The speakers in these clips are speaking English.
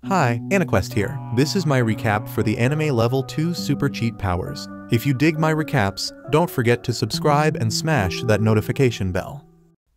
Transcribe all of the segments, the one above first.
Hi, AniQuest here. This is my recap for the anime level 2 super cheat powers. If you dig my recaps, don't forget to subscribe and smash that notification bell.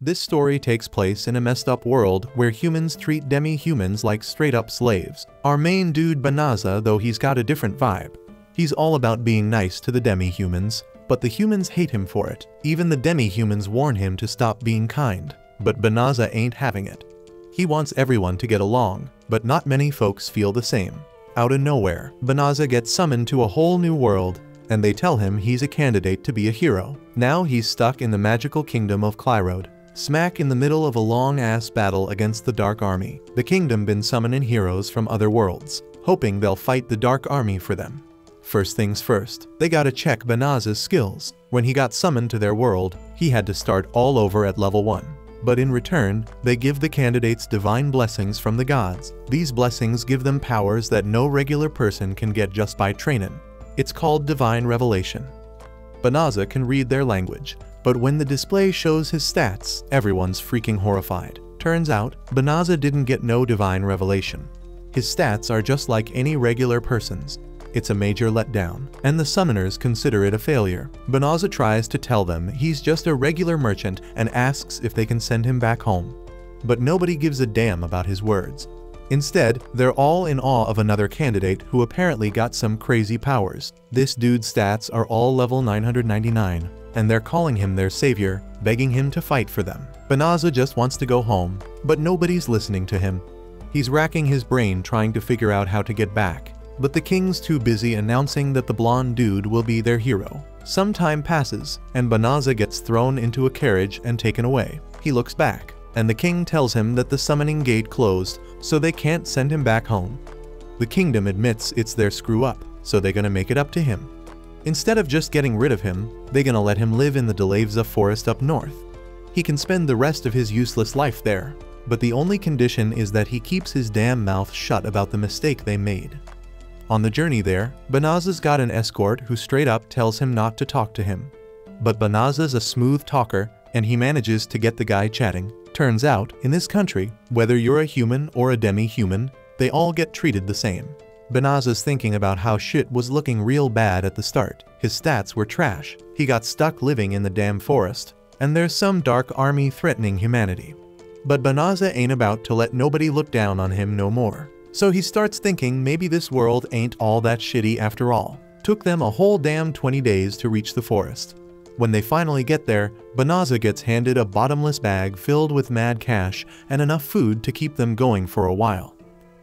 This story takes place in a messed up world where humans treat demi-humans like straight up slaves. Our main dude Banaza, though, he's got a different vibe. He's all about being nice to the demi-humans, but the humans hate him for it. Even the demi-humans warn him to stop being kind, but Banaza ain't having it. He wants everyone to get along, but not many folks feel the same. Out of nowhere, Banaza gets summoned to a whole new world, and they tell him he's a candidate to be a hero. Now he's stuck in the magical kingdom of Clyrode, smack in the middle of a long-ass battle against the Dark Army. The kingdom been summoning heroes from other worlds, hoping they'll fight the Dark Army for them. First things first, they gotta check Banaza's skills. When he got summoned to their world, he had to start all over at level 1. But in return, they give the candidates divine blessings from the gods. These blessings give them powers that no regular person can get just by training. It's called divine revelation. Banaza can read their language, but when the display shows his stats, everyone's freaking horrified. Turns out, Banaza didn't get no divine revelation. His stats are just like any regular person's. It's a major letdown, and the summoners consider it a failure. Banaza tries to tell them he's just a regular merchant and asks if they can send him back home. But nobody gives a damn about his words. Instead, they're all in awe of another candidate who apparently got some crazy powers. This dude's stats are all level 999, and they're calling him their savior, begging him to fight for them. Banaza just wants to go home, but nobody's listening to him. He's racking his brain trying to figure out how to get back. But the king's too busy announcing that the blonde dude will be their hero. Some time passes, and Banaza gets thrown into a carriage and taken away. He looks back, and the king tells him that the summoning gate closed, so they can't send him back home. The kingdom admits it's their screw-up, so they're gonna make it up to him. Instead of just getting rid of him, they're gonna let him live in the Delavza forest up north. He can spend the rest of his useless life there, but the only condition is that he keeps his damn mouth shut about the mistake they made. On the journey there, Banaza's got an escort who straight up tells him not to talk to him. But Banaza's a smooth talker, and he manages to get the guy chatting. Turns out, in this country, whether you're a human or a demi-human, they all get treated the same. Banaza's thinking about how shit was looking real bad at the start. His stats were trash. He got stuck living in the damn forest, and there's some dark army threatening humanity. But Banaza ain't about to let nobody look down on him no more. So he starts thinking maybe this world ain't all that shitty after all. Took them a whole damn 20 days to reach the forest. When they finally get there, Banaza gets handed a bottomless bag filled with mad cash and enough food to keep them going for a while.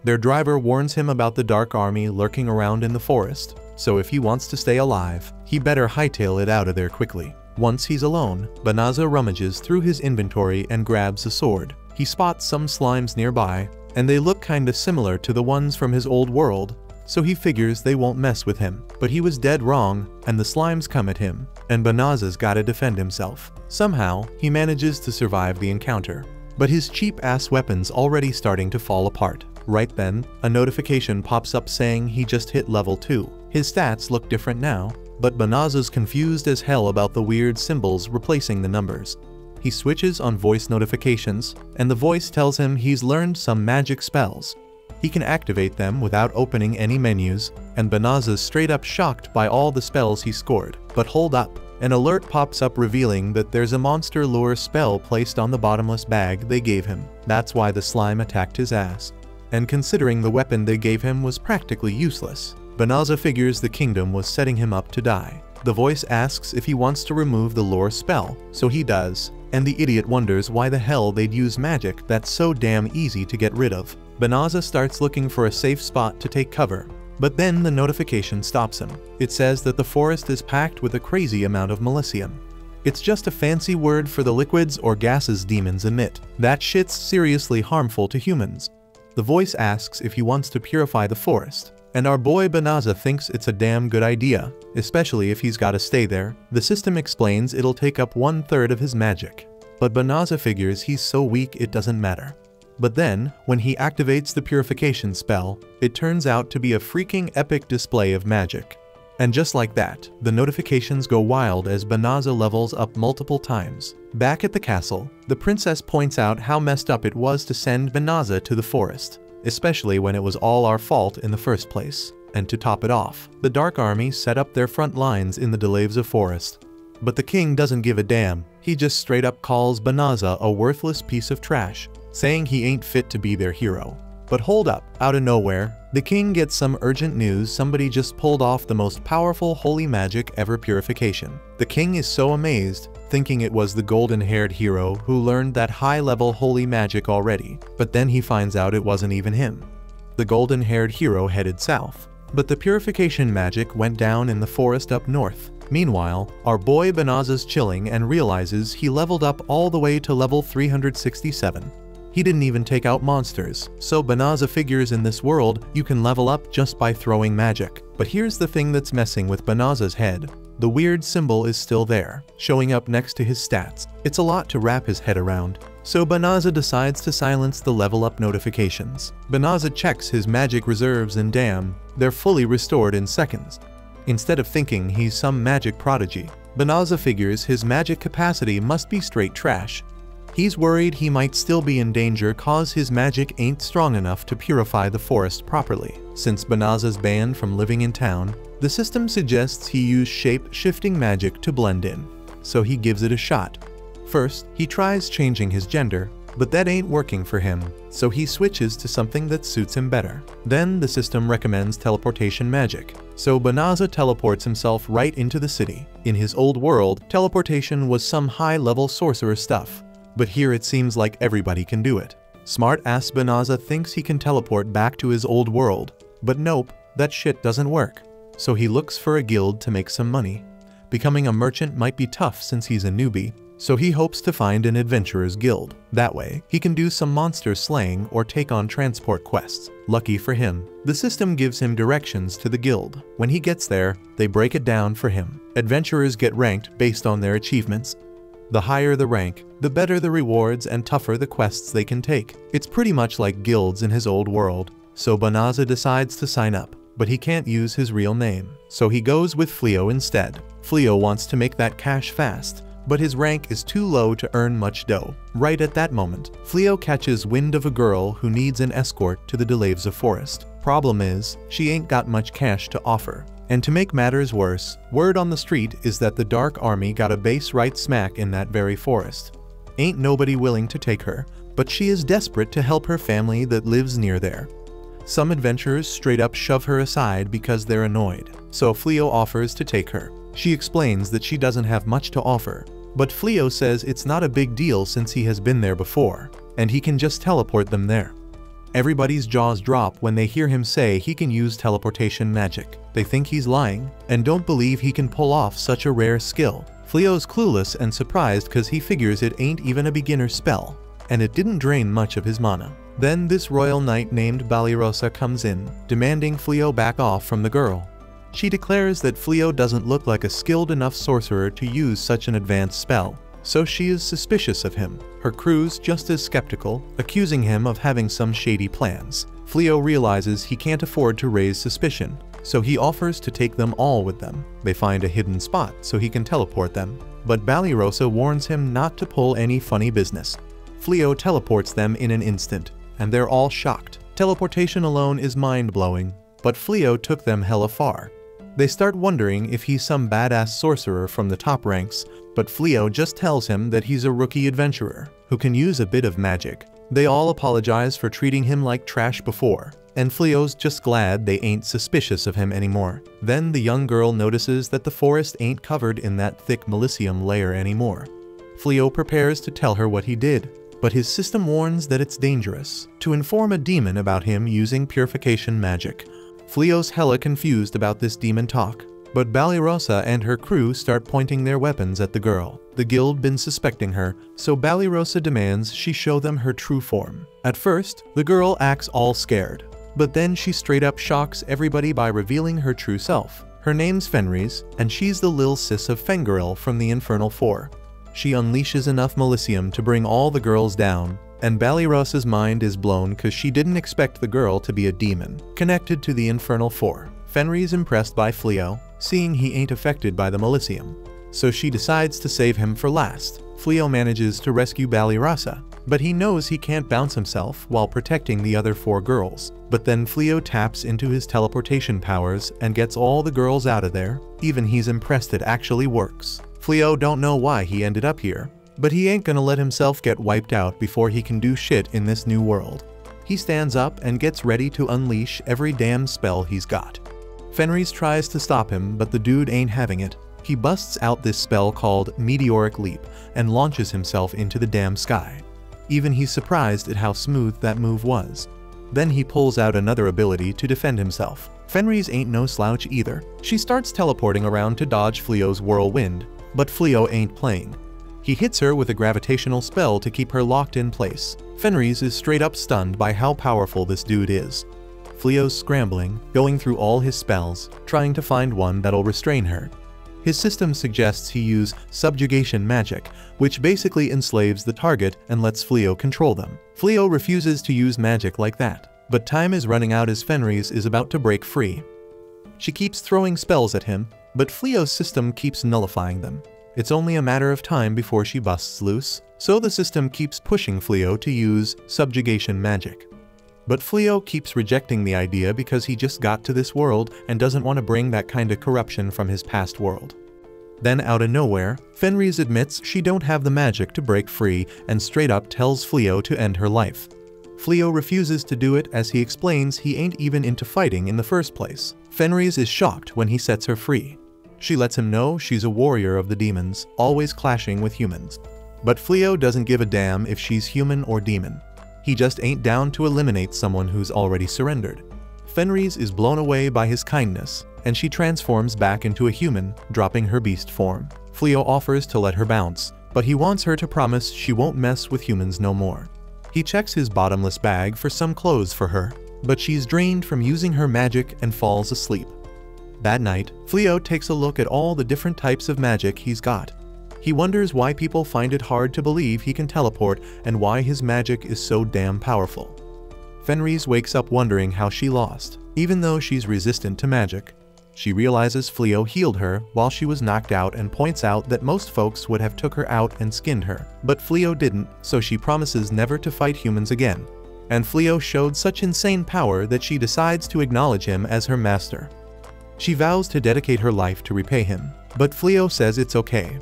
Their driver warns him about the Dark Army lurking around in the forest, so if he wants to stay alive, he better hightail it out of there quickly. Once he's alone, Banaza rummages through his inventory and grabs a sword. He spots some slimes nearby, and they look kinda similar to the ones from his old world, so he figures they won't mess with him. But he was dead wrong, and the slimes come at him, and Banaza's gotta defend himself. Somehow, he manages to survive the encounter, but his cheap-ass weapon's already starting to fall apart. Right then, a notification pops up saying he just hit level 2. His stats look different now, but Banaza's confused as hell about the weird symbols replacing the numbers. He switches on voice notifications, and the voice tells him he's learned some magic spells. He can activate them without opening any menus, and Banaza's straight up shocked by all the spells he scored. But hold up, an alert pops up revealing that there's a monster lure spell placed on the bottomless bag they gave him. That's why the slime attacked his ass. And considering the weapon they gave him was practically useless, Banaza figures the kingdom was setting him up to die. The voice asks if he wants to remove the lure spell, so he does. And the idiot wonders why the hell they'd use magic that's so damn easy to get rid of. Banaza starts looking for a safe spot to take cover, but then the notification stops him. It says that the forest is packed with a crazy amount of melicium. It's just a fancy word for the liquids or gases demons emit. That shit's seriously harmful to humans. The voice asks if he wants to purify the forest, and our boy Banaza thinks it's a damn good idea, especially if he's gotta stay there. The system explains it'll take up 1/3 of his magic, but Banaza figures he's so weak it doesn't matter. But then, when he activates the purification spell, it turns out to be a freaking epic display of magic. And just like that, the notifications go wild as Banaza levels up multiple times. Back at the castle, the princess points out how messed up it was to send Banaza to the forest. especially when it was all our fault in the first place. And to top it off, the Dark Army set up their front lines in the Datta forest. But the king doesn't give a damn. He just straight up calls Banaza a worthless piece of trash, saying he ain't fit to be their hero. But hold up, out of nowhere, the king gets some urgent news somebody just pulled off the most powerful holy magic ever, purification. The king is so amazed, thinking it was the golden-haired hero who learned that high-level holy magic already, but then he finds out it wasn't even him. The golden-haired hero headed south, but the purification magic went down in the forest up north. Meanwhile, our boy Banaza's chilling and realizes he leveled up all the way to level 367. He didn't even take out monsters, so Banaza figures in this world you can level up just by throwing magic. But here's the thing that's messing with Banaza's head. The weird symbol is still there, showing up next to his stats. It's a lot to wrap his head around. So Banaza decides to silence the level up notifications. Banaza checks his magic reserves and damn, they're fully restored in seconds. Instead of thinking he's some magic prodigy, Banaza figures his magic capacity must be straight trash. He's worried he might still be in danger cause his magic ain't strong enough to purify the forest properly. Since Banaza's banned from living in town, the system suggests he use shape-shifting magic to blend in, so he gives it a shot. First, he tries changing his gender, but that ain't working for him, so he switches to something that suits him better. Then the system recommends teleportation magic, so Banaza teleports himself right into the city. In his old world, teleportation was some high-level sorcerer stuff, but here it seems like everybody can do it. Smart-ass Banaza thinks he can teleport back to his old world, but nope, that shit doesn't work. So he looks for a guild to make some money. Becoming a merchant might be tough since he's a newbie, so he hopes to find an adventurer's guild. That way, he can do some monster slaying or take on transport quests. Lucky for him, the system gives him directions to the guild. When he gets there, they break it down for him. Adventurers get ranked based on their achievements. The higher the rank, the better the rewards and tougher the quests they can take. It's pretty much like guilds in his old world, so Banaza decides to sign up, but he can't use his real name. So he goes with Fleo instead. Fleo wants to make that cash fast, but his rank is too low to earn much dough. Right at that moment, Fleo catches wind of a girl who needs an escort to the Datta forest. Problem is, she ain't got much cash to offer. And to make matters worse, word on the street is that the Dark Army got a base right smack in that very forest. Ain't nobody willing to take her, but she is desperate to help her family that lives near there. Some adventurers straight up shove her aside because they're annoyed, so Fleo offers to take her. She explains that she doesn't have much to offer, but Fleo says it's not a big deal since he has been there before, and he can just teleport them there. Everybody's jaws drop when they hear him say he can use teleportation magic. They think he's lying, and don't believe he can pull off such a rare skill. Fleo's clueless and surprised cause he figures it ain't even a beginner spell, and it didn't drain much of his mana. Then this royal knight named Balirosa comes in, demanding Fleo back off from the girl. She declares that Fleo doesn't look like a skilled enough sorcerer to use such an advanced spell, so she is suspicious of him. Her crew's just as skeptical, accusing him of having some shady plans. Fleo realizes he can't afford to raise suspicion, so he offers to take them all with them. They find a hidden spot so he can teleport them, but Balirosa warns him not to pull any funny business. Fleo teleports them in an instant, and they're all shocked. Teleportation alone is mind-blowing, but Fleo took them hella far. They start wondering if he's some badass sorcerer from the top ranks, but Fleo just tells him that he's a rookie adventurer who can use a bit of magic. They all apologize for treating him like trash before, and Fleo's just glad they ain't suspicious of him anymore. Then the young girl notices that the forest ain't covered in that thick Milicium layer anymore. Fleo prepares to tell her what he did, but his system warns that it's dangerous to inform a demon about him using purification magic. Fleo's hella confused about this demon talk, but Balirosa and her crew start pointing their weapons at the girl. The guild been suspecting her, so Balirosa demands she show them her true form. At first, the girl acts all scared, but then she straight up shocks everybody by revealing her true self. Her name's Fenris, and she's the lil sis of Fengirl from the Infernal Four. She unleashes enough Milicium to bring all the girls down, and Balirosa's mind is blown cause she didn't expect the girl to be a demon connected to the Infernal Four. Fenris impressed by Fleo, seeing he ain't affected by the Milicium, so she decides to save him for last. Fleo manages to rescue Balirasa, but he knows he can't bounce himself while protecting the other 4 girls. But then Fleo taps into his teleportation powers and gets all the girls out of there. Even he's impressed it actually works. Fleo don't know why he ended up here, but he ain't gonna let himself get wiped out before he can do shit in this new world. He stands up and gets ready to unleash every damn spell he's got. Fenris tries to stop him, but the dude ain't having it. He busts out this spell called Meteoric Leap and launches himself into the damn sky. Even he's surprised at how smooth that move was. Then he pulls out another ability to defend himself. Fenris ain't no slouch either. She starts teleporting around to dodge Fleo's whirlwind, but Fleo ain't playing. He hits her with a gravitational spell to keep her locked in place. Fenris is straight up stunned by how powerful this dude is. Fleo's scrambling, going through all his spells, trying to find one that'll restrain her. His system suggests he use subjugation magic, which basically enslaves the target and lets Fleo control them. Fleo refuses to use magic like that, but time is running out as Fenris is about to break free. She keeps throwing spells at him, but Fleo's system keeps nullifying them. It's only a matter of time before she busts loose, so the system keeps pushing Fleo to use subjugation magic. But Fleo keeps rejecting the idea because he just got to this world and doesn't want to bring that kind of corruption from his past world. Then out of nowhere, Fenris admits she don't have the magic to break free and straight up tells Fleo to end her life. Fleo refuses to do it as he explains he ain't even into fighting in the first place. Fenris is shocked when he sets her free. She lets him know she's a warrior of the demons, always clashing with humans. But Fleo doesn't give a damn if she's human or demon. He just ain't down to eliminate someone who's already surrendered. Fenris is blown away by his kindness, and she transforms back into a human, dropping her beast form. Fleo offers to let her bounce, but he wants her to promise she won't mess with humans no more. He checks his bottomless bag for some clothes for her, but she's drained from using her magic and falls asleep. That night, Fleo takes a look at all the different types of magic he's got. He wonders why people find it hard to believe he can teleport and why his magic is so damn powerful. Fenris wakes up wondering how she lost, even though she's resistant to magic. She realizes Fleo healed her while she was knocked out and points out that most folks would have took her out and skinned her, but Fleo didn't, so she promises never to fight humans again. And Fleo showed such insane power that she decides to acknowledge him as her master. She vows to dedicate her life to repay him, but Fleo says it's okay.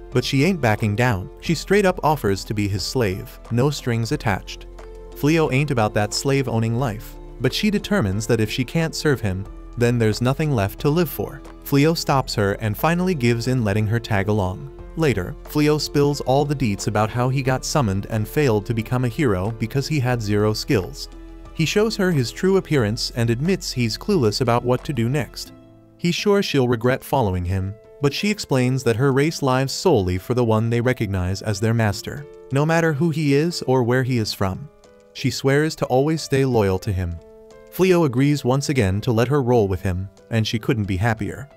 But she ain't backing down. She straight up offers to be his slave, no strings attached. Fleo ain't about that slave-owning life, but she determines that if she can't serve him, then there's nothing left to live for. Fleo stops her and finally gives in, letting her tag along. Later, Fleo spills all the deets about how he got summoned and failed to become a hero because he had 0 skills. He shows her his true appearance and admits he's clueless about what to do next. He's sure she'll regret following him, but she explains that her race lives solely for the one they recognize as their master, no matter who he is or where he is from. She swears to always stay loyal to him. Fleo agrees once again to let her roll with him, and she couldn't be happier.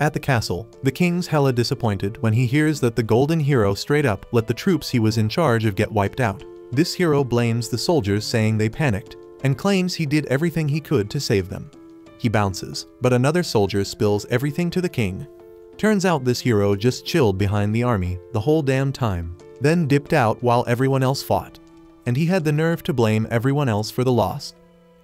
At the castle, the king's hella disappointed when he hears that the golden hero straight up let the troops he was in charge of get wiped out. This hero blames the soldiers, saying they panicked, and claims he did everything he could to save them. He bounces, but another soldier spills everything to the king. Turns out this hero just chilled behind the army the whole damn time, then dipped out while everyone else fought. And he had the nerve to blame everyone else for the loss.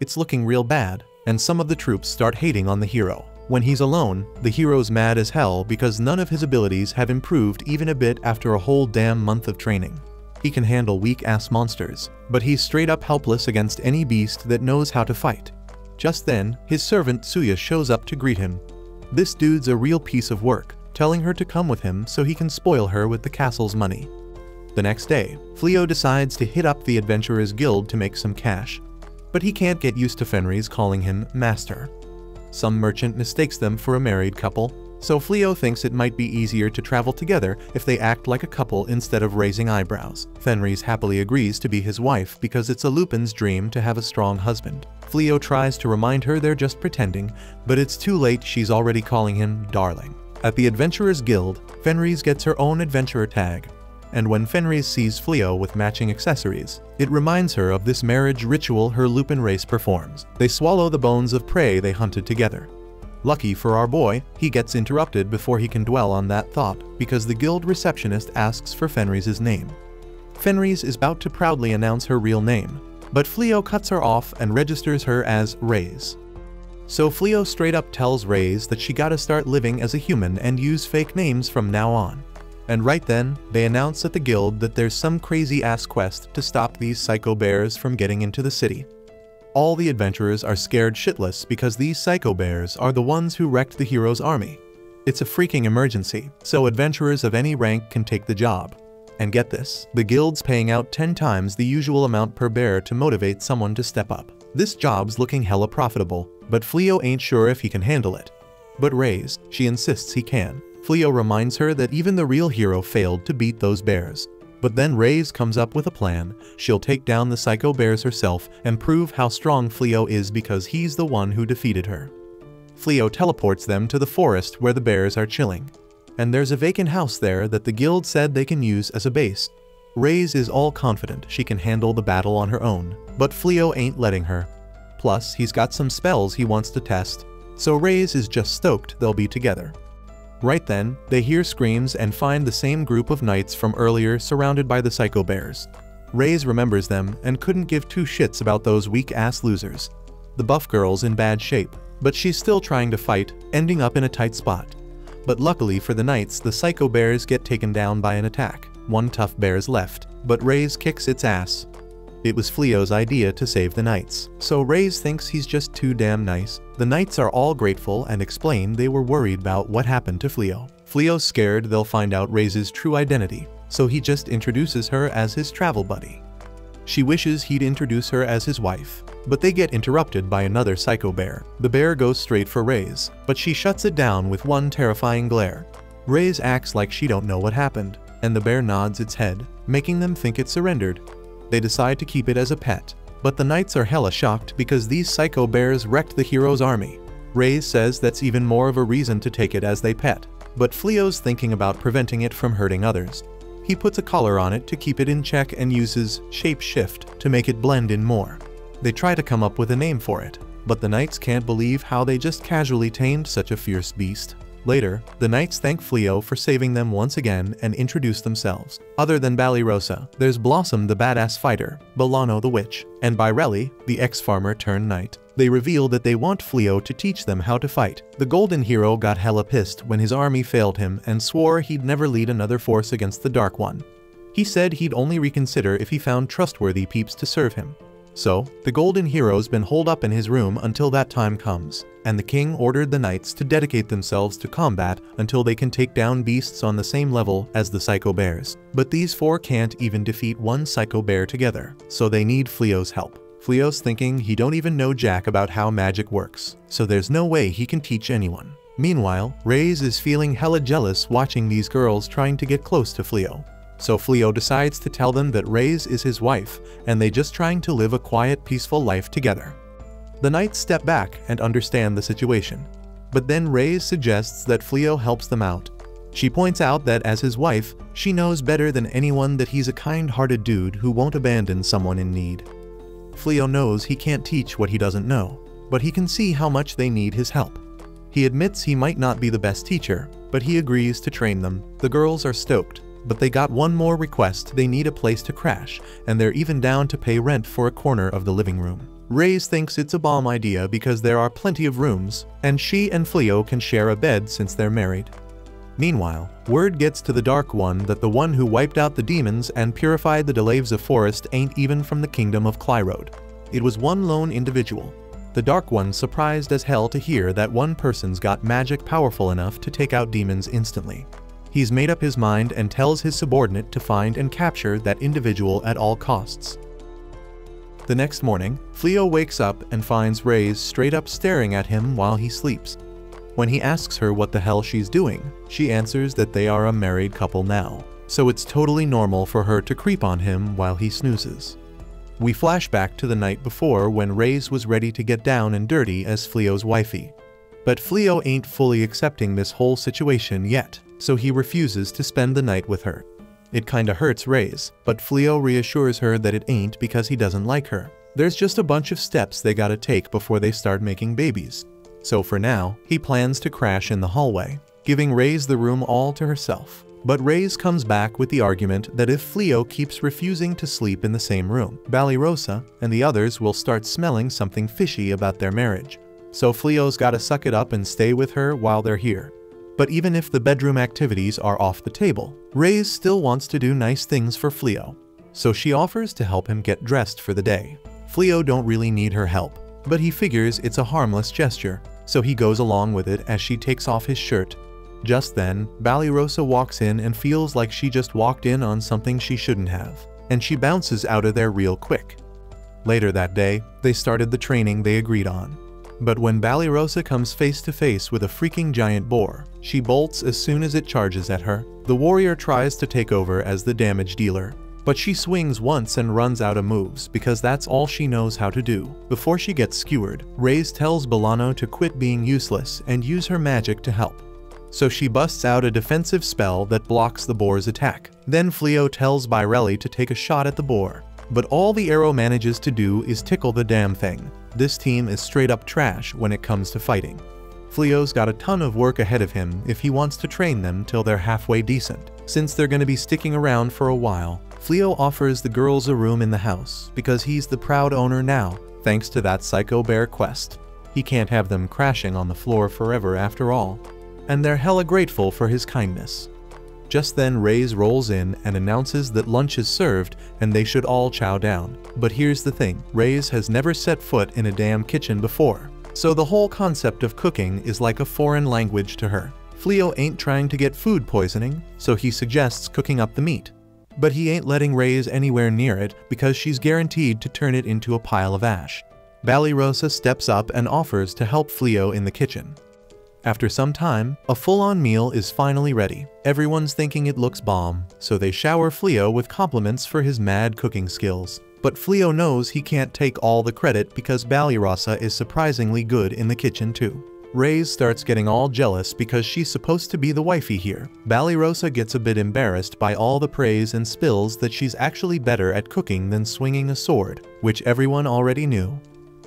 It's looking real bad, and some of the troops start hating on the hero. When he's alone, the hero's mad as hell because none of his abilities have improved even a bit after a whole damn month of training. He can handle weak-ass monsters, but he's straight up helpless against any beast that knows how to fight. Just then, his servant Tsuya shows up to greet him. This dude's a real piece of work, telling her to come with him so he can spoil her with the castle's money. The next day, Fleo decides to hit up the Adventurers Guild to make some cash. But he can't get used to Fenris calling him master. Some merchant mistakes them for a married couple, so Fleo thinks it might be easier to travel together if they act like a couple instead of raising eyebrows. Fenris happily agrees to be his wife because it's a Lupin's dream to have a strong husband. Fleo tries to remind her they're just pretending, but it's too late, she's already calling him darling. At the Adventurers Guild, Fenris gets her own adventurer tag, and when Fenris sees Fleo with matching accessories, it reminds her of this marriage ritual her Lupin race performs. They swallow the bones of prey they hunted together. Lucky for our boy, he gets interrupted before he can dwell on that thought, because the guild receptionist asks for Fenris's name. Fenris is about to proudly announce her real name, but Fleo cuts her off and registers her as Raze. So Fleo straight up tells Raze that she gotta start living as a human and use fake names from now on. And right then, they announce at the guild that there's some crazy ass quest to stop these psycho bears from getting into the city. All the adventurers are scared shitless because these psycho bears are the ones who wrecked the hero's army. It's a freaking emergency, so adventurers of any rank can take the job. And get this, the guild's paying out 10 times the usual amount per bear to motivate someone to step up. This job's looking hella profitable, but Fleo ain't sure if he can handle it. But Raze, she insists he can. Fleo reminds her that even the real hero failed to beat those bears. But then Raze comes up with a plan. She'll take down the psycho bears herself and prove how strong Fleo is because he's the one who defeated her. Fleo teleports them to the forest where the bears are chilling. And there's a vacant house there that the guild said they can use as a base. Raze is all confident she can handle the battle on her own, but Fleo ain't letting her. Plus, he's got some spells he wants to test, so Raze is just stoked they'll be together. Right then, they hear screams and find the same group of knights from earlier surrounded by the psycho bears. Raze remembers them and couldn't give two shits about those weak-ass losers. The buff girl's in bad shape, but she's still trying to fight, ending up in a tight spot. But luckily for the knights, the psycho bears get taken down by an attack. One tough bear's left, but Raze kicks its ass. It was Fleo's idea to save the knights, so Raze thinks he's just too damn nice. The knights are all grateful and explain they were worried about what happened to Fleo. Fleo's scared they'll find out Raze's true identity, so he just introduces her as his travel buddy. She wishes he'd introduce her as his wife, but they get interrupted by another psycho bear. The bear goes straight for Raze, but she shuts it down with one terrifying glare. Raze acts like she don't know what happened, and the bear nods its head, making them think it surrendered. They decide to keep it as a pet, but the knights are hella shocked because these psycho bears wrecked the hero's army. Raze says that's even more of a reason to take it as they pet, but Fleo's thinking about preventing it from hurting others. He puts a collar on it to keep it in check and uses shape shift to make it blend in more. They try to come up with a name for it, but the knights can't believe how they just casually tamed such a fierce beast. Later, the knights thank Fleo for saving them once again and introduce themselves. Other than Ballyrosa, there's Blossom the badass fighter, Bolano the witch, and Byrelli, the ex-farmer turned knight. They reveal that they want Fleo to teach them how to fight. The golden hero got hella pissed when his army failed him and swore he'd never lead another force against the dark one. He said he'd only reconsider if he found trustworthy peeps to serve him. So, the golden hero's been holed up in his room until that time comes, and the king ordered the knights to dedicate themselves to combat until they can take down beasts on the same level as the psycho bears. But these four can't even defeat one psycho bear together, so they need Fleo's help. Fleo's thinking he don't even know jack about how magic works, so there's no way he can teach anyone. Meanwhile, Raze is feeling hella jealous watching these girls trying to get close to Fleo. So Fleo decides to tell them that Raze is his wife, and they just trying to live a quiet, peaceful life together. The knights step back and understand the situation. But then Raze suggests that Fleo helps them out. She points out that as his wife, she knows better than anyone that he's a kind-hearted dude who won't abandon someone in need. Fleo knows he can't teach what he doesn't know, but he can see how much they need his help. He admits he might not be the best teacher, but he agrees to train them. The girls are stoked. But they got one more request. They need a place to crash, and they're even down to pay rent for a corner of the living room. Raze thinks it's a bomb idea because there are plenty of rooms, and she and Fleo can share a bed since they're married. Meanwhile, word gets to the Dark One that the one who wiped out the demons and purified the Delavza forest ain't even from the kingdom of Clyrode. It was one lone individual. The Dark One's surprised as hell to hear that one person's got magic powerful enough to take out demons instantly. He's made up his mind and tells his subordinate to find and capture that individual at all costs. The next morning, Fleo wakes up and finds Raze straight up staring at him while he sleeps. When he asks her what the hell she's doing, she answers that they are a married couple now, so it's totally normal for her to creep on him while he snoozes. We flash back to the night before when Raze was ready to get down and dirty as Fleo's wifey. But Fleo ain't fully accepting this whole situation yet, so he refuses to spend the night with her. It kinda hurts Raze, but Fleo reassures her that it ain't because he doesn't like her. There's just a bunch of steps they gotta take before they start making babies. So for now, he plans to crash in the hallway, giving Reyes the room all to herself. But Reyes comes back with the argument that if Fleo keeps refusing to sleep in the same room, Banished and the others will start smelling something fishy about their marriage. So Fleo's gotta suck it up and stay with her while they're here. But even if the bedroom activities are off the table, Reyes still wants to do nice things for Fleo. So she offers to help him get dressed for the day. Fleo don't really need her help, but he figures it's a harmless gesture, so he goes along with it as she takes off his shirt. Just then, Banished walks in and feels like she just walked in on something she shouldn't have, and she bounces out of there real quick. Later that day, they started the training they agreed on. But when Banished comes face to face with a freaking giant boar, she bolts as soon as it charges at her. The warrior tries to take over as the damage dealer, but she swings once and runs out of moves because that's all she knows how to do. Before she gets skewered, Reyes tells Bolano to quit being useless and use her magic to help. So she busts out a defensive spell that blocks the boar's attack. Then Fleo tells Bairelli to take a shot at the boar, but all the arrow manages to do is tickle the damn thing. This team is straight up trash when it comes to fighting. Fleo's got a ton of work ahead of him if he wants to train them till they're halfway decent. Since they're gonna be sticking around for a while, Fleo offers the girls a room in the house because he's the proud owner now, thanks to that psycho bear quest. He can't have them crashing on the floor forever after all. And they're hella grateful for his kindness. Just then Reyes rolls in and announces that lunch is served and they should all chow down. But here's the thing, Reyes has never set foot in a damn kitchen before, so the whole concept of cooking is like a foreign language to her. Fleo ain't trying to get food poisoning, so he suggests cooking up the meat. But he ain't letting Reyes anywhere near it because she's guaranteed to turn it into a pile of ash. Banished steps up and offers to help Fleo in the kitchen. After some time, a full-on meal is finally ready. Everyone's thinking it looks bomb, so they shower Fleo with compliments for his mad cooking skills. But Fleo knows he can't take all the credit because Banished is surprisingly good in the kitchen too. Reyes starts getting all jealous because she's supposed to be the wifey here. Banished gets a bit embarrassed by all the praise and spills that she's actually better at cooking than swinging a sword, which everyone already knew.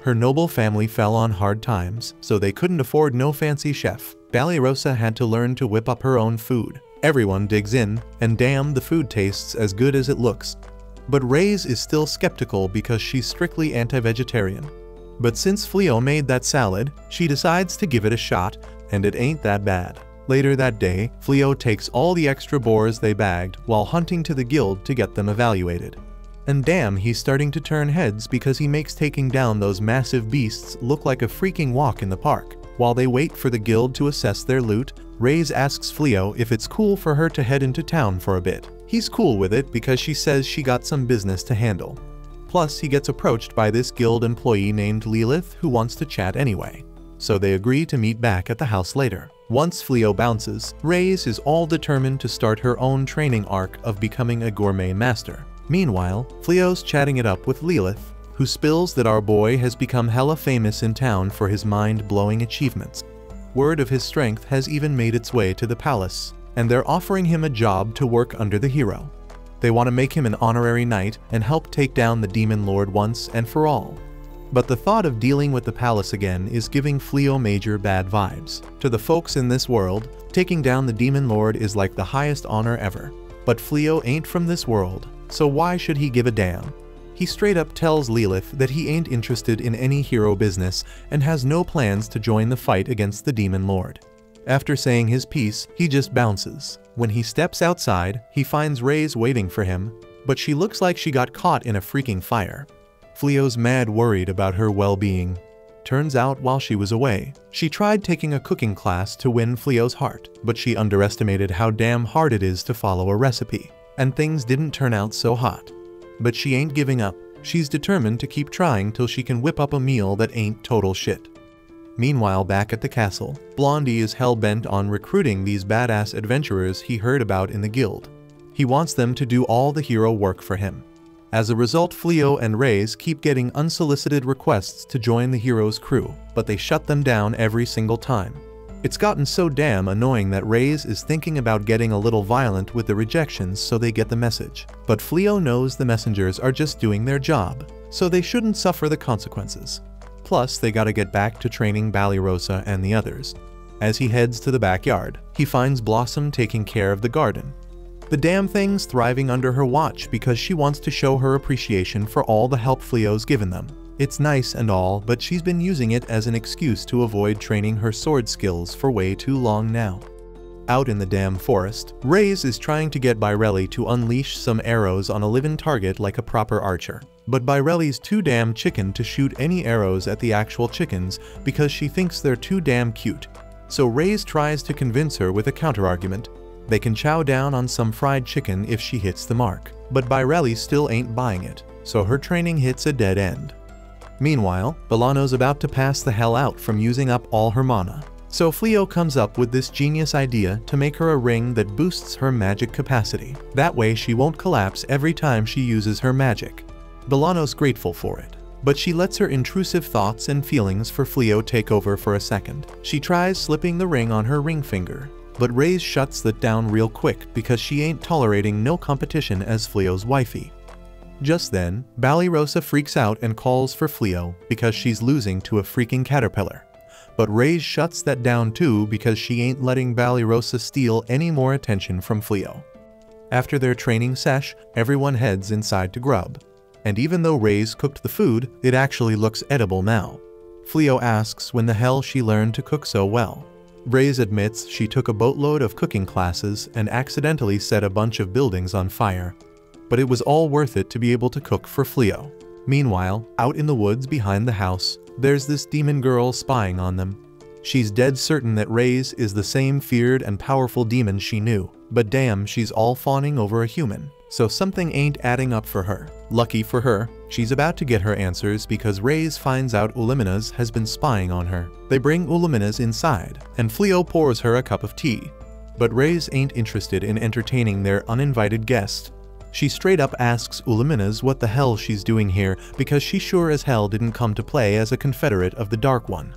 Her noble family fell on hard times, so they couldn't afford no fancy chef. Banished had to learn to whip up her own food. Everyone digs in, and damn, the food tastes as good as it looks. But Reyes is still skeptical because she's strictly anti-vegetarian. But since Fleo made that salad, she decides to give it a shot, and it ain't that bad. Later that day, Fleo takes all the extra boars they bagged while hunting to the guild to get them evaluated. And damn, he's starting to turn heads because he makes taking down those massive beasts look like a freaking walk in the park. While they wait for the guild to assess their loot, Reyes asks Fleo if it's cool for her to head into town for a bit. He's cool with it because she says she got some business to handle. Plus, he gets approached by this guild employee named Lilith who wants to chat anyway. So they agree to meet back at the house later. Once Fleo bounces, Reyes is all determined to start her own training arc of becoming a gourmet master. Meanwhile, Fleo's chatting it up with Lilith, who spills that our boy has become hella famous in town for his mind-blowing achievements. Word of his strength has even made its way to the palace, and they're offering him a job to work under the hero. They want to make him an honorary knight and help take down the demon lord once and for all. But the thought of dealing with the palace again is giving Fleo major bad vibes. To the folks in this world, taking down the demon lord is like the highest honor ever. But Fleo ain't from this world, so why should he give a damn? He straight up tells Lilith that he ain't interested in any hero business and has no plans to join the fight against the demon lord. After saying his piece, he just bounces. When he steps outside, he finds Reyes waiting for him, but she looks like she got caught in a freaking fire. Fleo's mad worried about her well-being. Turns out while she was away, she tried taking a cooking class to win Fleo's heart, but she underestimated how damn hard it is to follow a recipe, and things didn't turn out so hot. But she ain't giving up. She's determined to keep trying till she can whip up a meal that ain't total shit. Meanwhile, back at the castle, Blondie is hell-bent on recruiting these badass adventurers he heard about in the guild. He wants them to do all the hero work for him. As a result, Fleo and Reyes keep getting unsolicited requests to join the hero's crew, but they shut them down every single time. It's gotten so damn annoying that Reyes is thinking about getting a little violent with the rejections so they get the message. But Fleo knows the messengers are just doing their job, so they shouldn't suffer the consequences. Plus, they gotta get back to training Banished and the others. As he heads to the backyard, he finds Blossom taking care of the garden. The damn thing's thriving under her watch because she wants to show her appreciation for all the help Fleo's given them. It's nice and all, but she's been using it as an excuse to avoid training her sword skills for way too long now. Out in the damn forest, Reyes is trying to get Bairelli to unleash some arrows on a living target like a proper archer. But Bairelli's too damn chicken to shoot any arrows at the actual chickens because she thinks they're too damn cute. So Reyes tries to convince her with a counterargument. They can chow down on some fried chicken if she hits the mark. But Bairelli still ain't buying it, so her training hits a dead end. Meanwhile, Bolano's about to pass the hell out from using up all her mana. So Fleo comes up with this genius idea to make her a ring that boosts her magic capacity. That way she won't collapse every time she uses her magic. Bolano's grateful for it, but she lets her intrusive thoughts and feelings for Fleo take over for a second. She tries slipping the ring on her ring finger, but Reyes shuts that down real quick because she ain't tolerating no competition as Fleo's wifey. Just then, Banished freaks out and calls for Fleo because she's losing to a freaking caterpillar. But Reyes shuts that down too because she ain't letting Banished steal any more attention from Fleo. After their training sesh, everyone heads inside to grub. And even though Reyes cooked the food, it actually looks edible now. Fleo asks when the hell she learned to cook so well. Reyes admits she took a boatload of cooking classes and accidentally set a bunch of buildings on fire. But it was all worth it to be able to cook for Fleo. Meanwhile, out in the woods behind the house, there's this demon girl spying on them. She's dead certain that Reyes is the same feared and powerful demon she knew, but damn, she's all fawning over a human. So something ain't adding up for her. Lucky for her, she's about to get her answers because Reyes finds out Uluminas has been spying on her. They bring Uluminas inside, and Fleo pours her a cup of tea. But Reyes ain't interested in entertaining their uninvited guest. She straight up asks Uluminas what the hell she's doing here because she sure as hell didn't come to play as a confederate of the Dark One.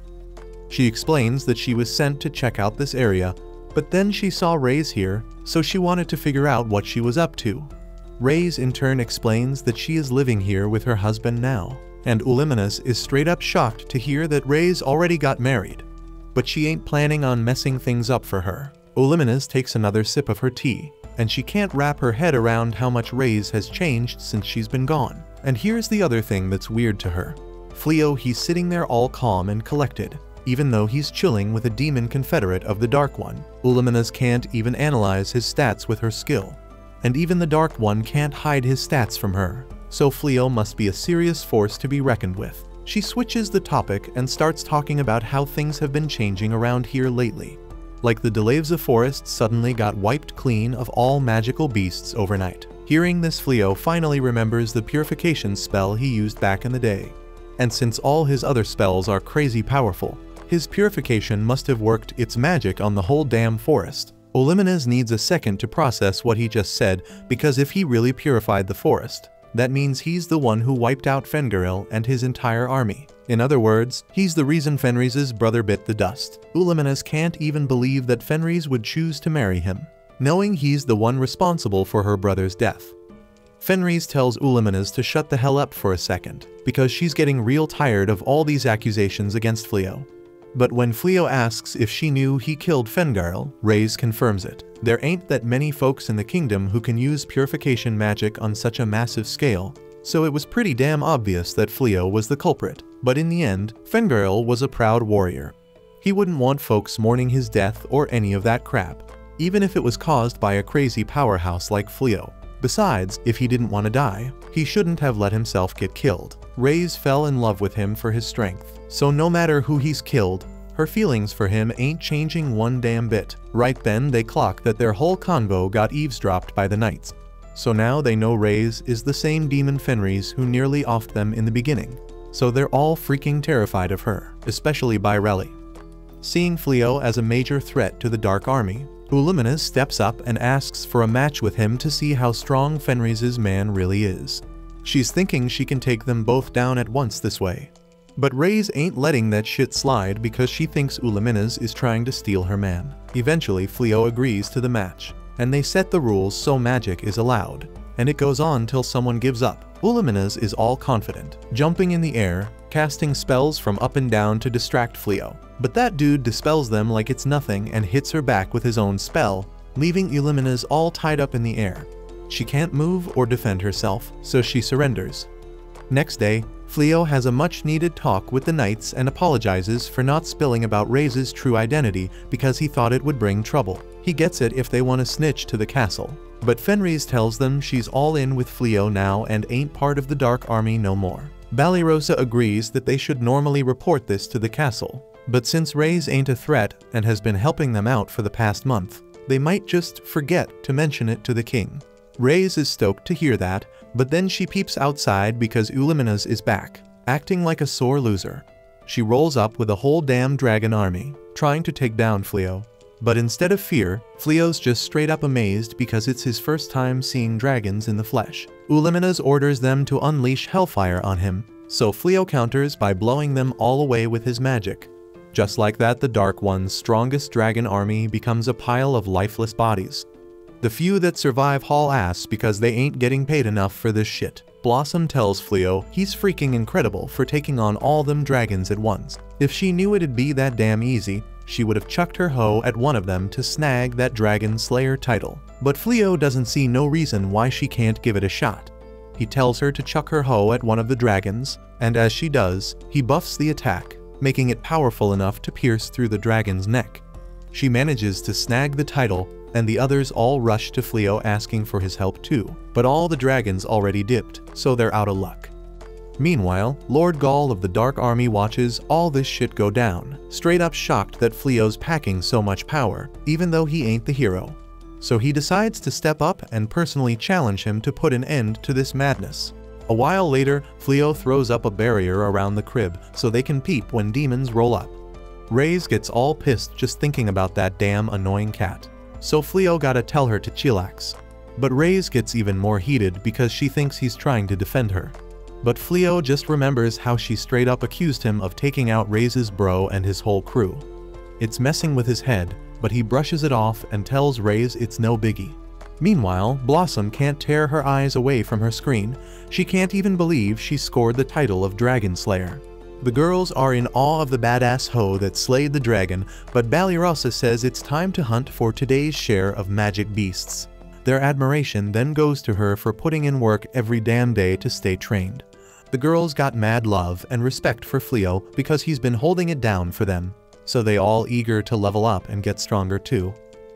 She explains that she was sent to check out this area, but then she saw Reyes here, so she wanted to figure out what she was up to. Reyes in turn explains that she is living here with her husband now, and Uluminas is straight up shocked to hear that Reyes already got married. But she ain't planning on messing things up for her. Uluminas takes another sip of her tea, and she can't wrap her head around how much Reyes has changed since she's been gone. And here's the other thing that's weird to her. Fleo, he's sitting there all calm and collected, even though he's chilling with a demon confederate of the Dark One. Uluminas can't even analyze his stats with her skill. And even the Dark One can't hide his stats from her. So Fleo must be a serious force to be reckoned with. She switches the topic and starts talking about how things have been changing around here lately. Like the Delavza forest suddenly got wiped clean of all magical beasts overnight. Hearing this, Fleo finally remembers the purification spell he used back in the day. And since all his other spells are crazy powerful, his purification must have worked its magic on the whole damn forest. Uluminas needs a second to process what he just said, because if he really purified the forest, that means he's the one who wiped out Fengaril and his entire army. In other words, he's the reason Fenris's brother bit the dust. Uluminas can't even believe that Fenris would choose to marry him, knowing he's the one responsible for her brother's death. Fenris tells Uluminas to shut the hell up for a second, because she's getting real tired of all these accusations against Fleo. But when Fleo asks if she knew he killed Fengaril, Reyes confirms it. There ain't that many folks in the kingdom who can use purification magic on such a massive scale, so it was pretty damn obvious that Fleo was the culprit. But in the end, Fengaril was a proud warrior. He wouldn't want folks mourning his death or any of that crap, even if it was caused by a crazy powerhouse like Fleo. Besides, if he didn't want to die, he shouldn't have let himself get killed. Reyes fell in love with him for his strength, so no matter who he's killed, her feelings for him ain't changing one damn bit. Right then they clock that their whole convo got eavesdropped by the knights. So now they know Reyes is the same demon Fenris who nearly offed them in the beginning. So they're all freaking terrified of her, especially Bairelli. Seeing Fleo as a major threat to the Dark Army, Uluminas steps up and asks for a match with him to see how strong Fenris's man really is. She's thinking she can take them both down at once this way. But Reyes ain't letting that shit slide because she thinks Uluminas is trying to steal her man. Eventually, Fleo agrees to the match, and they set the rules so magic is allowed. and it goes on till someone gives up. Ulluminez is all confident, jumping in the air, casting spells from up and down to distract Fleo. But that dude dispels them like it's nothing and hits her back with his own spell, leaving Ulluminez all tied up in the air. She can't move or defend herself, so she surrenders. Next day, Fleo has a much-needed talk with the knights and apologizes for not spilling about Ray's true identity because he thought it would bring trouble. He gets it if they want to snitch to the castle. But Fenris tells them she's all in with Fleo now and ain't part of the Dark Army no more. Balirosa agrees that they should normally report this to the castle. But since Ray's ain't a threat and has been helping them out for the past month, they might just forget to mention it to the king. Ray's is stoked to hear that, but then she peeps outside because Ulluminez is back, acting like a sore loser. She rolls up with a whole damn dragon army, trying to take down Fleo. But instead of fear, Fleo's just straight up amazed because it's his first time seeing dragons in the flesh. Ulluminez orders them to unleash hellfire on him, so Fleo counters by blowing them all away with his magic. Just like that, the Dark One's strongest dragon army becomes a pile of lifeless bodies. The few that survive haul ass because they ain't getting paid enough for this shit. Blossom tells Fleo he's freaking incredible for taking on all them dragons at once. If she knew it'd be that damn easy, she would have chucked her hoe at one of them to snag that Dragon Slayer title. But Fleo doesn't see no reason why she can't give it a shot. He tells her to chuck her hoe at one of the dragons, and as she does, he buffs the attack, making it powerful enough to pierce through the dragon's neck. She manages to snag the title, and the others all rush to Fleo asking for his help too. But all the dragons already dipped, so they're out of luck. Meanwhile, Lord Gaul of the Dark Army watches all this shit go down, straight up shocked that Fleo's packing so much power, even though he ain't the hero. So he decides to step up and personally challenge him to put an end to this madness. A while later, Fleo throws up a barrier around the crib so they can peep when demons roll up. Ray's gets all pissed just thinking about that damn annoying cat. So Fleo gotta tell her to chillax. But Ray's gets even more heated because she thinks he's trying to defend her. But Fleo just remembers how she straight up accused him of taking out Ray's bro and his whole crew. It's messing with his head, but he brushes it off and tells Ray's it's no biggie. Meanwhile, Blossom can't tear her eyes away from her screen. She can't even believe she scored the title of Dragon Slayer. The girls are in awe of the badass hoe that slayed the dragon, but Balirosa says it's time to hunt for today's share of magic beasts. Their admiration then goes to her for putting in work every damn day to stay trained. The girls got mad love and respect for Fleo because he's been holding it down for them, so they all eager to level up and get stronger too.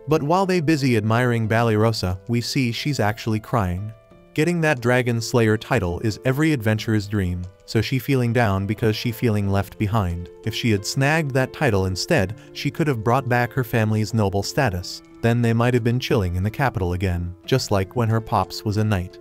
But while they busy admiring Balirosa, we see she's actually crying. Getting that Dragon Slayer title is every adventurer's dream, so she feeling down because she feeling left behind. If she had snagged that title instead, she could have brought back her family's noble status. Then they might have been chilling in the capital again, just like when her pops was a knight.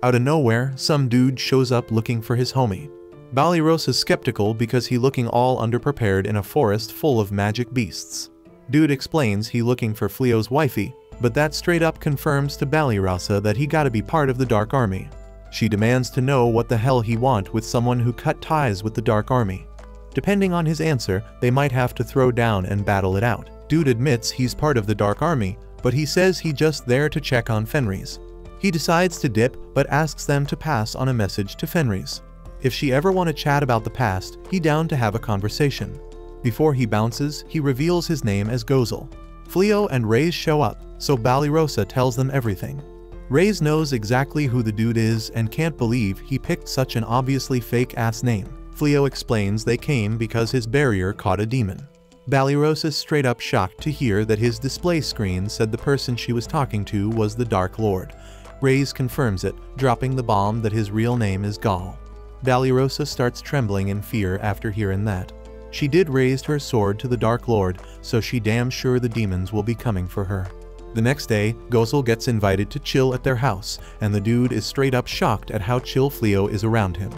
Out of nowhere, some dude shows up looking for his homie. Balirosa's skeptical because he looking all underprepared in a forest full of magic beasts. Dude explains he looking for Fleo's wifey, but that straight up confirms to Balirosa that he gotta be part of the Dark Army. She demands to know what the hell he want with someone who cut ties with the Dark Army. Depending on his answer, they might have to throw down and battle it out. Dude admits he's part of the Dark Army, but he says he just there to check on Fenris. He decides to dip, but asks them to pass on a message to Fenris. If she ever want to chat about the past, he down to have a conversation. Before he bounces, he reveals his name as Gozel. Fleo and Ray's show up, so Balirosa tells them everything. Ray's knows exactly who the dude is and can't believe he picked such an obviously fake-ass name. Fleo explains they came because his barrier caught a demon. Balirosa's straight up shocked to hear that his display screen said the person she was talking to was the Dark Lord. Ray's confirms it, dropping the bomb that his real name is Gaul. Balirosa starts trembling in fear after hearing that. She did raise her sword to the Dark Lord, so she damn sure the demons will be coming for her. The next day, Gozel gets invited to chill at their house, and the dude is straight up shocked at how chill Fleo is around him.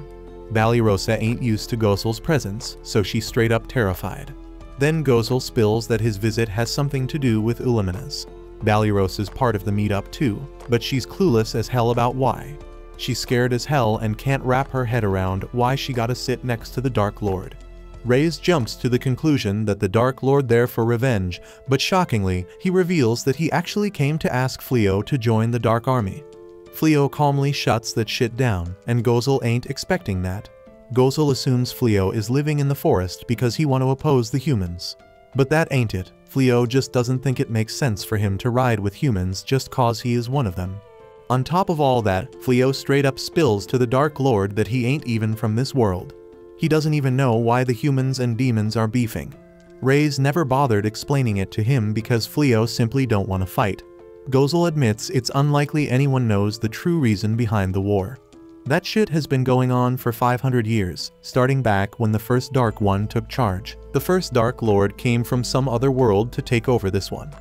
Balirosa ain't used to Gozel's presence, so she's straight up terrified. Then Gozel spills that his visit has something to do with Ulluminez. Balirosa's part of the meetup too, but she's clueless as hell about why. She's scared as hell and can't wrap her head around why she gotta sit next to the Dark Lord. Ray's jumps to the conclusion that the Dark Lord there for revenge, but shockingly, he reveals that he actually came to ask Fleo to join the Dark Army. Fleo calmly shuts that shit down, and Gozel ain't expecting that. Gozel assumes Fleo is living in the forest because he want to oppose the humans. But that ain't it. Fleo just doesn't think it makes sense for him to ride with humans just cause he is one of them. On top of all that, Fleo straight up spills to the Dark Lord that he ain't even from this world. He doesn't even know why the humans and demons are beefing. Ray's never bothered explaining it to him because Fleo simply don't want to fight. Gozel admits it's unlikely anyone knows the true reason behind the war. That shit has been going on for 500 years, starting back when the first Dark One took charge. The first Dark Lord came from some other world to take over this one.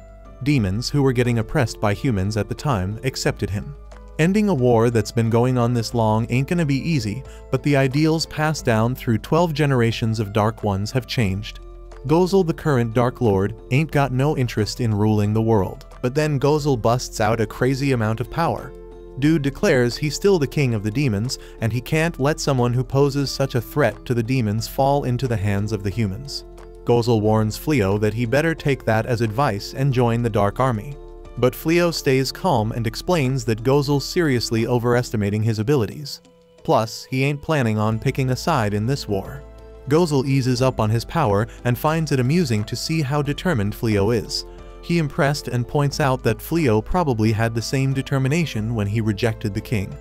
Demons who were getting oppressed by humans at the time accepted him. Ending a war that's been going on this long ain't gonna be easy, but the ideals passed down through 12 generations of Dark Ones have changed. Gozel, the current Dark Lord, ain't got no interest in ruling the world. But then Gozel busts out a crazy amount of power. Dude declares he's still the king of the demons, and he can't let someone who poses such a threat to the demons fall into the hands of the humans. Gozel warns Fleo that he better take that as advice and join the Dark Army. But Fleo stays calm and explains that Gozel's seriously overestimating his abilities. Plus, he ain't planning on picking a side in this war. Gozel eases up on his power and finds it amusing to see how determined Fleo is. He impressed and points out that Fleo probably had the same determination when he rejected the king.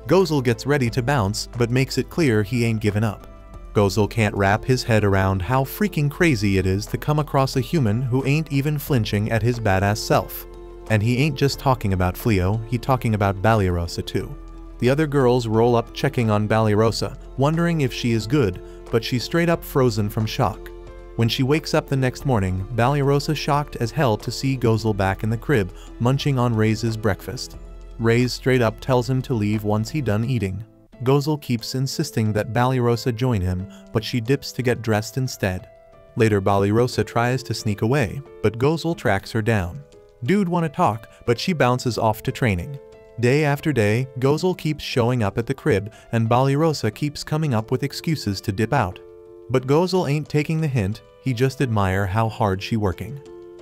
Gozel gets ready to bounce but makes it clear he ain't given up. Gozel can't wrap his head around how freaking crazy it is to come across a human who ain't even flinching at his badass self. And he ain't just talking about Fleo, he talking about Banished too. The other girls roll up checking on Banished, wondering if she is good, but she's straight up frozen from shock. When she wakes up the next morning, Banished shocked as hell to see Gozel back in the crib, munching on Ray's breakfast. Ray straight up tells him to leave once he done eating. Gozel keeps insisting that Banished join him, but she dips to get dressed instead. Later Banished tries to sneak away, but Gozel tracks her down. Dude wanna talk, but she bounces off to training. Day after day, Gozel keeps showing up at the crib, and Banished keeps coming up with excuses to dip out. But Gozel ain't taking the hint, he just admire how hard she working.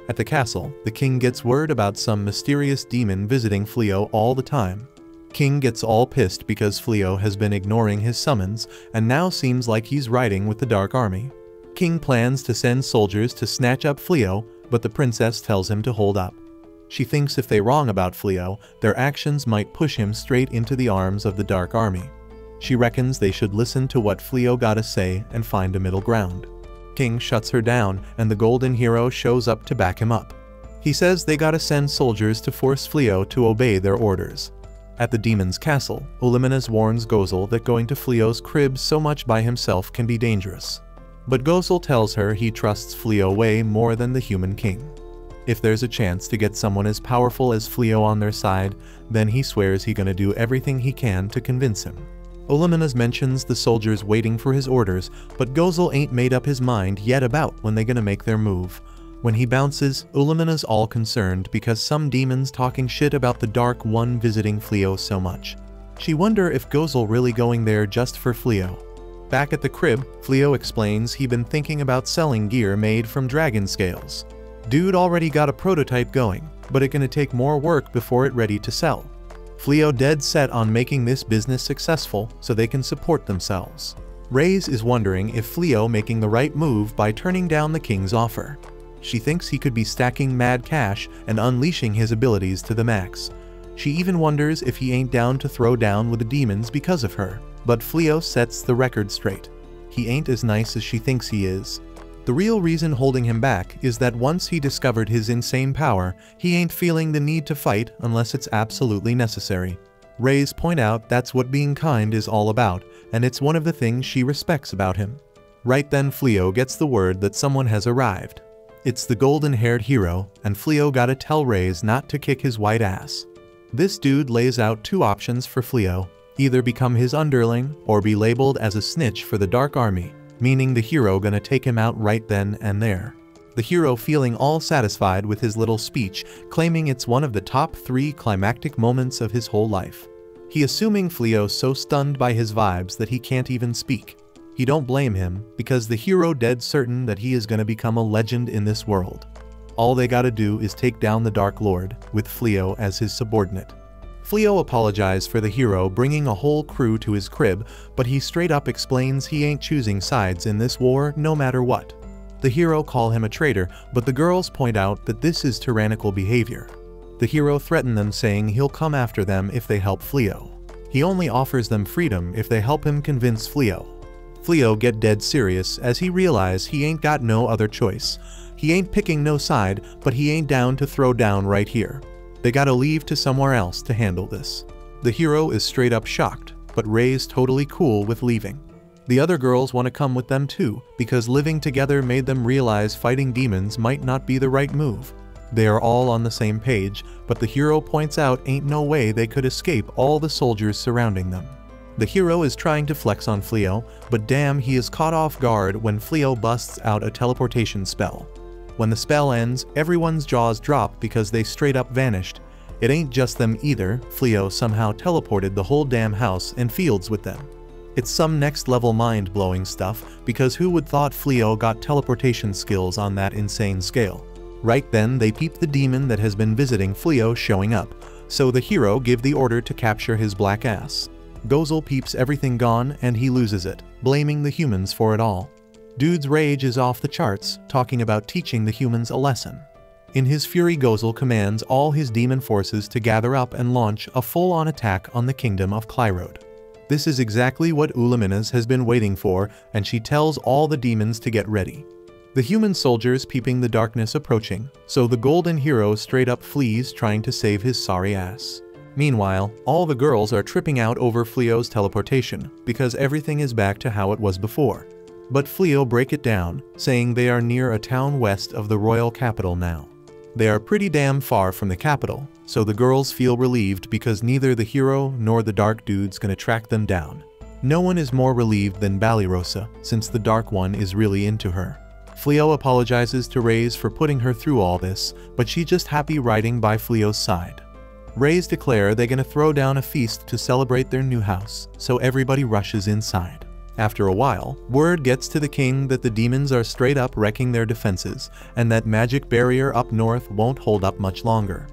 At the castle, the king gets word about some mysterious demon visiting Fleo all the time. King gets all pissed because Fleo has been ignoring his summons, and now seems like he's riding with the Dark Army. King plans to send soldiers to snatch up Fleo, but the princess tells him to hold up. She thinks if they wrong about Fleo, their actions might push him straight into the arms of the Dark Army. She reckons they should listen to what Fleo gotta say and find a middle ground. King shuts her down, and the Golden Hero shows up to back him up. He says they gotta send soldiers to force Fleo to obey their orders. At the demon's castle, Uliminas warns Gozel that going to Fleo's crib so much by himself can be dangerous. But Gozel tells her he trusts Fleo way more than the human king. If there's a chance to get someone as powerful as Fleo on their side, then he swears he gonna do everything he can to convince him. Uliminas mentions the soldiers waiting for his orders, but Gozel ain't made up his mind yet about when they gonna make their move. When he bounces, Uliminas all concerned because some demons talking shit about the Dark One visiting Fleo so much. She wonder if Gozel really going there just for Fleo. Back at the crib, Fleo explains he been thinking about selling gear made from dragon scales. Dude already got a prototype going, but it gonna take more work before it ready to sell. Fleo dead set on making this business successful so they can support themselves. Ray's is wondering if Fleo making the right move by turning down the king's offer. She thinks he could be stacking mad cash and unleashing his abilities to the max. She even wonders if he ain't down to throw down with the demons because of her, but Fleo sets the record straight. He ain't as nice as she thinks he is. The real reason holding him back is that once he discovered his insane power, he ain't feeling the need to fight unless it's absolutely necessary. Ray's point out that's what being kind is all about, and it's one of the things she respects about him. Right then Fleo gets the word that someone has arrived. It's the golden-haired hero, and Fleo gotta tell Ray's not to kick his white ass. This dude lays out two options for Fleo, either become his underling or be labeled as a snitch for the Dark Army, meaning the hero gonna take him out right then and there. The hero feeling all satisfied with his little speech, claiming it's one of the top 3 climactic moments of his whole life. He assuming Fleo's so stunned by his vibes that he can't even speak. He don't blame him, because the hero dead certain that he is gonna become a legend in this world. All they gotta do is take down the Dark Lord, with Fleo as his subordinate. Fleo apologized for the hero bringing a whole crew to his crib, but he straight up explains he ain't choosing sides in this war no matter what. The hero call him a traitor, but the girls point out that this is tyrannical behavior. The hero threatened them saying he'll come after them if they help Fleo. He only offers them freedom if they help him convince Fleo. Fleo get dead serious as he realize he ain't got no other choice. He ain't picking no side, but he ain't down to throw down right here. They gotta leave to somewhere else to handle this. The hero is straight up shocked, but Rei's totally cool with leaving. The other girls want to come with them too, because living together made them realize fighting demons might not be the right move. They are all on the same page, but the hero points out ain't no way they could escape all the soldiers surrounding them. The hero is trying to flex on Fleo, but damn, he is caught off guard when Fleo busts out a teleportation spell. When the spell ends, everyone's jaws drop because they straight up vanished. It ain't just them either, Fleo somehow teleported the whole damn house and fields with them. It's some next level mind-blowing stuff, because who would thought Fleo got teleportation skills on that insane scale? Right then they peep the demon that has been visiting Fleo showing up, so the hero give the order to capture his black ass. Gozel peeps everything gone and he loses it, blaming the humans for it all. Dude's rage is off the charts, talking about teaching the humans a lesson. In his fury, Gozel commands all his demon forces to gather up and launch a full-on attack on the kingdom of Clyrode. This is exactly what Ulaminas has been waiting for, and she tells all the demons to get ready. The human soldiers peeping the darkness approaching, so the golden hero straight up flees trying to save his sorry ass. Meanwhile, all the girls are tripping out over Fleo's teleportation, because everything is back to how it was before. But Fleo break it down, saying they are near a town west of the royal capital now. They are pretty damn far from the capital, so the girls feel relieved because neither the hero nor the dark dude's gonna track them down. No one is more relieved than Banished, since the dark one is really into her. Fleo apologizes to Reis for putting her through all this, but she's just happy riding by Fleo's side. Reis declare they're gonna throw down a feast to celebrate their new house, so everybody rushes inside. After a while, word gets to the king that the demons are straight up wrecking their defenses, and that magic barrier up north won't hold up much longer.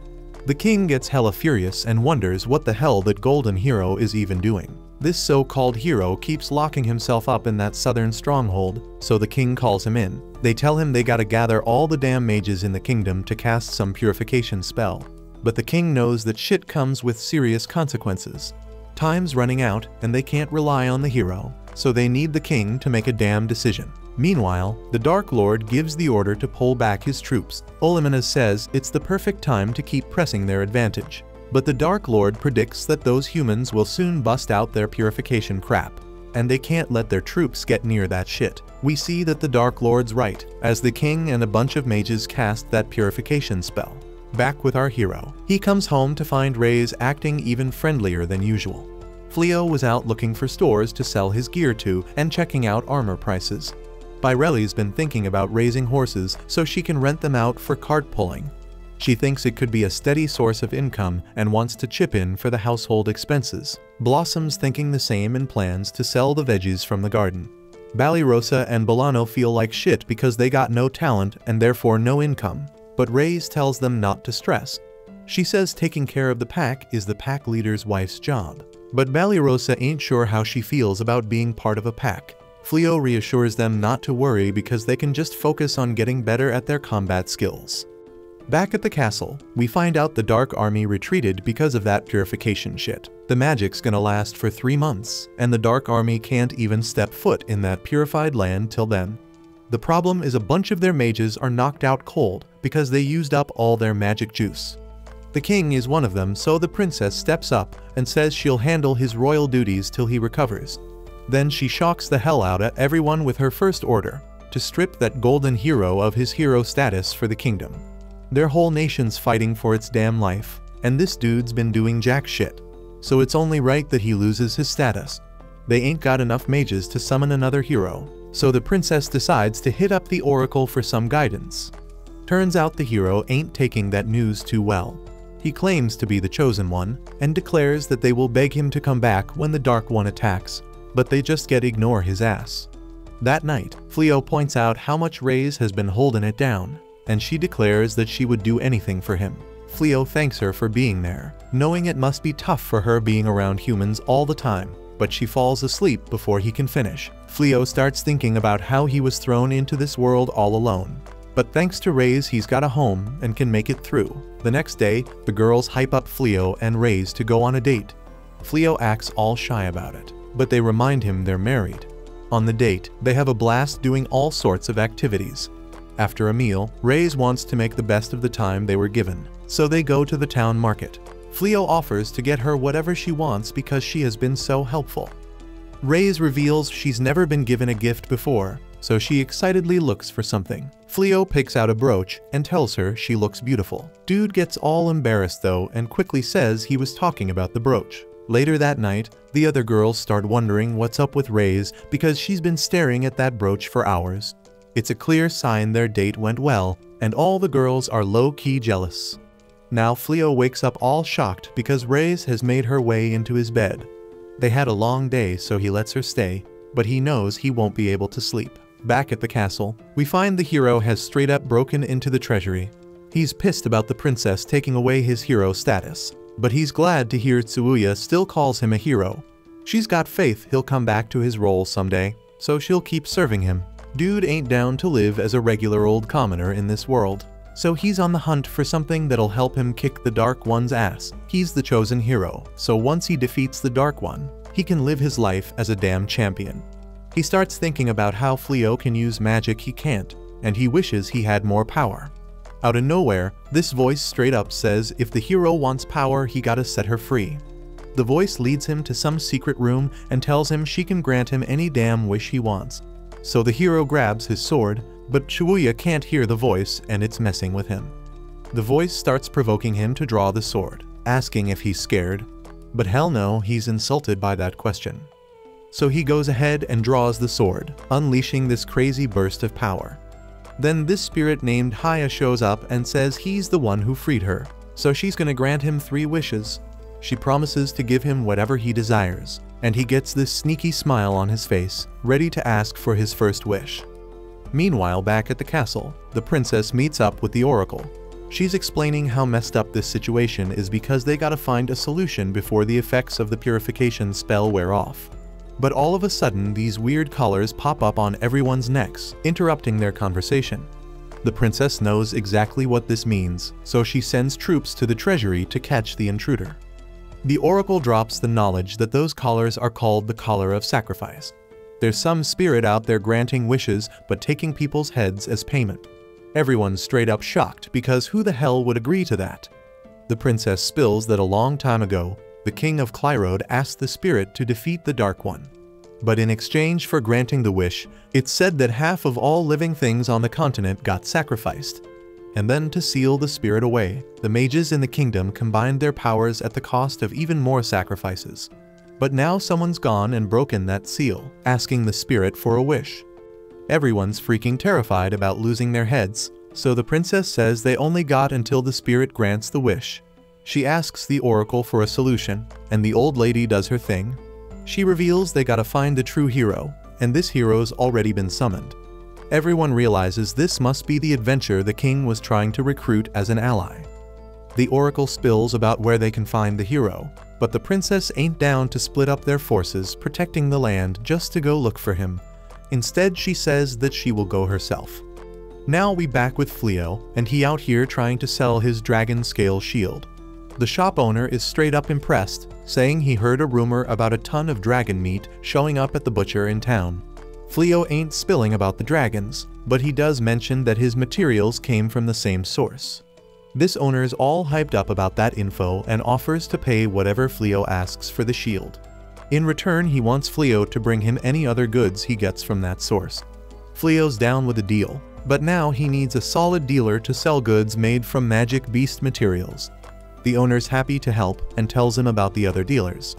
The king gets hella furious and wonders what the hell that golden hero is even doing. This so-called hero keeps locking himself up in that southern stronghold, so the king calls him in. They tell him they gotta gather all the damn mages in the kingdom to cast some purification spell. But the king knows that shit comes with serious consequences. Time's running out, and they can't rely on the hero, so they need the king to make a damn decision. Meanwhile, the Dark Lord gives the order to pull back his troops. Ulaminas says it's the perfect time to keep pressing their advantage. But the Dark Lord predicts that those humans will soon bust out their purification crap, and they can't let their troops get near that shit. We see that the Dark Lord's right, as the king and a bunch of mages cast that purification spell. Back with our hero. He comes home to find Reis acting even friendlier than usual. Fleo was out looking for stores to sell his gear to and checking out armor prices. Baireli's been thinking about raising horses so she can rent them out for cart pulling. She thinks it could be a steady source of income and wants to chip in for the household expenses. Blossom's thinking the same and plans to sell the veggies from the garden. Balined and Bolano feel like shit because they got no talent and therefore no income, but Reis tells them not to stress. She says taking care of the pack is the pack leader's wife's job. But Balined ain't sure how she feels about being part of a pack. Fleo reassures them not to worry because they can just focus on getting better at their combat skills. Back at the castle, we find out the Dark Army retreated because of that purification shit. The magic's gonna last for 3 months, and the Dark Army can't even step foot in that purified land till then. The problem is a bunch of their mages are knocked out cold because they used up all their magic juice. The king is one of them, so the princess steps up and says she'll handle his royal duties till he recovers. Then she shocks the hell out of everyone with her first order, to strip that golden hero of his hero status for the kingdom. Their whole nation's fighting for its damn life, and this dude's been doing jack shit, so it's only right that he loses his status. They ain't got enough mages to summon another hero, so the princess decides to hit up the oracle for some guidance. Turns out the hero ain't taking that news too well. He claims to be the chosen one, and declares that they will beg him to come back when the Dark One attacks, but they just ignore his ass. That night, Fleo points out how much Reis has been holding it down, and she declares that she would do anything for him. Fleo thanks her for being there, knowing it must be tough for her being around humans all the time, but she falls asleep before he can finish. Fleo starts thinking about how he was thrown into this world all alone. But thanks to Raze, he's got a home and can make it through. The next day, the girls hype up Fleo and Raze to go on a date. Fleo acts all shy about it, but they remind him they're married. On the date, they have a blast doing all sorts of activities. After a meal, Raze wants to make the best of the time they were given, so they go to the town market. Fleo offers to get her whatever she wants because she has been so helpful. Raze reveals she's never been given a gift before, so she excitedly looks for something. Fleo picks out a brooch and tells her she looks beautiful. Dude gets all embarrassed though and quickly says he was talking about the brooch. Later that night, the other girls start wondering what's up with Raze because she's been staring at that brooch for hours. It's a clear sign their date went well, and all the girls are low-key jealous. Now Fleo wakes up all shocked because Raze has made her way into his bed. They had a long day, so he lets her stay, but he knows he won't be able to sleep. Back at the castle, we find the hero has straight up broken into the treasury. He's pissed about the princess taking away his hero status, but he's glad to hear Tsuuya still calls him a hero. She's got faith he'll come back to his role someday, so she'll keep serving him. Dude ain't down to live as a regular old commoner in this world, so he's on the hunt for something that'll help him kick the Dark One's ass. He's the chosen hero, so once he defeats the Dark One, he can live his life as a damn champion. He starts thinking about how Fleo can use magic he can't, and he wishes he had more power. Out of nowhere, this voice straight up says if the hero wants power, he gotta set her free. The voice leads him to some secret room and tells him she can grant him any damn wish he wants. So the hero grabs his sword, but Tsuuya can't hear the voice and it's messing with him. The voice starts provoking him to draw the sword, asking if he's scared. But hell no, he's insulted by that question. So he goes ahead and draws the sword, unleashing this crazy burst of power. Then this spirit named Haya shows up and says he's the one who freed her, so she's gonna grant him 3 wishes. She promises to give him whatever he desires, and he gets this sneaky smile on his face, ready to ask for his first wish. Meanwhile, back at the castle, the princess meets up with the oracle. She's explaining how messed up this situation is because they gotta find a solution before the effects of the purification spell wear off. But all of a sudden, these weird collars pop up on everyone's necks, interrupting their conversation. The princess knows exactly what this means, so she sends troops to the treasury to catch the intruder. The oracle drops the knowledge that those collars are called the collar of sacrifice. There's some spirit out there granting wishes but taking people's heads as payment. Everyone's straight up shocked because who the hell would agree to that? The princess spills that a long time ago, the king of Clyrode asked the spirit to defeat the Dark One. But in exchange for granting the wish, it's said that half of all living things on the continent got sacrificed. And then to seal the spirit away, the mages in the kingdom combined their powers at the cost of even more sacrifices. But now someone's gone and broken that seal, asking the spirit for a wish. Everyone's freaking terrified about losing their heads, so the princess says they only got until the spirit grants the wish. She asks the oracle for a solution, and the old lady does her thing. She reveals they gotta find the true hero, and this hero's already been summoned. Everyone realizes this must be the adventure the king was trying to recruit as an ally. The oracle spills about where they can find the hero, but the princess ain't down to split up their forces protecting the land just to go look for him. Instead, she says that she will go herself. Now we back with Fleo, and he out here trying to sell his dragon scale shield. The shop owner is straight up impressed, saying he heard a rumor about a ton of dragon meat showing up at the butcher in town. Fleo ain't spilling about the dragons, but he does mention that his materials came from the same source. This owner's all hyped up about that info and offers to pay whatever Fleo asks for the shield. In return, he wants Fleo to bring him any other goods he gets from that source. Fleo's down with the deal, but now he needs a solid dealer to sell goods made from magic beast materials. The owner's happy to help and tells him about the other dealers.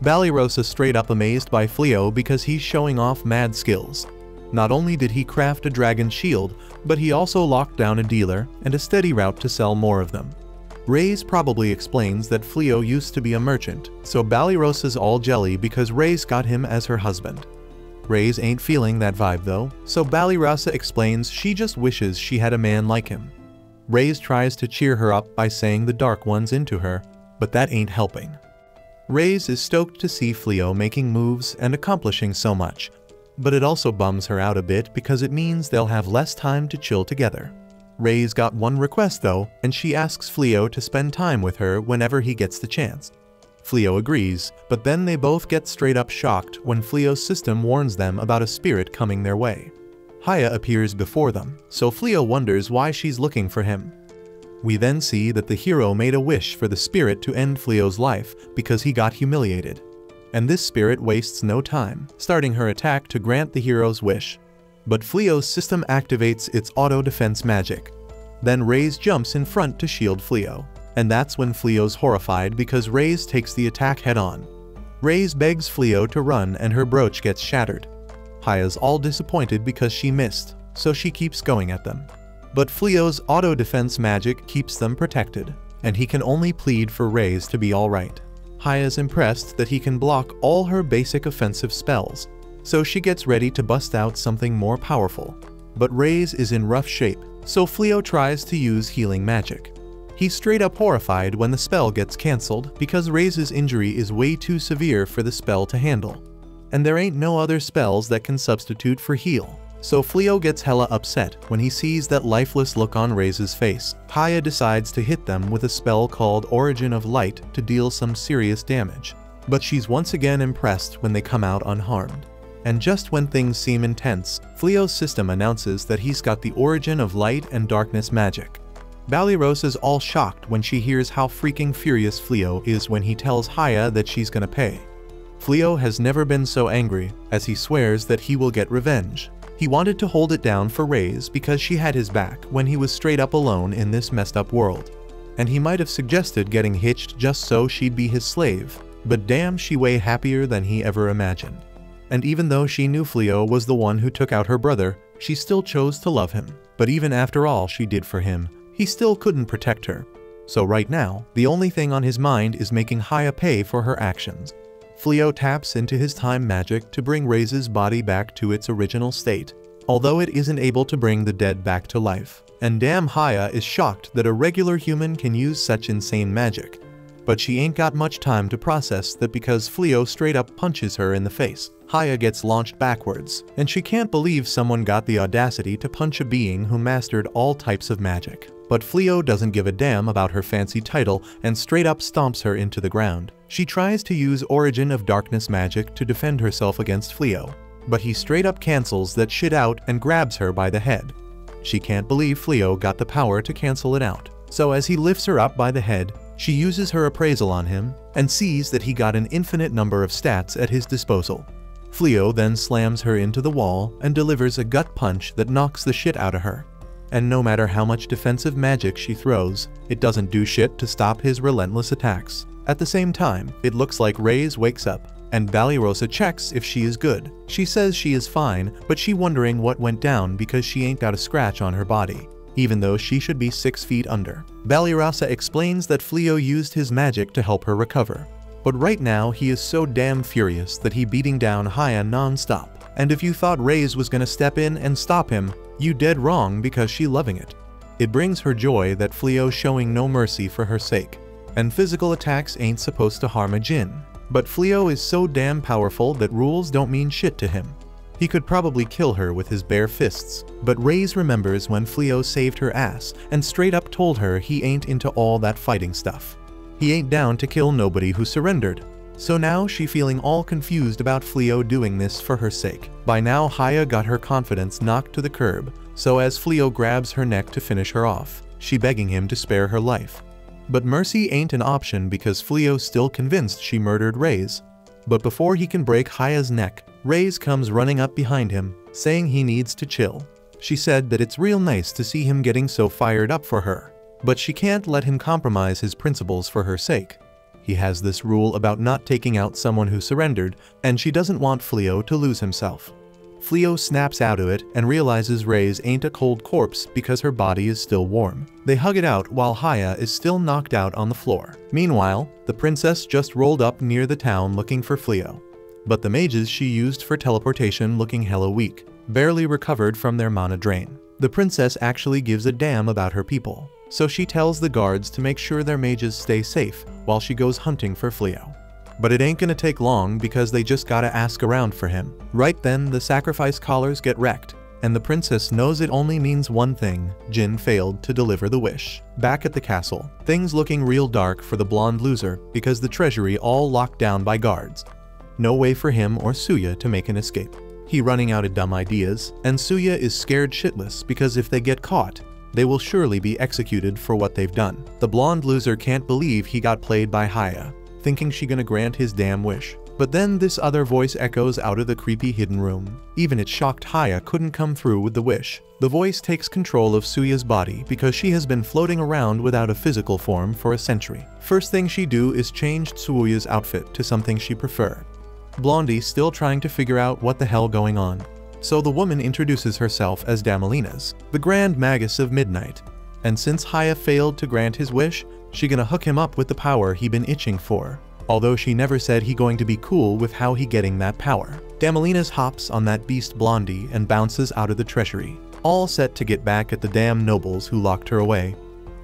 Ballyrosa's straight up amazed by Fleo because he's showing off mad skills. Not only did he craft a dragon shield, but he also locked down a dealer and a steady route to sell more of them. Raze probably explains that Fleo used to be a merchant, so Ballyrosa's all jelly because Raze got him as her husband. Raze ain't feeling that vibe though, so Ballyrosa explains she just wishes she had a man like him. Reyes tries to cheer her up by saying the Dark One's into her, but that ain't helping. Reyes is stoked to see Fleo making moves and accomplishing so much, but it also bums her out a bit because it means they'll have less time to chill together. Reyes got one request though, and she asks Fleo to spend time with her whenever he gets the chance. Fleo agrees, but then they both get straight up shocked when Fleo's system warns them about a spirit coming their way. Haya appears before them, so Fleo wonders why she's looking for him. We then see that the hero made a wish for the spirit to end Fleo's life because he got humiliated. And this spirit wastes no time, starting her attack to grant the hero's wish. But Fleo's system activates its auto-defense magic. Then Reyes jumps in front to shield Fleo. And that's when Fleo's horrified because Reyes takes the attack head-on. Reyes begs Fleo to run and her brooch gets shattered. Haya's all disappointed because she missed, so she keeps going at them. But Fleo's auto-defense magic keeps them protected, and he can only plead for Reyes to be alright. Haya's impressed that he can block all her basic offensive spells, so she gets ready to bust out something more powerful. But Reyes is in rough shape, so Fleo tries to use healing magic. He's straight up horrified when the spell gets cancelled because Reyes' injury is way too severe for the spell to handle. And there ain't no other spells that can substitute for heal. So Fleo gets hella upset when he sees that lifeless look on Reyes' face. Haya decides to hit them with a spell called Origin of Light to deal some serious damage. But she's once again impressed when they come out unharmed. And just when things seem intense, Fleo's system announces that he's got the Origin of Light and Darkness magic. Balirosa's all shocked when she hears how freaking furious Fleo is when he tells Haya that she's gonna pay. Fleo has never been so angry, as he swears that he will get revenge. He wanted to hold it down for Reyes because she had his back when he was straight up alone in this messed up world. And he might have suggested getting hitched just so she'd be his slave, but damn, she way happier than he ever imagined. And even though she knew Fleo was the one who took out her brother, she still chose to love him. But even after all she did for him, he still couldn't protect her. So right now, the only thing on his mind is making Haya pay for her actions. Fleo taps into his time magic to bring Reyes' body back to its original state, although it isn't able to bring the dead back to life. And damn, Haya is shocked that a regular human can use such insane magic. But she ain't got much time to process that because Fleo straight up punches her in the face. Haya gets launched backwards, and she can't believe someone got the audacity to punch a being who mastered all types of magic. But Fleo doesn't give a damn about her fancy title and straight up stomps her into the ground. She tries to use Origin of Darkness magic to defend herself against Fleo, but he straight up cancels that shit out and grabs her by the head. She can't believe Fleo got the power to cancel it out. So as he lifts her up by the head, she uses her appraisal on him and sees that he got an infinite number of stats at his disposal. Fleo then slams her into the wall and delivers a gut punch that knocks the shit out of her. And no matter how much defensive magic she throws, it doesn't do shit to stop his relentless attacks. At the same time, it looks like Reyes wakes up, and Balirosa checks if she is good. She says she is fine, but she wondering what went down because she ain't got a scratch on her body, even though she should be 6 feet under. Balirosa explains that Fleo used his magic to help her recover. But right now he is so damn furious that he beating down Haya non-stop. And if you thought Reyes was gonna step in and stop him, you dead wrong because she loving it. It brings her joy that Fleo's showing no mercy for her sake. And physical attacks ain't supposed to harm a djinn. But Fleo is so damn powerful that rules don't mean shit to him. He could probably kill her with his bare fists. But Reyes remembers when Fleo saved her ass and straight up told her he ain't into all that fighting stuff. He ain't down to kill nobody who surrendered. So now she feeling all confused about Fleo doing this for her sake. By now Haya got her confidence knocked to the curb, so as Fleo grabs her neck to finish her off, she begging him to spare her life. But mercy ain't an option because Fleo's still convinced she murdered Reyes. But before he can break Haya's neck, Reyes comes running up behind him, saying he needs to chill. She said that it's real nice to see him getting so fired up for her, but she can't let him compromise his principles for her sake. He has this rule about not taking out someone who surrendered, and she doesn't want Fleo to lose himself. Fleo snaps out of it and realizes Reyes ain't a cold corpse because her body is still warm. They hug it out while Haya is still knocked out on the floor. Meanwhile, the princess just rolled up near the town looking for Fleo. But the mages she used for teleportation looking hella weak, barely recovered from their mana drain. The princess actually gives a damn about her people, so she tells the guards to make sure their mages stay safe while she goes hunting for Fleo. But it ain't gonna take long because they just gotta ask around for him. Right then, the sacrifice collars get wrecked, and the princess knows it only means one thing: Jin failed to deliver the wish. Back at the castle, things looking real dark for the blonde loser because the treasury all locked down by guards. No way for him or Suya to make an escape. He running out of dumb ideas, and Suya is scared shitless because if they get caught, they will surely be executed for what they've done. The blonde loser can't believe he got played by Haya, thinking she gonna grant his damn wish. But then this other voice echoes out of the creepy hidden room. Even it shocked Haya couldn't come through with the wish. The voice takes control of Suya's body because she has been floating around without a physical form for a century. First thing she do is change Suya's outfit to something she prefer. Blondie still trying to figure out what the hell going on. So the woman introduces herself as Damalinas, the Grand Magus of Midnight. And since Haya failed to grant his wish, she gonna hook him up with the power he been itching for. Although she never said he going to be cool with how he getting that power. Damalinas hops on that beast Blondie and bounces out of the treasury, all set to get back at the damn nobles who locked her away.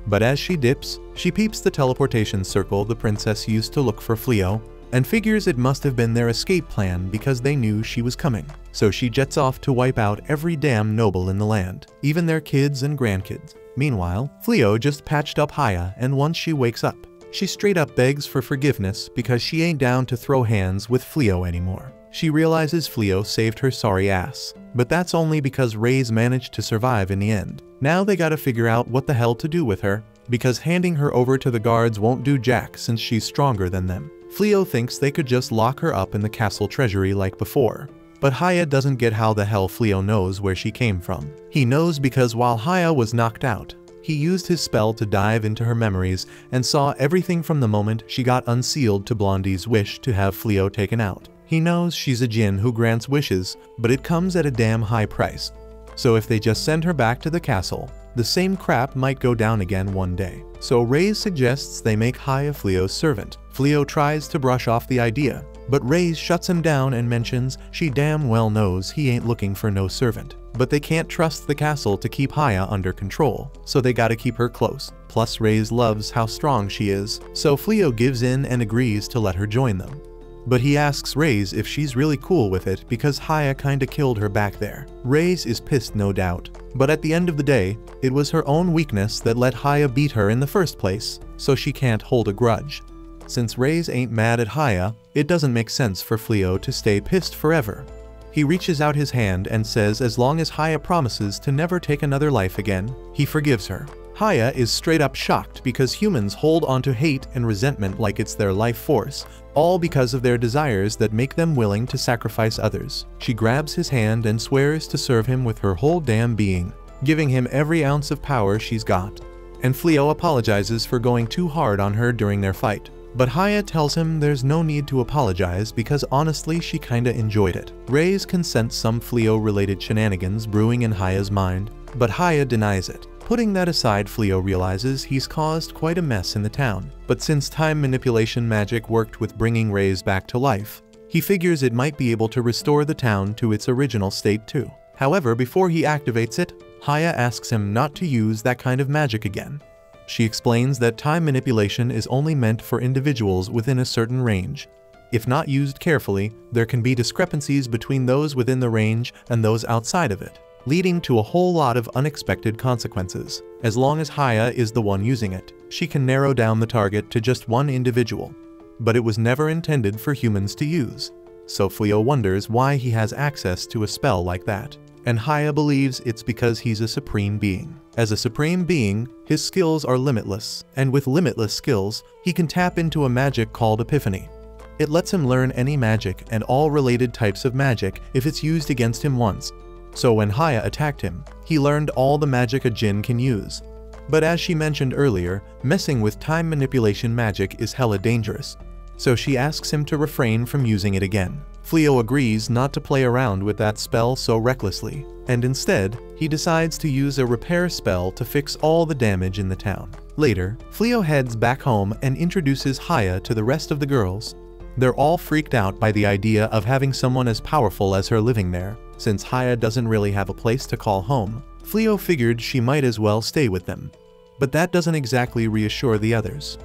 But as she dips, she peeps the teleportation circle the princess used to look for Fleo, and figures it must have been their escape plan because they knew she was coming. So she jets off to wipe out every damn noble in the land, even their kids and grandkids. Meanwhile, Fleo just patched up Haya, and once she wakes up, she straight up begs for forgiveness because she ain't down to throw hands with Fleo anymore. She realizes Fleo saved her sorry ass, but that's only because Ray's managed to survive in the end. Now they gotta figure out what the hell to do with her, because handing her over to the guards won't do jack since she's stronger than them. Fleo thinks they could just lock her up in the castle treasury like before. But Haya doesn't get how the hell Fleo knows where she came from. He knows because while Haya was knocked out, he used his spell to dive into her memories and saw everything from the moment she got unsealed to Blondie's wish to have Fleo taken out. He knows she's a djinn who grants wishes, but it comes at a damn high price. So if they just send her back to the castle, the same crap might go down again one day. So Ray's suggests they make Haya Fleo's servant. Fleo tries to brush off the idea, but Ray's shuts him down and mentions she damn well knows he ain't looking for no servant. But they can't trust the castle to keep Haya under control, so they gotta keep her close. Plus Ray's loves how strong she is, so Fleo gives in and agrees to let her join them. But he asks Ray's if she's really cool with it because Haya kinda killed her back there. Ray's is pissed no doubt, but at the end of the day, it was her own weakness that let Haya beat her in the first place, so she can't hold a grudge. Since Ray's ain't mad at Haya, it doesn't make sense for Fleo to stay pissed forever. He reaches out his hand and says as long as Haya promises to never take another life again, he forgives her. Haya is straight up shocked because humans hold onto hate and resentment like it's their life force, all because of their desires that make them willing to sacrifice others. She grabs his hand and swears to serve him with her whole damn being, giving him every ounce of power she's got. And Fleo apologizes for going too hard on her during their fight. But Haya tells him there's no need to apologize because honestly she kinda enjoyed it. Ray's consents some Fleo-related shenanigans brewing in Haya's mind, but Haya denies it. Putting that aside, Fleo realizes he's caused quite a mess in the town. But since time manipulation magic worked with bringing Ray's back to life, he figures it might be able to restore the town to its original state too. However, before he activates it, Haya asks him not to use that kind of magic again. She explains that time manipulation is only meant for individuals within a certain range. If not used carefully, there can be discrepancies between those within the range and those outside of it, leading to a whole lot of unexpected consequences. As long as Haya is the one using it, she can narrow down the target to just one individual. But it was never intended for humans to use. So Fleo wonders why he has access to a spell like that. And Haya believes it's because he's a supreme being. As a supreme being, his skills are limitless, and with limitless skills, he can tap into a magic called Epiphany. It lets him learn any magic and all related types of magic if it's used against him once. So when Haya attacked him, he learned all the magic a djinn can use. But as she mentioned earlier, messing with time manipulation magic is hella dangerous. So she asks him to refrain from using it again. Fleo agrees not to play around with that spell so recklessly, and instead, he decides to use a repair spell to fix all the damage in the town. Later, Fleo heads back home and introduces Haya to the rest of the girls. They're all freaked out by the idea of having someone as powerful as her living there, since Haya doesn't really have a place to call home. Fleo figured she might as well stay with them. But that doesn't exactly reassure the others.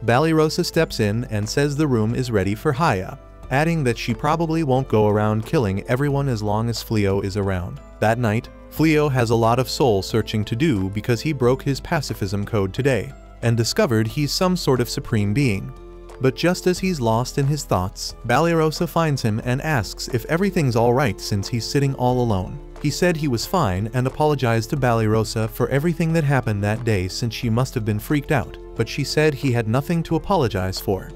Banished steps in and says the room is ready for Haya, adding that she probably won't go around killing everyone as long as Fleo is around. That night, Fleo has a lot of soul searching to do because he broke his pacifism code today, and discovered he's some sort of supreme being. But just as he's lost in his thoughts, Banished finds him and asks if everything's alright since he's sitting all alone. He said he was fine and apologized to Banished for everything that happened that day since she must have been freaked out, but she said he had nothing to apologize for.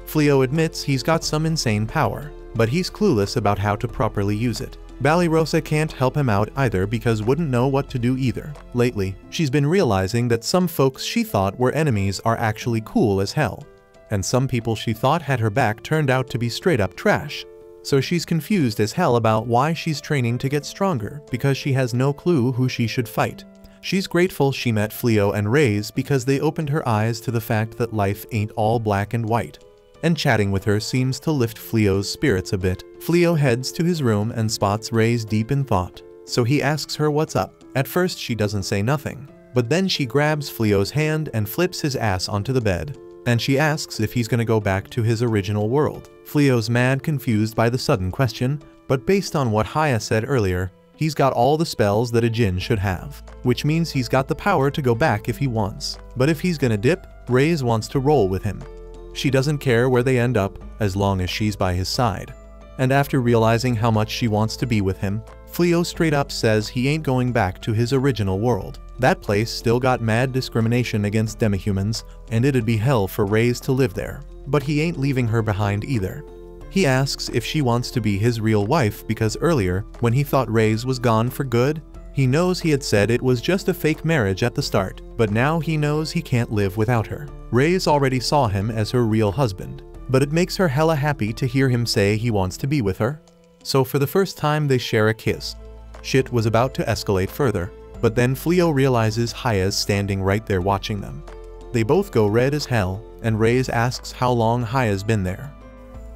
Fleo admits he's got some insane power, but he's clueless about how to properly use it. Banished can't help him out either because wouldn't know what to do either. Lately, she's been realizing that some folks she thought were enemies are actually cool as hell, and some people she thought had her back turned out to be straight up trash. So she's confused as hell about why she's training to get stronger because she has no clue who she should fight. She's grateful she met Fleo and Ray's because they opened her eyes to the fact that life ain't all black and white. And chatting with her seems to lift Fleo's spirits a bit. Fleo heads to his room and spots Ray's deep in thought, so he asks her what's up. At first she doesn't say nothing, but then she grabs Fleo's hand and flips his ass onto the bed. And she asks if he's gonna go back to his original world. Fleo's mad confused by the sudden question, but based on what Haya said earlier, he's got all the spells that a djinn should have, which means he's got the power to go back if he wants. But if he's gonna dip, Ray's wants to roll with him. She doesn't care where they end up, as long as she's by his side. And after realizing how much she wants to be with him, Fleo straight up says he ain't going back to his original world. That place still got mad discrimination against demihumans, and it'd be hell for Ray's to live there. But he ain't leaving her behind either. He asks if she wants to be his real wife because earlier, when he thought Ray's was gone for good, he knows he had said it was just a fake marriage at the start, but now he knows he can't live without her. Ray's already saw him as her real husband, but it makes her hella happy to hear him say he wants to be with her. So for the first time they share a kiss. Shit was about to escalate further, but then Fleo realizes Haya's standing right there watching them. They both go red as hell, and Ray's asks how long Haya's been there.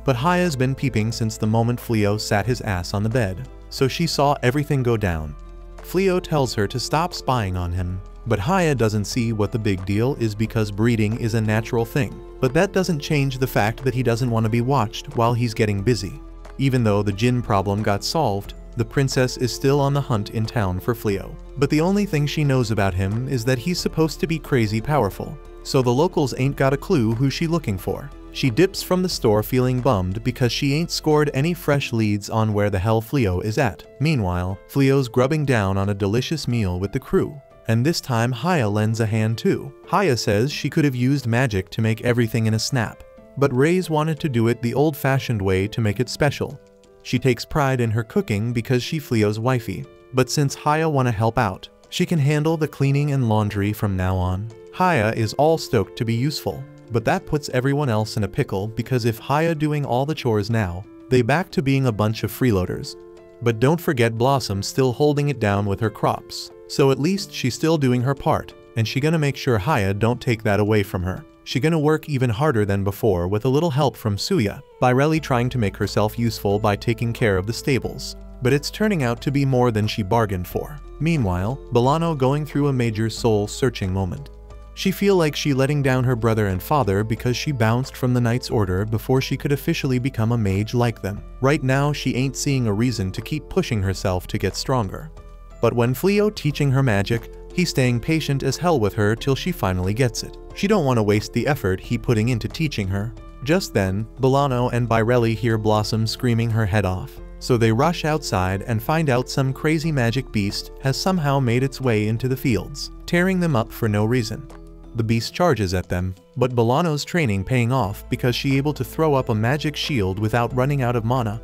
But Haya's been peeping since the moment Fleo sat his ass on the bed, so she saw everything go down. Fleo tells her to stop spying on him, but Haya doesn't see what the big deal is because breeding is a natural thing. But that doesn't change the fact that he doesn't want to be watched while he's getting busy. Even though the djinn problem got solved, the princess is still on the hunt in town for Fleo. But the only thing she knows about him is that he's supposed to be crazy powerful, so the locals ain't got a clue who she looking for. She dips from the store feeling bummed because she ain't scored any fresh leads on where the hell Fleo is at. Meanwhile, Fleo's grubbing down on a delicious meal with the crew. And this time Haya lends a hand too. Haya says she could have used magic to make everything in a snap, but Ray's wanted to do it the old-fashioned way to make it special. She takes pride in her cooking because she Fleo's wifey, but since Haya wanna help out, she can handle the cleaning and laundry from now on. Haya is all stoked to be useful, but that puts everyone else in a pickle because if Haya doing all the chores now, they back to being a bunch of freeloaders. But don't forget Blossom still holding it down with her crops, so at least she's still doing her part, and she gonna make sure Haya don't take that away from her. She gonna work even harder than before with a little help from Suya, Baireli trying to make herself useful by taking care of the stables. But it's turning out to be more than she bargained for. Meanwhile, Bolano going through a major soul-searching moment. She feel like she letting down her brother and father because she bounced from the Knight's Order before she could officially become a mage like them. Right now she ain't seeing a reason to keep pushing herself to get stronger. But when Fleo teaching her magic, he's staying patient as hell with her till she finally gets it. She don't want to waste the effort he putting into teaching her. Just then, Bolano and Baireli hear Blossom screaming her head off. So they rush outside and find out some crazy magic beast has somehow made its way into the fields, tearing them up for no reason. The beast charges at them, but Bolano's training paying off because she able to throw up a magic shield without running out of mana.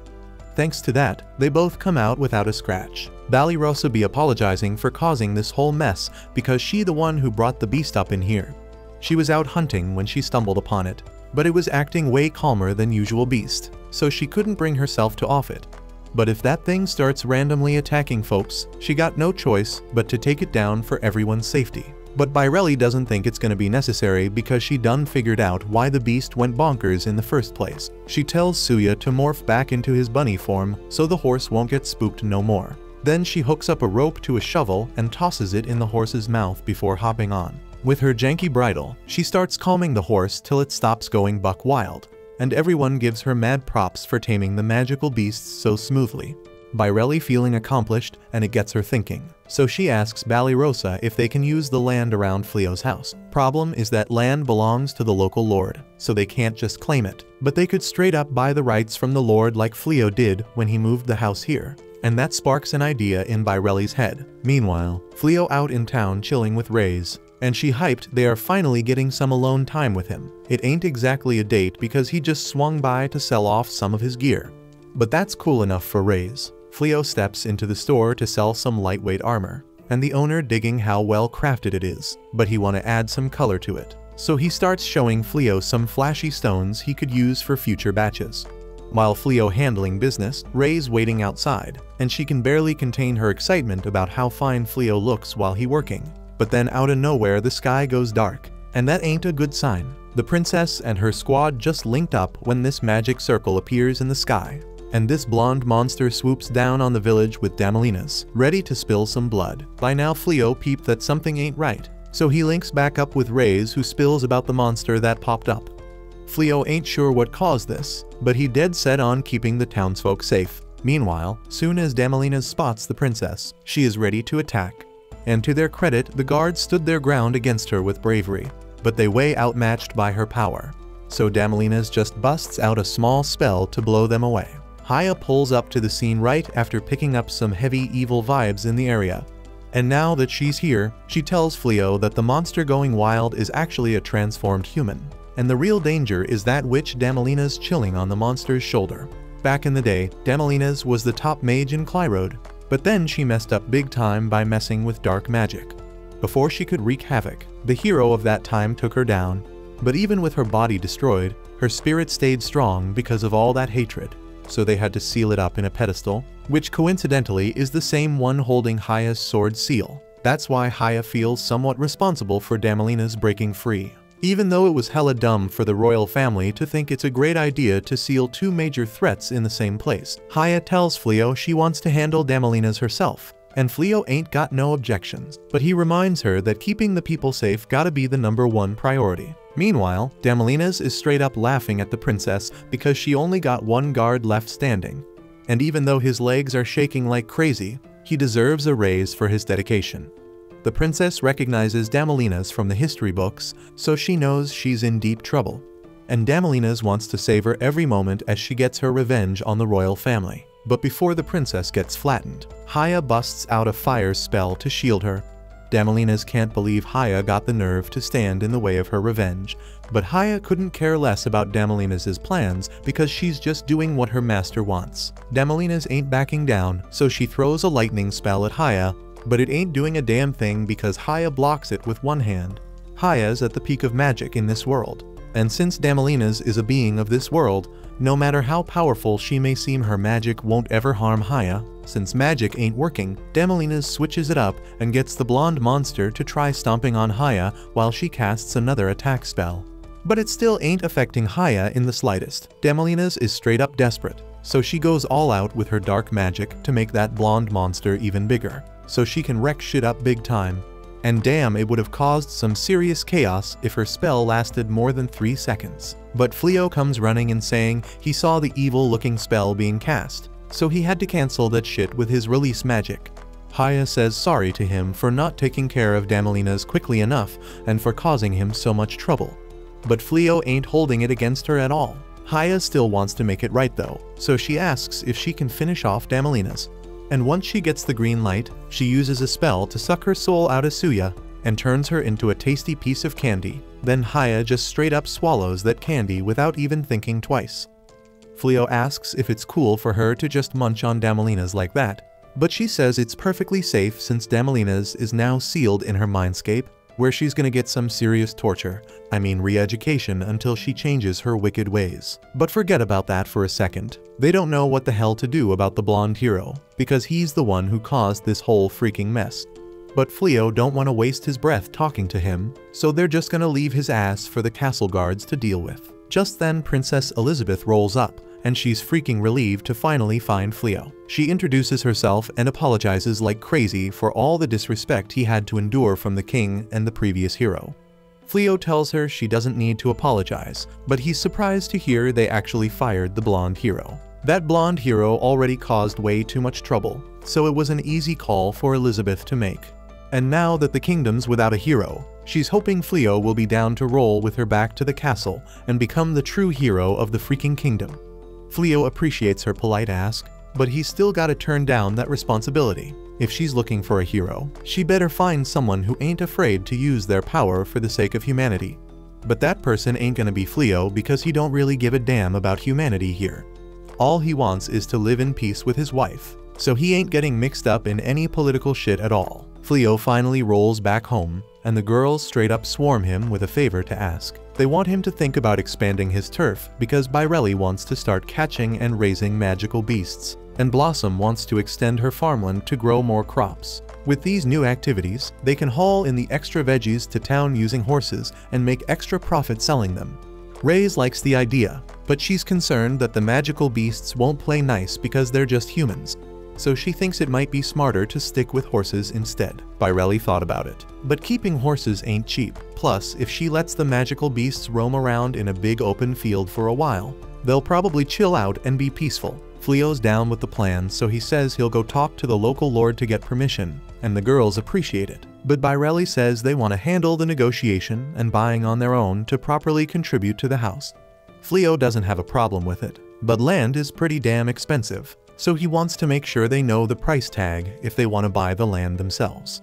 Thanks to that, they both come out without a scratch. Banished be apologizing for causing this whole mess because she the one who brought the beast up in here. She was out hunting when she stumbled upon it, but it was acting way calmer than usual beast, so she couldn't bring herself to off it. But if that thing starts randomly attacking folks, she got no choice but to take it down for everyone's safety. But Baireli doesn't think it's gonna be necessary because she done figured out why the beast went bonkers in the first place. She tells Suya to morph back into his bunny form so the horse won't get spooked no more. Then she hooks up a rope to a shovel and tosses it in the horse's mouth before hopping on. With her janky bridle, she starts calming the horse till it stops going buck wild, and everyone gives her mad props for taming the magical beasts so smoothly. Bairelli feeling accomplished, and it gets her thinking. So she asks Ballyrosa if they can use the land around Fleo's house. Problem is that land belongs to the local lord, so they can't just claim it. But they could straight up buy the rights from the lord like Fleo did when he moved the house here. And that sparks an idea in Bairelli's head. Meanwhile, Fleo out in town chilling with Reyes, and she hyped they are finally getting some alone time with him. It ain't exactly a date because he just swung by to sell off some of his gear. But that's cool enough for Reyes. Fleo steps into the store to sell some lightweight armor, and the owner digging how well crafted it is, but he want to add some color to it. So he starts showing Fleo some flashy stones he could use for future batches. While Fleo handling business, Reyes waiting outside, and she can barely contain her excitement about how fine Fleo looks while he working. But then out of nowhere the sky goes dark, and that ain't a good sign. The princess and her squad just linked up when this magic circle appears in the sky, and this blonde monster swoops down on the village with Damalinas, ready to spill some blood. By now Fleo peeped that something ain't right, so he links back up with Reyes, who spills about the monster that popped up. Fleo ain't sure what caused this, but he dead set on keeping the townsfolk safe. Meanwhile, soon as Damalinas spots the princess, she is ready to attack. And to their credit, the guards stood their ground against her with bravery, but they way outmatched by her power. So Damalinas just busts out a small spell to blow them away. Haya pulls up to the scene right after picking up some heavy evil vibes in the area. And now that she's here, she tells Fleo that the monster going wild is actually a transformed human, and the real danger is that witch Damalinas chilling on the monster's shoulder. Back in the day, Damalinas was the top mage in Clyrode, but then she messed up big time by messing with dark magic. Before she could wreak havoc, the hero of that time took her down, but even with her body destroyed, her spirit stayed strong because of all that hatred. So they had to seal it up in a pedestal, which coincidentally is the same one holding Haya's sword seal. That's why Haya feels somewhat responsible for Damalinas breaking free. Even though it was hella dumb for the royal family to think it's a great idea to seal two major threats in the same place, Haya tells Fleo she wants to handle Damalinas herself, and Fleo ain't got no objections, but he reminds her that keeping the people safe gotta be the #1 priority. Meanwhile, Damalinas is straight up laughing at the princess because she only got one guard left standing. And even though his legs are shaking like crazy, he deserves a raise for his dedication. The princess recognizes Damalinas from the history books, so she knows she's in deep trouble. And Damalinas wants to savor every moment as she gets her revenge on the royal family. But before the princess gets flattened, Haya busts out a fire spell to shield her. Damalinas can't believe Haya got the nerve to stand in the way of her revenge, but Haya couldn't care less about Damalinas' plans because she's just doing what her master wants. Damalinas ain't backing down, so she throws a lightning spell at Haya, but it ain't doing a damn thing because Haya blocks it with one hand. Haya's at the peak of magic in this world, and since Damalinas is a being of this world, no matter how powerful she may seem, her magic won't ever harm Haya. Since magic ain't working, Damalinas switches it up and gets the blonde monster to try stomping on Haya while she casts another attack spell. But it still ain't affecting Haya in the slightest. Damalinas is straight up desperate, so she goes all out with her dark magic to make that blonde monster even bigger, so she can wreck shit up big time. And damn, it would have caused some serious chaos if her spell lasted more than 3 seconds. But Fleo comes running and saying he saw the evil-looking spell being cast, so he had to cancel that shit with his release magic. Haya says sorry to him for not taking care of Damalinas quickly enough and for causing him so much trouble. But Fleo ain't holding it against her at all. Haya still wants to make it right though, so she asks if she can finish off Damalinas. And once she gets the green light, she uses a spell to suck her soul out of Suya and turns her into a tasty piece of candy. Then Haya just straight up swallows that candy without even thinking twice. Fleo asks if it's cool for her to just munch on Damalinas like that, but she says it's perfectly safe since Damalinas is now sealed in her mindscape, where she's gonna get some serious torture, re-education until she changes her wicked ways. But forget about that for a second. They don't know what the hell to do about the blonde hero, because he's the one who caused this whole freaking mess. But Fleo don't want to waste his breath talking to him, so they're just gonna leave his ass for the castle guards to deal with. Just then Princess Elizabeth rolls up, and she's freaking relieved to finally find Fleo. She introduces herself and apologizes like crazy for all the disrespect he had to endure from the king and the previous hero. Fleo tells her she doesn't need to apologize, but he's surprised to hear they actually fired the blonde hero. That blonde hero already caused way too much trouble, so it was an easy call for Elizabeth to make. And now that the kingdom's without a hero, she's hoping Fleo will be down to roll with her back to the castle and become the true hero of the freaking kingdom. Fleo appreciates her polite ask, but he's still gotta turn down that responsibility. If she's looking for a hero, she better find someone who ain't afraid to use their power for the sake of humanity. But that person ain't gonna be Fleo because he don't really give a damn about humanity here. All he wants is to live in peace with his wife, so he ain't getting mixed up in any political shit at all. Fleo finally rolls back home, and the girls straight up swarm him with a favor to ask. They want him to think about expanding his turf because Bairelli wants to start catching and raising magical beasts, and Blossom wants to extend her farmland to grow more crops. With these new activities, they can haul in the extra veggies to town using horses and make extra profit selling them. Reyes likes the idea, but she's concerned that the magical beasts won't play nice because they're just humans, so she thinks it might be smarter to stick with horses instead. Bairelli thought about it, but keeping horses ain't cheap. Plus, if she lets the magical beasts roam around in a big open field for a while, they'll probably chill out and be peaceful. Fleo's down with the plan, so he says he'll go talk to the local lord to get permission, and the girls appreciate it. But Bairelli says they want to handle the negotiation and buying on their own to properly contribute to the house. Fleo doesn't have a problem with it, but land is pretty damn expensive, so he wants to make sure they know the price tag if they want to buy the land themselves.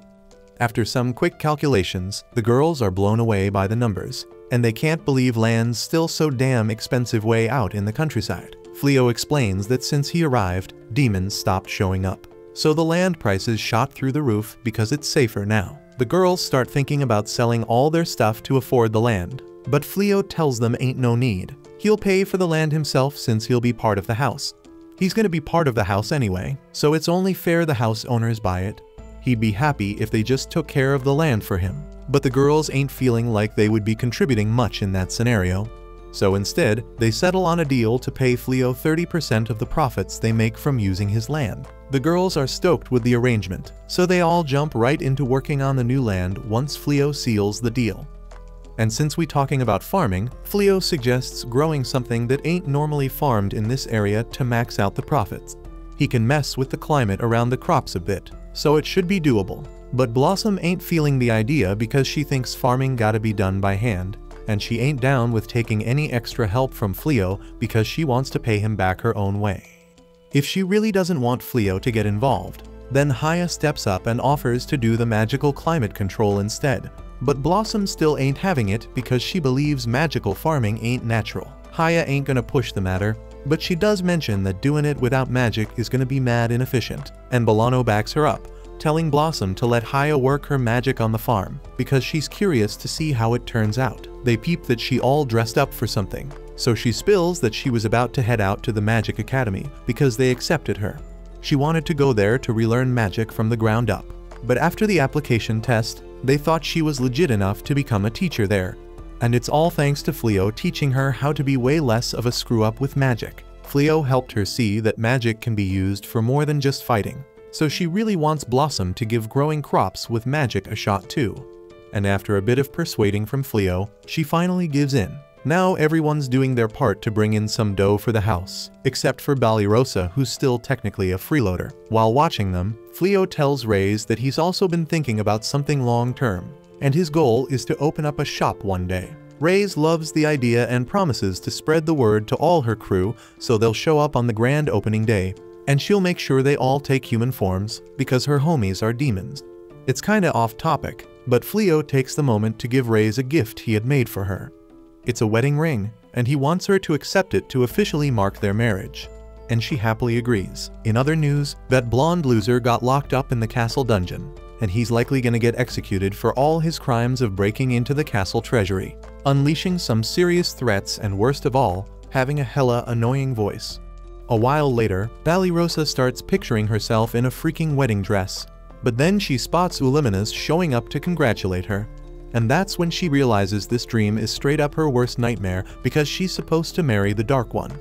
After some quick calculations, the girls are blown away by the numbers, and they can't believe land's still so damn expensive way out in the countryside. Fleo explains that since he arrived, demons stopped showing up, so the land prices shot through the roof because it's safer now. The girls start thinking about selling all their stuff to afford the land, but Fleo tells them ain't no need. He'll pay for the land himself since he'll be part of the house. He's gonna be part of the house anyway, so it's only fair the house owners buy it. He'd be happy if they just took care of the land for him, but the girls ain't feeling like they would be contributing much in that scenario. So instead, they settle on a deal to pay Fleo 30% of the profits they make from using his land. The girls are stoked with the arrangement, so they all jump right into working on the new land once Fleo seals the deal. And since we're talking about farming, Fleo suggests growing something that ain't normally farmed in this area to max out the profits. He can mess with the climate around the crops a bit, so it should be doable. But Blossom ain't feeling the idea because she thinks farming gotta be done by hand, and she ain't down with taking any extra help from Fleo because she wants to pay him back her own way. If she really doesn't want Fleo to get involved, then Haya steps up and offers to do the magical climate control instead. But Blossom still ain't having it because she believes magical farming ain't natural. Haya ain't gonna push the matter, but she does mention that doing it without magic is gonna be mad inefficient, and Bolano backs her up, telling Blossom to let Haya work her magic on the farm, because she's curious to see how it turns out. They peep that she all dressed up for something, so she spills that she was about to head out to the Magic Academy because they accepted her. She wanted to go there to relearn magic from the ground up, but after the application test, they thought she was legit enough to become a teacher there. And it's all thanks to Fleo teaching her how to be way less of a screw-up with magic. Fleo helped her see that magic can be used for more than just fighting, so she really wants Blossom to give growing crops with magic a shot too. And after a bit of persuading from Fleo, she finally gives in. Now everyone's doing their part to bring in some dough for the house, except for Balirosa, who's still technically a freeloader. While watching them, Fleo tells Reyes that he's also been thinking about something long-term, and his goal is to open up a shop one day. Reyes loves the idea and promises to spread the word to all her crew so they'll show up on the grand opening day, and she'll make sure they all take human forms because her homies are demons. It's kinda off topic, but Fleo takes the moment to give Reyes a gift he had made for her. It's a wedding ring, and he wants her to accept it to officially mark their marriage. And she happily agrees. In other news, that blonde loser got locked up in the castle dungeon, and he's likely gonna get executed for all his crimes of breaking into the castle treasury, unleashing some serious threats, and worst of all, having a hella annoying voice. A while later, Balirosa starts picturing herself in a freaking wedding dress, but then she spots Ulimanas showing up to congratulate her. And that's when she realizes this dream is straight up her worst nightmare because she's supposed to marry the Dark One.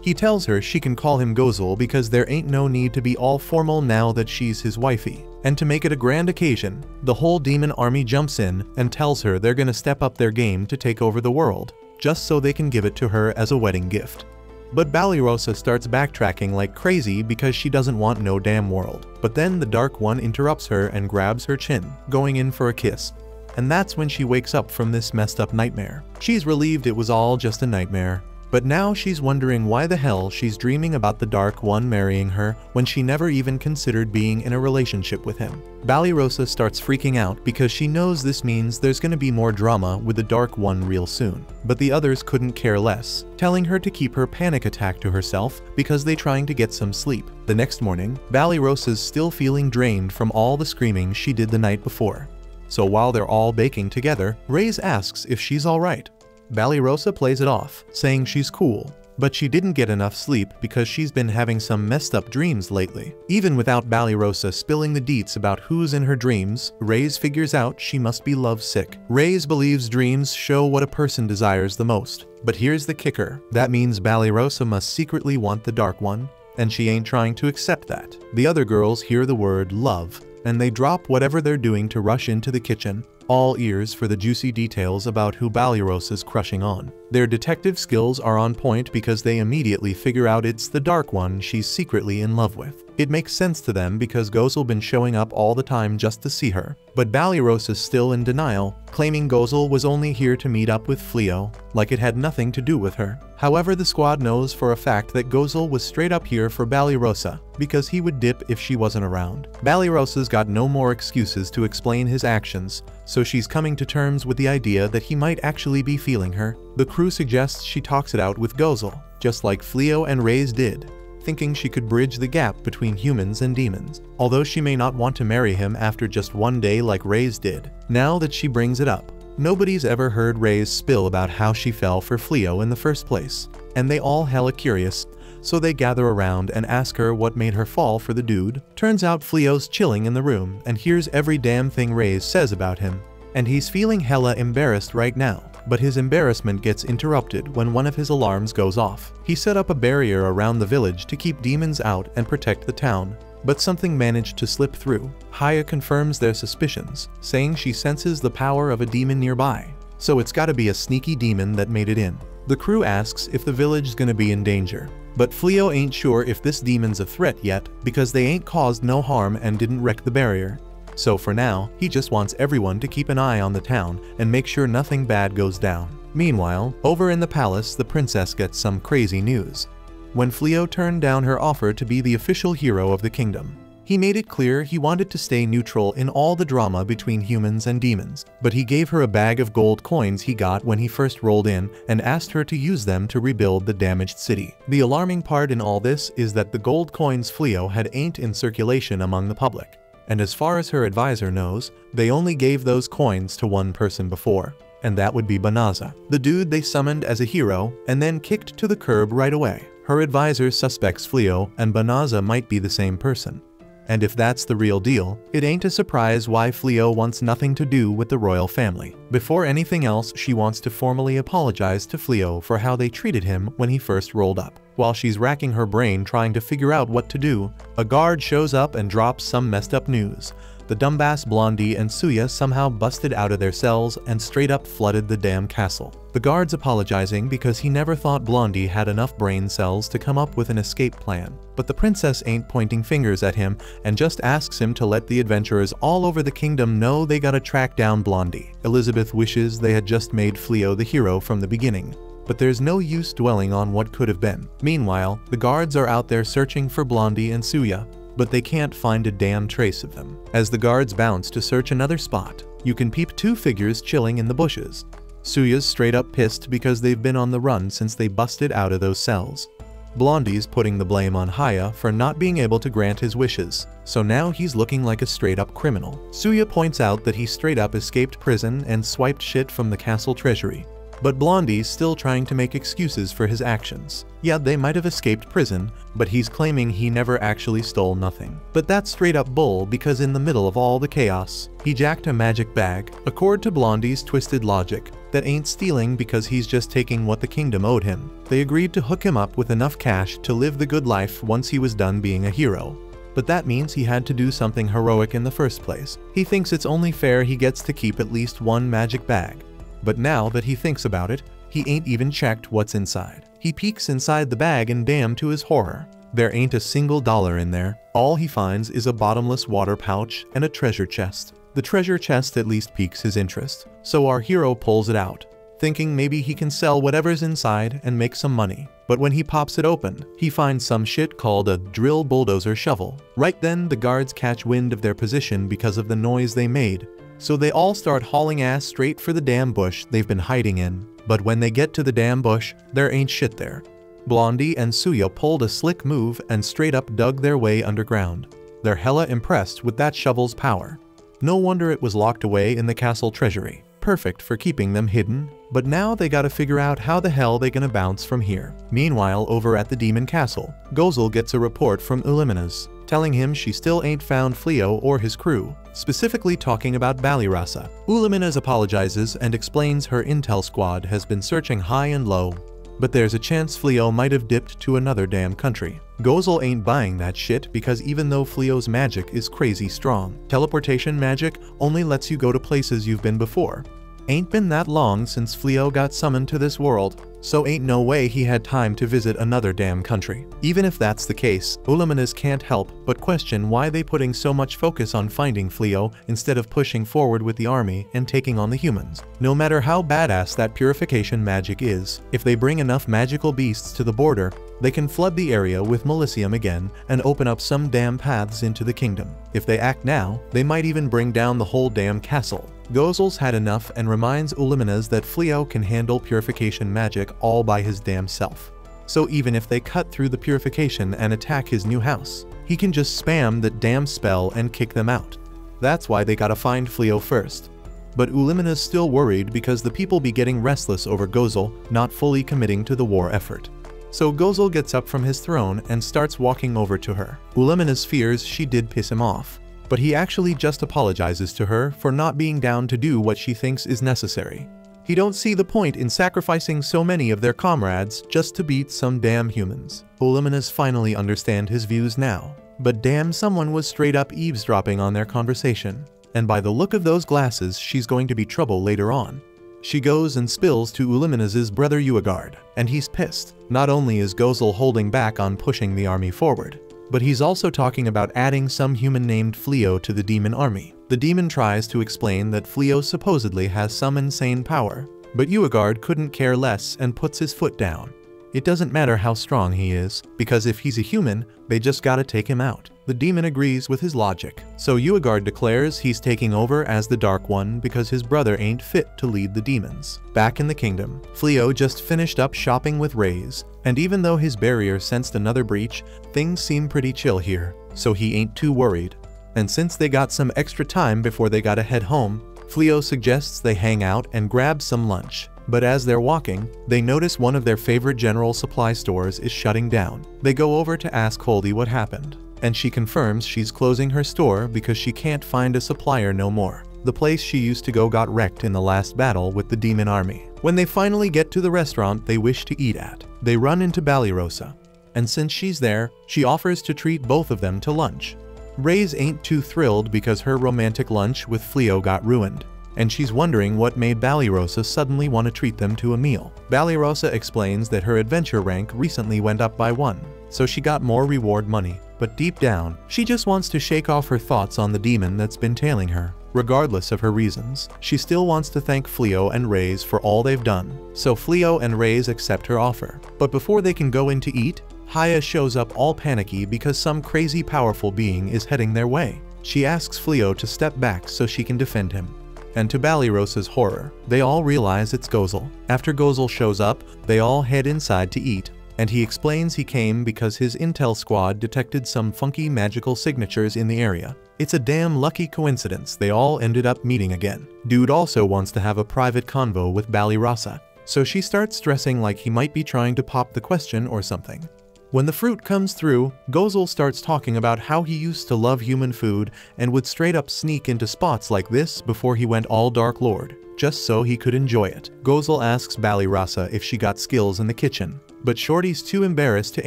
He tells her she can call him Gozel because there ain't no need to be all formal now that she's his wifey. And to make it a grand occasion, the whole demon army jumps in and tells her they're gonna step up their game to take over the world, just so they can give it to her as a wedding gift. But Banished starts backtracking like crazy because she doesn't want no damn world. But then the Dark One interrupts her and grabs her chin, going in for a kiss. And that's when she wakes up from this messed up nightmare. She's relieved it was all just a nightmare. But now she's wondering why the hell she's dreaming about the Dark One marrying her when she never even considered being in a relationship with him. Banished starts freaking out because she knows this means there's gonna be more drama with the Dark One real soon. But the others couldn't care less, telling her to keep her panic attack to herself because they trying to get some sleep. The next morning, Banishd's still feeling drained from all the screaming she did the night before. So while they're all baking together, Reyes asks if she's alright. Banished plays it off, saying she's cool, but she didn't get enough sleep because she's been having some messed up dreams lately. Even without Banished spilling the deets about who's in her dreams, Reyes figures out she must be lovesick. Reyes believes dreams show what a person desires the most. But here's the kicker, that means Banished must secretly want the Dark One, and she ain't trying to accept that. The other girls hear the word love, and they drop whatever they're doing to rush into the kitchen, all ears for the juicy details about who Banished is crushing on. Their detective skills are on point because they immediately figure out it's the Dark One she's secretly in love with. It makes sense to them because Gozel been showing up all the time just to see her. But Banished is still in denial, claiming Gozel was only here to meet up with Fleo, like it had nothing to do with her. However, the squad knows for a fact that Gozel was straight up here for Banished, because he would dip if she wasn't around. Banishd's got no more excuses to explain his actions, so she's coming to terms with the idea that he might actually be feeling her. The crew suggests she talks it out with Gozel, just like Fleo and Reyes did, thinking she could bridge the gap between humans and demons, although she may not want to marry him after just one day like Reyes did. Now that she brings it up, nobody's ever heard Reyes spill about how she fell for Fleo in the first place, and they all hella curious, so they gather around and ask her what made her fall for the dude. Turns out Fleo's chilling in the room and hears every damn thing Reyes says about him, and he's feeling hella embarrassed right now. But his embarrassment gets interrupted when one of his alarms goes off. He set up a barrier around the village to keep demons out and protect the town, but something managed to slip through. Haya confirms their suspicions, saying she senses the power of a demon nearby, so it's gotta be a sneaky demon that made it in. The crew asks if the village's gonna be in danger, but Fleo ain't sure if this demon's a threat yet because they ain't caused no harm and didn't wreck the barrier. So for now, he just wants everyone to keep an eye on the town and make sure nothing bad goes down. Meanwhile, over in the palace, the princess gets some crazy news. When Fleo turned down her offer to be the official hero of the kingdom, he made it clear he wanted to stay neutral in all the drama between humans and demons, but he gave her a bag of gold coins he got when he first rolled in and asked her to use them to rebuild the damaged city. The alarming part in all this is that the gold coins Fleo had ain't in circulation among the public. And as far as her advisor knows, they only gave those coins to one person before, and that would be Banished, the dude they summoned as a hero and then kicked to the curb right away. Her advisor suspects Fleo and Banished might be the same person. And if that's the real deal, it ain't a surprise why Fleo wants nothing to do with the royal family. Before anything else, she wants to formally apologize to Fleo for how they treated him when he first rolled up. While she's racking her brain trying to figure out what to do, a guard shows up and drops some messed up news. The dumbass Blondie and Suya somehow busted out of their cells and straight up flooded the damn castle. The guard's apologizing because he never thought Blondie had enough brain cells to come up with an escape plan. But the princess ain't pointing fingers at him and just asks him to let the adventurers all over the kingdom know they gotta track down Blondie. Elizabeth wishes they had just made Fleo the hero from the beginning, but there's no use dwelling on what could have been. Meanwhile, the guards are out there searching for Blondie and Suya, but they can't find a damn trace of them. As the guards bounce to search another spot, you can peep two figures chilling in the bushes. Suya's straight up pissed because they've been on the run since they busted out of those cells. Blondie's putting the blame on Haya for not being able to grant his wishes, so now he's looking like a straight up criminal. Suya points out that he straight up escaped prison and swiped shit from the castle treasury. But Blondie's still trying to make excuses for his actions. Yeah, they might have escaped prison, but he's claiming he never actually stole nothing. But that's straight up bull because in the middle of all the chaos, he jacked a magic bag. Accord to Blondie's twisted logic, that ain't stealing because he's just taking what the kingdom owed him. They agreed to hook him up with enough cash to live the good life once he was done being a hero. But that means he had to do something heroic in the first place. He thinks it's only fair he gets to keep at least one magic bag. But now that he thinks about it, he ain't even checked what's inside. He peeks inside the bag and damn to his horror, there ain't a single dollar in there. All he finds is a bottomless water pouch and a treasure chest. The treasure chest at least piques his interest, so our hero pulls it out, thinking maybe he can sell whatever's inside and make some money. But when he pops it open, he finds some shit called a drill bulldozer shovel. Right then, the guards catch wind of their position because of the noise they made, so they all start hauling ass straight for the damn bush they've been hiding in. But when they get to the damn bush, there ain't shit there. Blondie and Suya pulled a slick move and straight up dug their way underground. They're hella impressed with that shovel's power. No wonder it was locked away in the castle treasury. Perfect for keeping them hidden, but now they gotta figure out how the hell they gonna bounce from here. Meanwhile, over at the demon castle, Gozel gets a report from Uliminaz, telling him she still ain't found Fleo or his crew, specifically talking about Balirasa. Uliminaz apologizes and explains her intel squad has been searching high and low, but there's a chance Fleo might have dipped to another damn country. Gozel ain't buying that shit because even though Fleo's magic is crazy strong, teleportation magic only lets you go to places you've been before. Ain't been that long since Fleo got summoned to this world, so ain't no way he had time to visit another damn country. Even if that's the case, Uliminaz can't help but question why they putting so much focus on finding Fleo instead of pushing forward with the army and taking on the humans. No matter how badass that purification magic is, if they bring enough magical beasts to the border, they can flood the area with Milicium again and open up some damn paths into the kingdom. If they act now, they might even bring down the whole damn castle. Gozel's had enough and reminds Uliminaz that Fleo can handle purification magic all by his damn self. So even if they cut through the purification and attack his new house, he can just spam that damn spell and kick them out. That's why they gotta find Fleo first. But Uliminaz still worried because the people be getting restless over Gozel not fully committing to the war effort. So Gozel gets up from his throne and starts walking over to her. Uliminaz fears she did piss him off, but he actually just apologizes to her for not being down to do what she thinks is necessary. He don't see the point in sacrificing so many of their comrades just to beat some damn humans. Uliminaz finally understand his views now, but damn, someone was straight up eavesdropping on their conversation, and by the look of those glasses she's going to be trouble later on. She goes and spills to Uliminaz's brother Uagard, and he's pissed. Not only is Gozel holding back on pushing the army forward, but he's also talking about adding some human named Fleo to the demon army. The demon tries to explain that Fleo supposedly has some insane power, but Uagard couldn't care less and puts his foot down. It doesn't matter how strong he is, because if he's a human, they just gotta take him out. The demon agrees with his logic, so Uagard declares he's taking over as the Dark One because his brother ain't fit to lead the demons. Back in the kingdom, Fleo just finished up shopping with Raze, and even though his barrier sensed another breach, things seem pretty chill here, so he ain't too worried. And since they got some extra time before they gotta head home, Fleo suggests they hang out and grab some lunch. But as they're walking, they notice one of their favorite general supply stores is shutting down. They go over to ask Holdy what happened, and she confirms she's closing her store because she can't find a supplier no more. The place she used to go got wrecked in the last battle with the demon army. When they finally get to the restaurant they wish to eat at, they run into Balirasa, and since she's there, she offers to treat both of them to lunch. Raze ain't too thrilled because her romantic lunch with Fleo got ruined, and she's wondering what made Balirasa suddenly want to treat them to a meal. Balirasa explains that her adventure rank recently went up by 1, so she got more reward money, but deep down, she just wants to shake off her thoughts on the demon that's been tailing her. Regardless of her reasons, she still wants to thank Fleo and Raze for all they've done, so Fleo and Raze accept her offer. But before they can go in to eat, Haya shows up all panicky because some crazy powerful being is heading their way. She asks Fleo to step back so she can defend him. And to Balirasa's horror, they all realize it's Gozel. After Gozel shows up, they all head inside to eat, and he explains he came because his intel squad detected some funky magical signatures in the area. It's a damn lucky coincidence they all ended up meeting again. Dude also wants to have a private convo with Balirasa, so she starts stressing like he might be trying to pop the question or something. When the fruit comes through, Gozel starts talking about how he used to love human food and would straight up sneak into spots like this before he went all Dark Lord. just so he could enjoy it. Gozel asks Banished if she got skills in the kitchen, but Shorty's too embarrassed to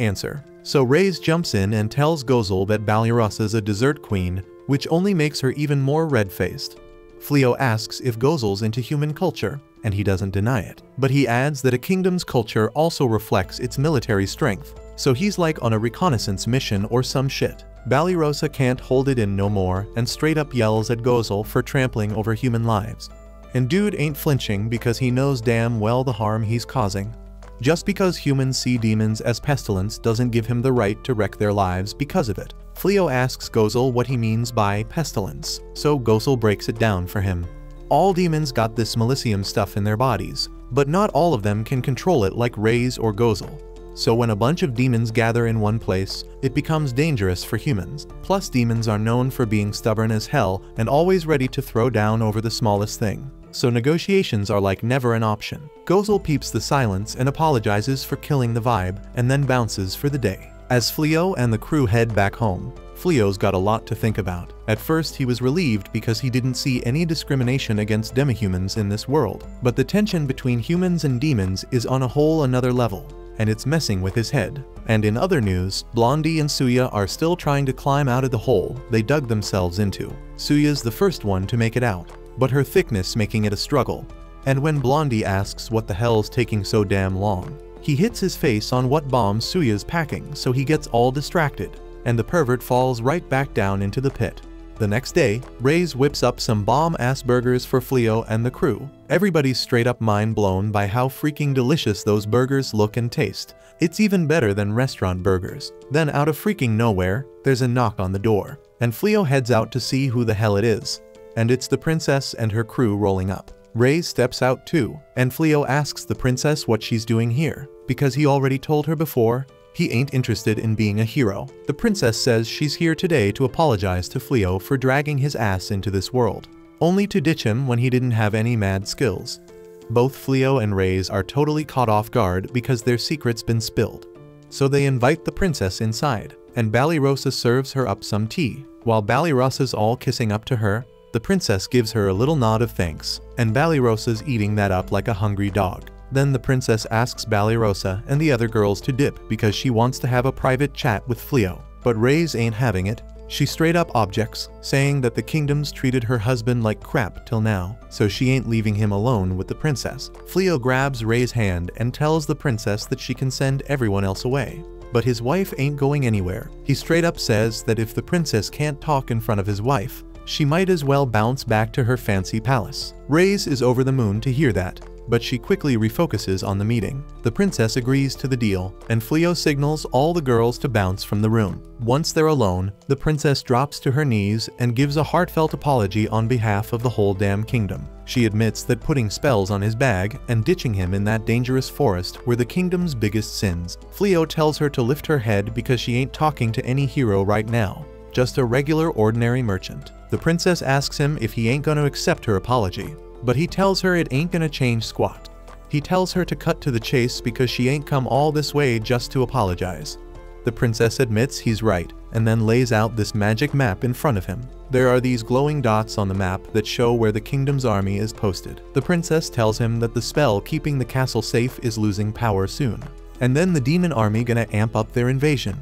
answer. So Reyes jumps in and tells Gozel that Banished is a dessert queen, which only makes her even more red-faced. Fleo asks if Gozel's into human culture, and he doesn't deny it. But he adds that a kingdom's culture also reflects its military strength, so he's like on a reconnaissance mission or some shit. Banished can't hold it in no more and straight up yells at Gozel for trampling over human lives. And dude ain't flinching because he knows damn well the harm he's causing. Just because humans see demons as pestilence doesn't give him the right to wreck their lives because of it. Fleo asks Gozel what he means by pestilence, so Gozel breaks it down for him. All demons got this malicium stuff in their bodies, but not all of them can control it like Reyes or Gozel. So when a bunch of demons gather in one place, it becomes dangerous for humans. Plus demons are known for being stubborn as hell and always ready to throw down over the smallest thing. So negotiations are like never an option. Gozel peeps the silence and apologizes for killing the vibe, and then bounces for the day. As Fleo and the crew head back home, Fleo's got a lot to think about. At first he was relieved because he didn't see any discrimination against demihumans in this world, but the tension between humans and demons is on a whole another level, and it's messing with his head. And in other news, Blondie and Suya are still trying to climb out of the hole they dug themselves into. Suya's the first one to make it out, but her thickness making it a struggle. And when Blondie asks what the hell's taking so damn long, he hits his face on what bomb Suya's packing, so he gets all distracted, and the pervert falls right back down into the pit. The next day, Reyes whips up some bomb-ass burgers for Fleo and the crew. Everybody's straight up mind blown by how freaking delicious those burgers look and taste. It's even better than restaurant burgers. Then out of freaking nowhere, there's a knock on the door, and Fleo heads out to see who the hell it is. And it's the princess and her crew rolling up. Reyes steps out too, and Fleo asks the princess what she's doing here, because he already told her before he ain't interested in being a hero. The princess says she's here today to apologize to Fleo for dragging his ass into this world, only to ditch him when he didn't have any mad skills. Both Fleo and Reyes are totally caught off guard because their secret's been spilled. So they invite the princess inside, and Banished serves her up some tea. While Banishd's all kissing up to her, the princess gives her a little nod of thanks, and Banishd's eating that up like a hungry dog. Then the princess asks Banished and the other girls to dip because she wants to have a private chat with Fleo. But Reyes ain't having it. She straight up objects, saying that the kingdom's treated her husband like crap till now, so she ain't leaving him alone with the princess. Fleo grabs Reyes' hand and tells the princess that she can send everyone else away. But his wife ain't going anywhere. He straight up says that if the princess can't talk in front of his wife, she might as well bounce back to her fancy palace. Reyes is over the moon to hear that, but she quickly refocuses on the meeting. The princess agrees to the deal, and Fleo signals all the girls to bounce from the room. Once they're alone, the princess drops to her knees and gives a heartfelt apology on behalf of the whole damn kingdom. She admits that putting spells on his bag and ditching him in that dangerous forest were the kingdom's biggest sins. Fleo tells her to lift her head because she ain't talking to any hero right now, just a regular ordinary merchant. The princess asks him if he ain't gonna accept her apology, but he tells her it ain't gonna change squat. He tells her to cut to the chase because she ain't come all this way just to apologize. The princess admits he's right, and then lays out this magic map in front of him. There are these glowing dots on the map that show where the kingdom's army is posted. The princess tells him that the spell keeping the castle safe is losing power soon, and then the demon army gonna amp up their invasion.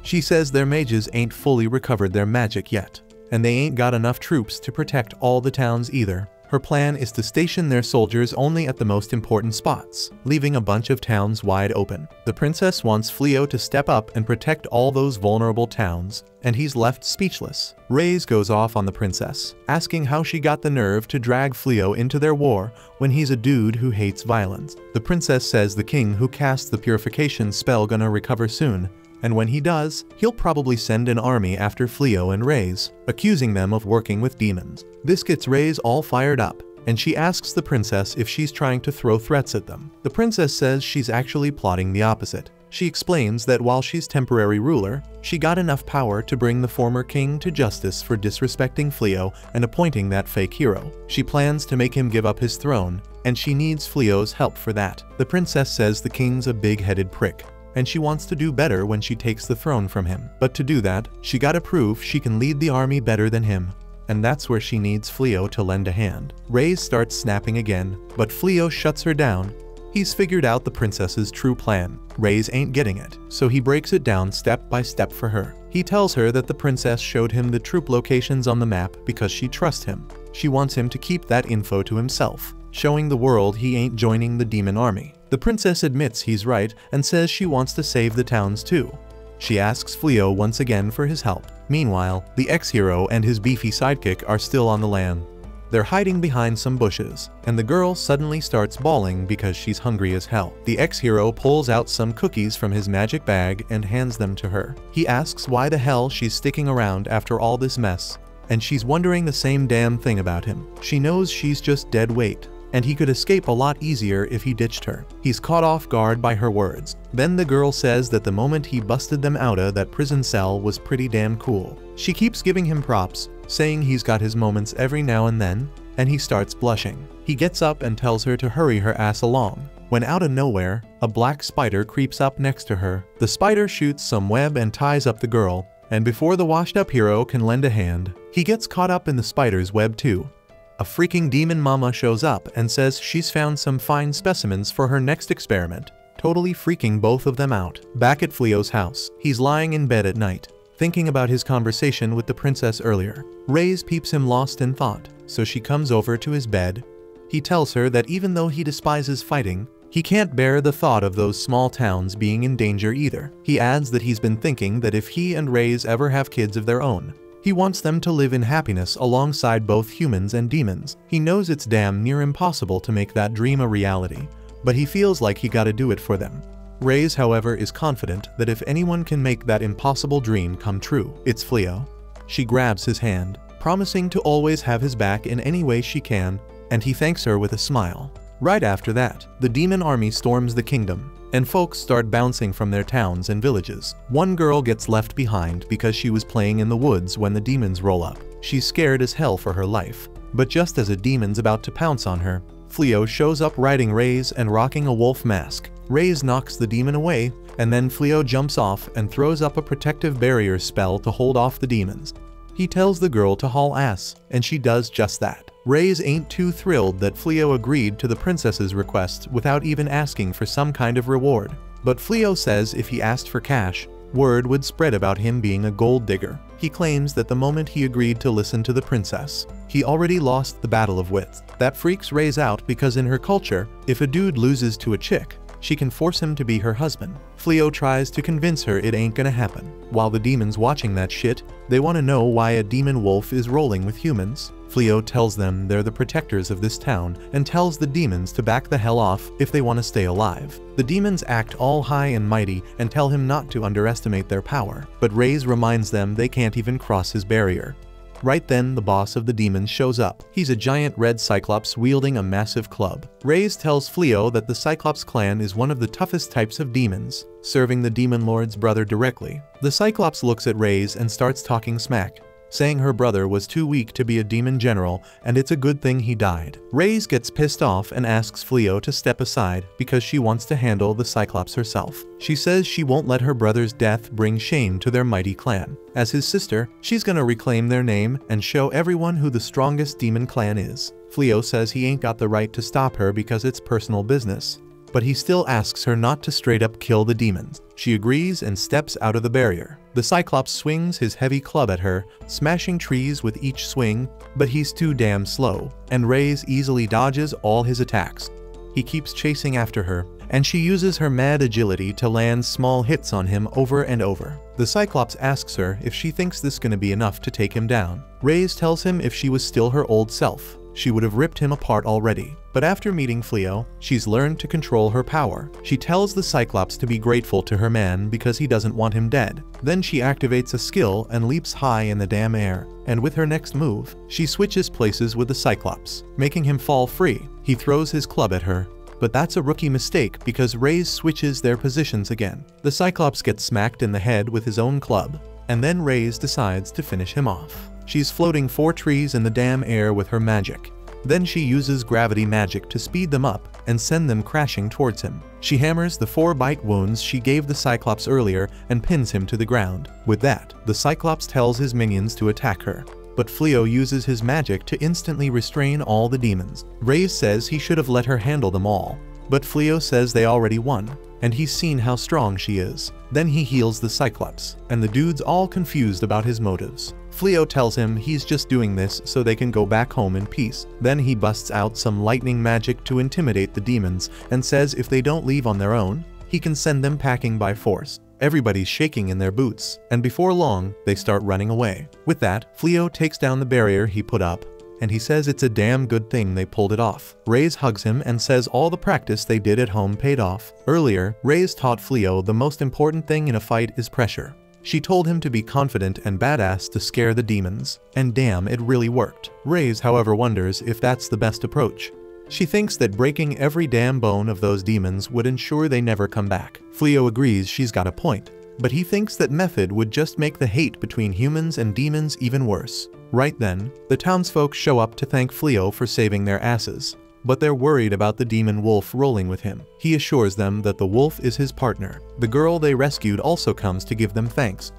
She says their mages ain't fully recovered their magic yet, and they ain't got enough troops to protect all the towns either. Her plan is to station their soldiers only at the most important spots, leaving a bunch of towns wide open. The princess wants Fleo to step up and protect all those vulnerable towns, and he's left speechless. Reyes goes off on the princess, asking how she got the nerve to drag Fleo into their war when he's a dude who hates violence. The princess says the king who cast the purification spell gonna recover soon, and when he does, he'll probably send an army after Fleo and Reyes, accusing them of working with demons. This gets Reyes all fired up, and she asks the princess if she's trying to throw threats at them. The princess says she's actually plotting the opposite. She explains that while she's temporary ruler, she got enough power to bring the former king to justice for disrespecting Fleo and appointing that fake hero. She plans to make him give up his throne, and she needs Fleo's help for that. The princess says the king's a big-headed prick, and she wants to do better when she takes the throne from him. But to do that, she gotta prove she can lead the army better than him. and that's where she needs Fleo to lend a hand. Reyes starts snapping again, but Fleo shuts her down. He's figured out the princess's true plan. Reyes ain't getting it, so he breaks it down step by step for her. He tells her that the princess showed him the troop locations on the map because she trusts him. She wants him to keep that info to himself, showing the world he ain't joining the demon army. The princess admits he's right and says she wants to save the towns too. She asks Fleo once again for his help. Meanwhile, the ex-hero and his beefy sidekick are still on the land. They're hiding behind some bushes, and the girl suddenly starts bawling because she's hungry as hell. The ex-hero pulls out some cookies from his magic bag and hands them to her. He asks why the hell she's sticking around after all this mess, and she's wondering the same damn thing about him. She knows she's just dead weight, and he could escape a lot easier if he ditched her. He's caught off guard by her words. Then the girl says that the moment he busted them out of that prison cell was pretty damn cool. She keeps giving him props, saying he's got his moments every now and then, and he starts blushing. He gets up and tells her to hurry her ass along, when out of nowhere, a black spider creeps up next to her. The spider shoots some web and ties up the girl, and before the washed-up hero can lend a hand, he gets caught up in the spider's web too. A freaking demon mama shows up and says she's found some fine specimens for her next experiment, totally freaking both of them out. Back at Fleo's house, he's lying in bed at night, thinking about his conversation with the princess earlier. Reyes peeps him lost in thought, so she comes over to his bed. He tells her that even though he despises fighting, he can't bear the thought of those small towns being in danger either. He adds that he's been thinking that if he and Reyes ever have kids of their own, he wants them to live in happiness alongside both humans and demons. He knows it's damn near impossible to make that dream a reality, but he feels like he gotta do it for them. Reyes, however, is confident that if anyone can make that impossible dream come true, it's Fleo. She grabs his hand, promising to always have his back in any way she can, and he thanks her with a smile. Right after that, the demon army storms the kingdom, and folks start bouncing from their towns and villages. One girl gets left behind because she was playing in the woods when the demons roll up. She's scared as hell for her life, but just as a demon's about to pounce on her, Fleo shows up riding Reyes and rocking a wolf mask. Reyes knocks the demon away, and then Fleo jumps off and throws up a protective barrier spell to hold off the demons. He tells the girl to haul ass, and she does just that. Reyes ain't too thrilled that Fleo agreed to the princess's request without even asking for some kind of reward. But Fleo says if he asked for cash, word would spread about him being a gold digger. He claims that the moment he agreed to listen to the princess, he already lost the battle of wits. That freaks Reyes out because in her culture, if a dude loses to a chick, she can force him to be her husband. Fleo tries to convince her it ain't gonna happen. While the demons watching that shit, they want to know why a demon wolf is rolling with humans. Fleo tells them they're the protectors of this town and tells the demons to back the hell off if they want to stay alive. The demons act all high and mighty and tell him not to underestimate their power, but Reyes reminds them they can't even cross his barrier. Right then, the boss of the demons shows up. He's a giant red cyclops wielding a massive club. Reyes tells Fleo that the Cyclops clan is one of the toughest types of demons, serving the demon lord's brother directly. The Cyclops looks at Reyes and starts talking smack, saying her brother was too weak to be a demon general and it's a good thing he died. Reyes gets pissed off and asks Fleo to step aside because she wants to handle the Cyclops herself. She says she won't let her brother's death bring shame to their mighty clan. As his sister, she's gonna reclaim their name and show everyone who the strongest demon clan is. Fleo says he ain't got the right to stop her because it's personal business, but he still asks her not to straight up kill the demons. She agrees and steps out of the barrier. The Cyclops swings his heavy club at her, smashing trees with each swing, but he's too damn slow, and Reyes easily dodges all his attacks. He keeps chasing after her, and she uses her mad agility to land small hits on him over and over. The Cyclops asks her if she thinks this gonna be enough to take him down. Reyes tells him if she was still her old self, she would have ripped him apart already. But after meeting Fleo, she's learned to control her power. She tells the Cyclops to be grateful to her man because he doesn't want him dead. Then she activates a skill and leaps high in the damn air. And with her next move, she switches places with the Cyclops, making him fall free. He throws his club at her, but that's a rookie mistake because Reyes switches their positions again. The Cyclops gets smacked in the head with his own club, and then Reyes decides to finish him off. She's floating 4 trees in the damn air with her magic. Then she uses gravity magic to speed them up and send them crashing towards him. She hammers the 4 bite wounds she gave the Cyclops earlier and pins him to the ground. With that, the Cyclops tells his minions to attack her, but Fleo uses his magic to instantly restrain all the demons. Reyes says he should have let her handle them all, but Fleo says they already won, and he's seen how strong she is. Then he heals the Cyclops, and the dude's all confused about his motives. Fleo tells him he's just doing this so they can go back home in peace. Then he busts out some lightning magic to intimidate the demons and says if they don't leave on their own, he can send them packing by force. Everybody's shaking in their boots, and before long, they start running away. With that, Fleo takes down the barrier he put up, and he says it's a damn good thing they pulled it off. Reyes hugs him and says all the practice they did at home paid off. Earlier, Reyes taught Fleo the most important thing in a fight is pressure. She told him to be confident and badass to scare the demons, and damn, it really worked. Reyes, however, wonders if that's the best approach. She thinks that breaking every damn bone of those demons would ensure they never come back. Fleo agrees she's got a point, but he thinks that method would just make the hate between humans and demons even worse. Right then, the townsfolk show up to thank Fleo for saving their asses, but they're worried about the demon wolf rolling with him. He assures them that the wolf is his partner. The girl they rescued also comes to give them thanks.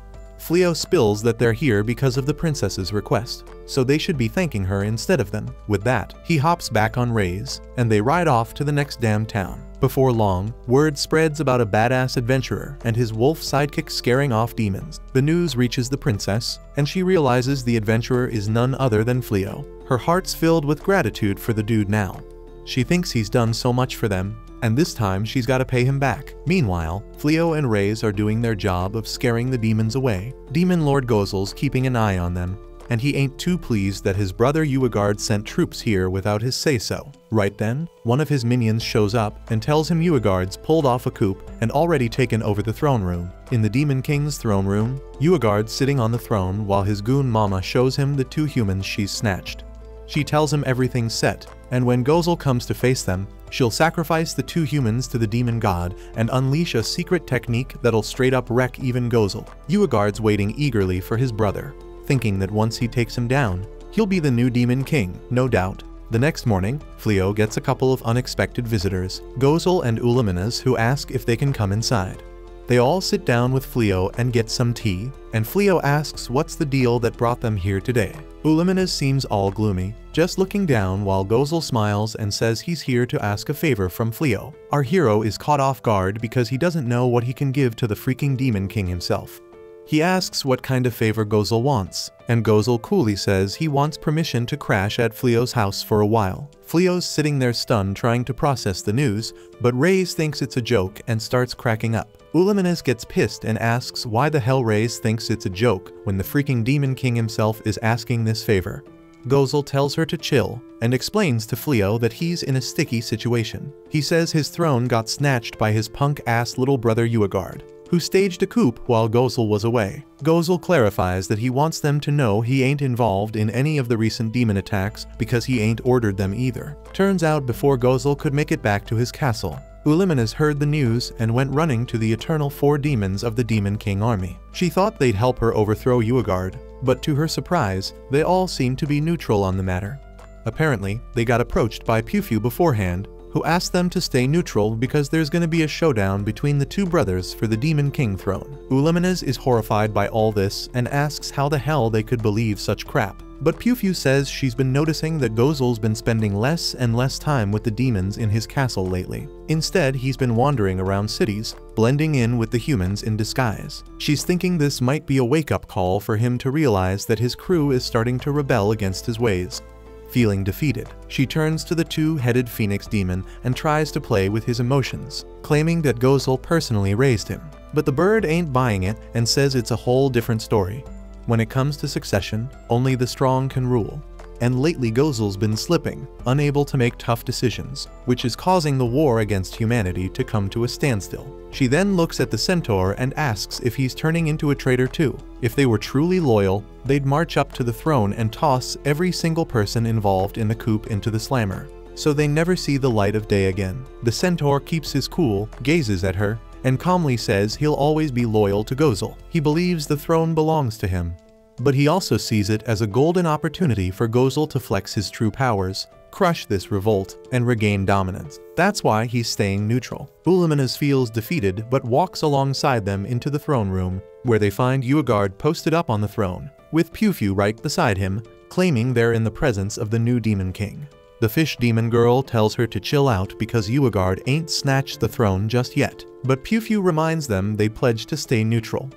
Fleo spills that they're here because of the princess's request, so they should be thanking her instead of them. With that, he hops back on Reyes, and they ride off to the next damn town. Before long, word spreads about a badass adventurer and his wolf sidekick scaring off demons. The news reaches the princess, and she realizes the adventurer is none other than Fleo. Her heart's filled with gratitude for the dude now. She thinks he's done so much for them, and this time she's gotta pay him back. Meanwhile, Fleo and Reyes are doing their job of scaring the demons away. Demon Lord Gozel's keeping an eye on them, and he ain't too pleased that his brother Uegard sent troops here without his say-so. Right then, one of his minions shows up and tells him Uegard's pulled off a coup and already taken over the throne room. In the Demon King's throne room, Uegard's sitting on the throne while his goon mama shows him the 2 humans she's snatched. She tells him everything's set, and when Gozel comes to face them, she'll sacrifice the 2 humans to the demon god and unleash a secret technique that'll straight up wreck even Gozel. Uegard's waiting eagerly for his brother, thinking that once he takes him down, he'll be the new Demon King, no doubt. The next morning, Fleo gets a couple of unexpected visitors, Gozel and Uluminas, who ask if they can come inside. They all sit down with Fleo and get some tea, and Fleo asks what's the deal that brought them here today. Uluminas seems all gloomy, just looking down while Gozel smiles and says he's here to ask a favor from Fleo. Our hero is caught off guard because he doesn't know what he can give to the freaking Demon King himself. He asks what kind of favor Gozel wants, and Gozel coolly says he wants permission to crash at Fleo's house for a while. Fleo's sitting there stunned trying to process the news, but Reyes thinks it's a joke and starts cracking up. Uluminas gets pissed and asks why the hell Reyes thinks it's a joke when the freaking Demon King himself is asking this favor. Gozel tells her to chill and explains to Fleo that he's in a sticky situation. He says his throne got snatched by his punk-ass little brother Uegard, who staged a coup while Gozel was away. Gozel clarifies that he wants them to know he ain't involved in any of the recent demon attacks because he ain't ordered them either. Turns out before Gozel could make it back to his castle, Uluminas heard the news and went running to the eternal 4 demons of the Demon King army. She thought they'd help her overthrow Uegard, but to her surprise, they all seemed to be neutral on the matter. Apparently, they got approached by Pewfew beforehand, who asked them to stay neutral because there's gonna be a showdown between the 2 brothers for the Demon King throne. Uluminas is horrified by all this and asks how the hell they could believe such crap. But Pewfew says she's been noticing that Gozel's been spending less and less time with the demons in his castle lately. Instead, he's been wandering around cities, blending in with the humans in disguise. She's thinking this might be a wake-up call for him to realize that his crew is starting to rebel against his ways. Feeling defeated, she turns to the 2-headed phoenix demon and tries to play with his emotions, claiming that Gozel personally raised him. But the bird ain't buying it and says it's a whole different story. When it comes to succession, only the strong can rule. And lately Gozel's been slipping, unable to make tough decisions, which is causing the war against humanity to come to a standstill. She then looks at the centaur and asks if he's turning into a traitor too. If they were truly loyal, they'd march up to the throne and toss every single person involved in the coup into the slammer, so they never see the light of day again. The centaur keeps his cool, gazes at her, and calmly says he'll always be loyal to Gozel. He believes the throne belongs to him, but he also sees it as a golden opportunity for Gozel to flex his true powers, crush this revolt, and regain dominance. That's why he's staying neutral. Uluminas feels defeated but walks alongside them into the throne room, where they find Uegard posted up on the throne. with Piu right beside him, claiming they're in the presence of the new Demon King. The fish demon girl tells her to chill out because Uagard ain't snatched the throne just yet, but Piu reminds them they pledged to stay neutral.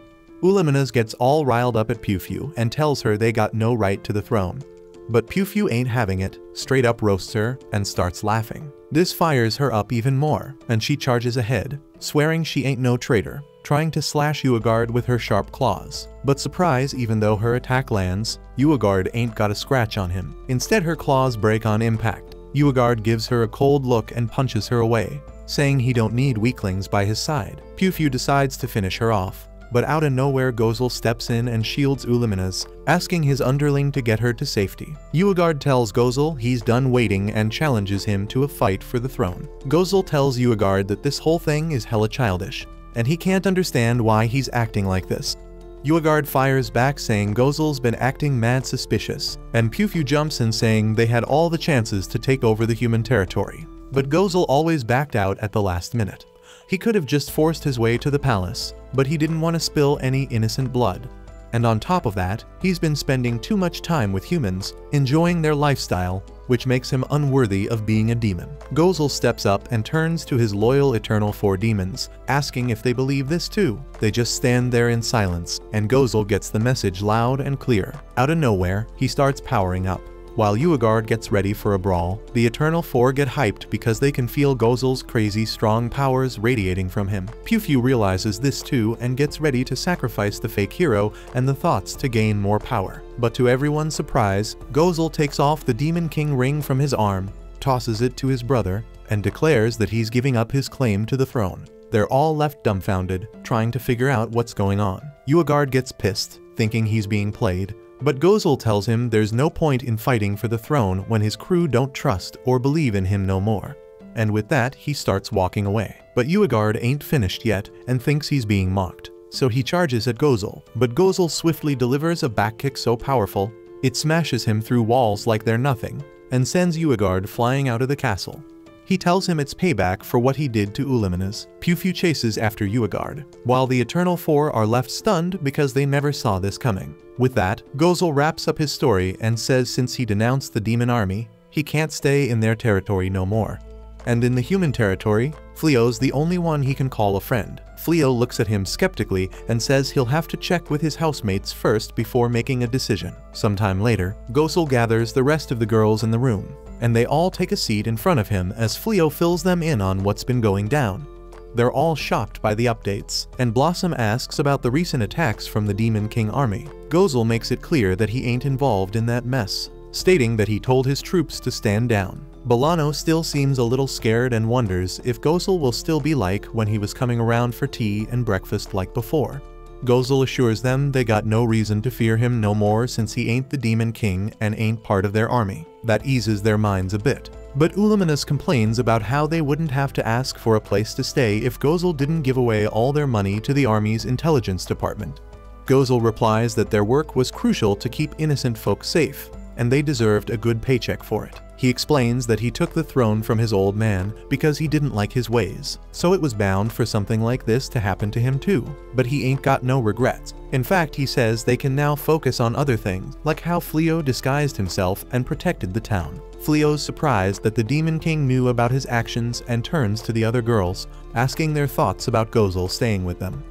Uliminas gets all riled up at Piu and tells her they got no right to the throne. But Piu ain't having it, straight up roasts her, and starts laughing. This fires her up even more, and she charges ahead, swearing she ain't no traitor, trying to slash Uagard with her sharp claws. But surprise, even though her attack lands, Uagard ain't got a scratch on him. Instead, her claws break on impact. Uagard gives her a cold look and punches her away, saying he don't need weaklings by his side. Piu decides to finish her off, but out of nowhere Gozel steps in and shields Uliminas, asking his underling to get her to safety. Uagard tells Gozel he's done waiting and challenges him to a fight for the throne. Gozel tells Uagard that this whole thing is hella childish, and he can't understand why he's acting like this. Uagard fires back saying Gozel's been acting mad suspicious, and Piu jumps in saying they had all the chances to take over the human territory. But Gozel always backed out at the last minute. He could have just forced his way to the palace, but he didn't want to spill any innocent blood. And on top of that, he's been spending too much time with humans, enjoying their lifestyle, which makes him unworthy of being a demon. Gozel steps up and turns to his loyal Eternal Four demons, asking if they believe this too. They just stand there in silence, and Gozel gets the message loud and clear. Out of nowhere, he starts powering up. While Uagard gets ready for a brawl, the Eternal Four get hyped because they can feel Gozel's crazy strong powers radiating from him. Piu realizes this too and gets ready to sacrifice the fake hero and the thoughts to gain more power. But to everyone's surprise, Gozel takes off the Demon King ring from his arm, tosses it to his brother, and declares that he's giving up his claim to the throne. They're all left dumbfounded, trying to figure out what's going on. Uagard gets pissed, thinking he's being played, but Gozel tells him there's no point in fighting for the throne when his crew don't trust or believe in him no more. And with that, he starts walking away. But Uagard ain't finished yet and thinks he's being mocked, so he charges at Gozel. But Gozel swiftly delivers a back kick so powerful, it smashes him through walls like they're nothing, and sends Uagard flying out of the castle. He tells him it's payback for what he did to Uliminas. Piu chases after Uagard, while the Eternal Four are left stunned because they never saw this coming. With that, Gozel wraps up his story and says since he denounced the demon army, he can't stay in their territory no more. And in the human territory, Fleo's the only one he can call a friend. Fleo looks at him skeptically and says he'll have to check with his housemates first before making a decision. Sometime later, Gozel gathers the rest of the girls in the room, and they all take a seat in front of him as Fleo fills them in on what's been going down. They're all shocked by the updates, and Blossom asks about the recent attacks from the Demon King army. Gozel makes it clear that he ain't involved in that mess, stating that he told his troops to stand down. Bolano still seems a little scared and wonders if Gozel will still be like when he was coming around for tea and breakfast like before. Gozel assures them they got no reason to fear him no more since he ain't the Demon King and ain't part of their army. That eases their minds a bit. But Uliminas complains about how they wouldn't have to ask for a place to stay if Gozel didn't give away all their money to the army's intelligence department. Gozel replies that their work was crucial to keep innocent folk safe, and they deserved a good paycheck for it. He explains that he took the throne from his old man because he didn't like his ways, so it was bound for something like this to happen to him too. But he ain't got no regrets. In fact, he says they can now focus on other things, like how Fleo disguised himself and protected the town. Fleo's surprised that the Demon King knew about his actions and turns to the other girls, asking their thoughts about Gozel staying with them.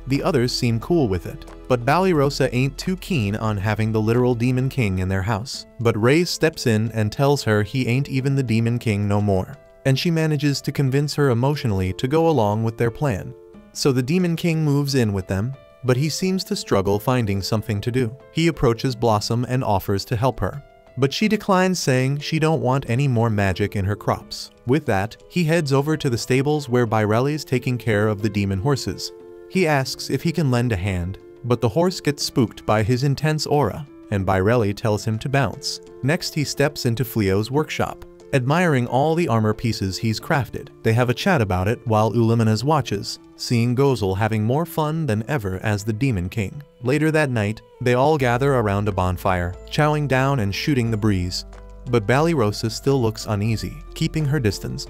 The others seem cool with it, but Banished ain't too keen on having the literal Demon King in their house. But Ray steps in and tells her he ain't even the Demon King no more, and she manages to convince her emotionally to go along with their plan. So the Demon King moves in with them, but he seems to struggle finding something to do. He approaches Blossom and offers to help her, but she declines, saying she don't want any more magic in her crops. With that, he heads over to the stables where Baireli's taking care of the demon horses. He asks if he can lend a hand, but the horse gets spooked by his intense aura, and Baireli tells him to bounce. Next, he steps into Fleo's workshop, admiring all the armor pieces he's crafted. They have a chat about it while Uliminas watches, seeing Gozel having more fun than ever as the Demon King. Later that night, they all gather around a bonfire, chowing down and shooting the breeze. But Banished still looks uneasy, keeping her distance.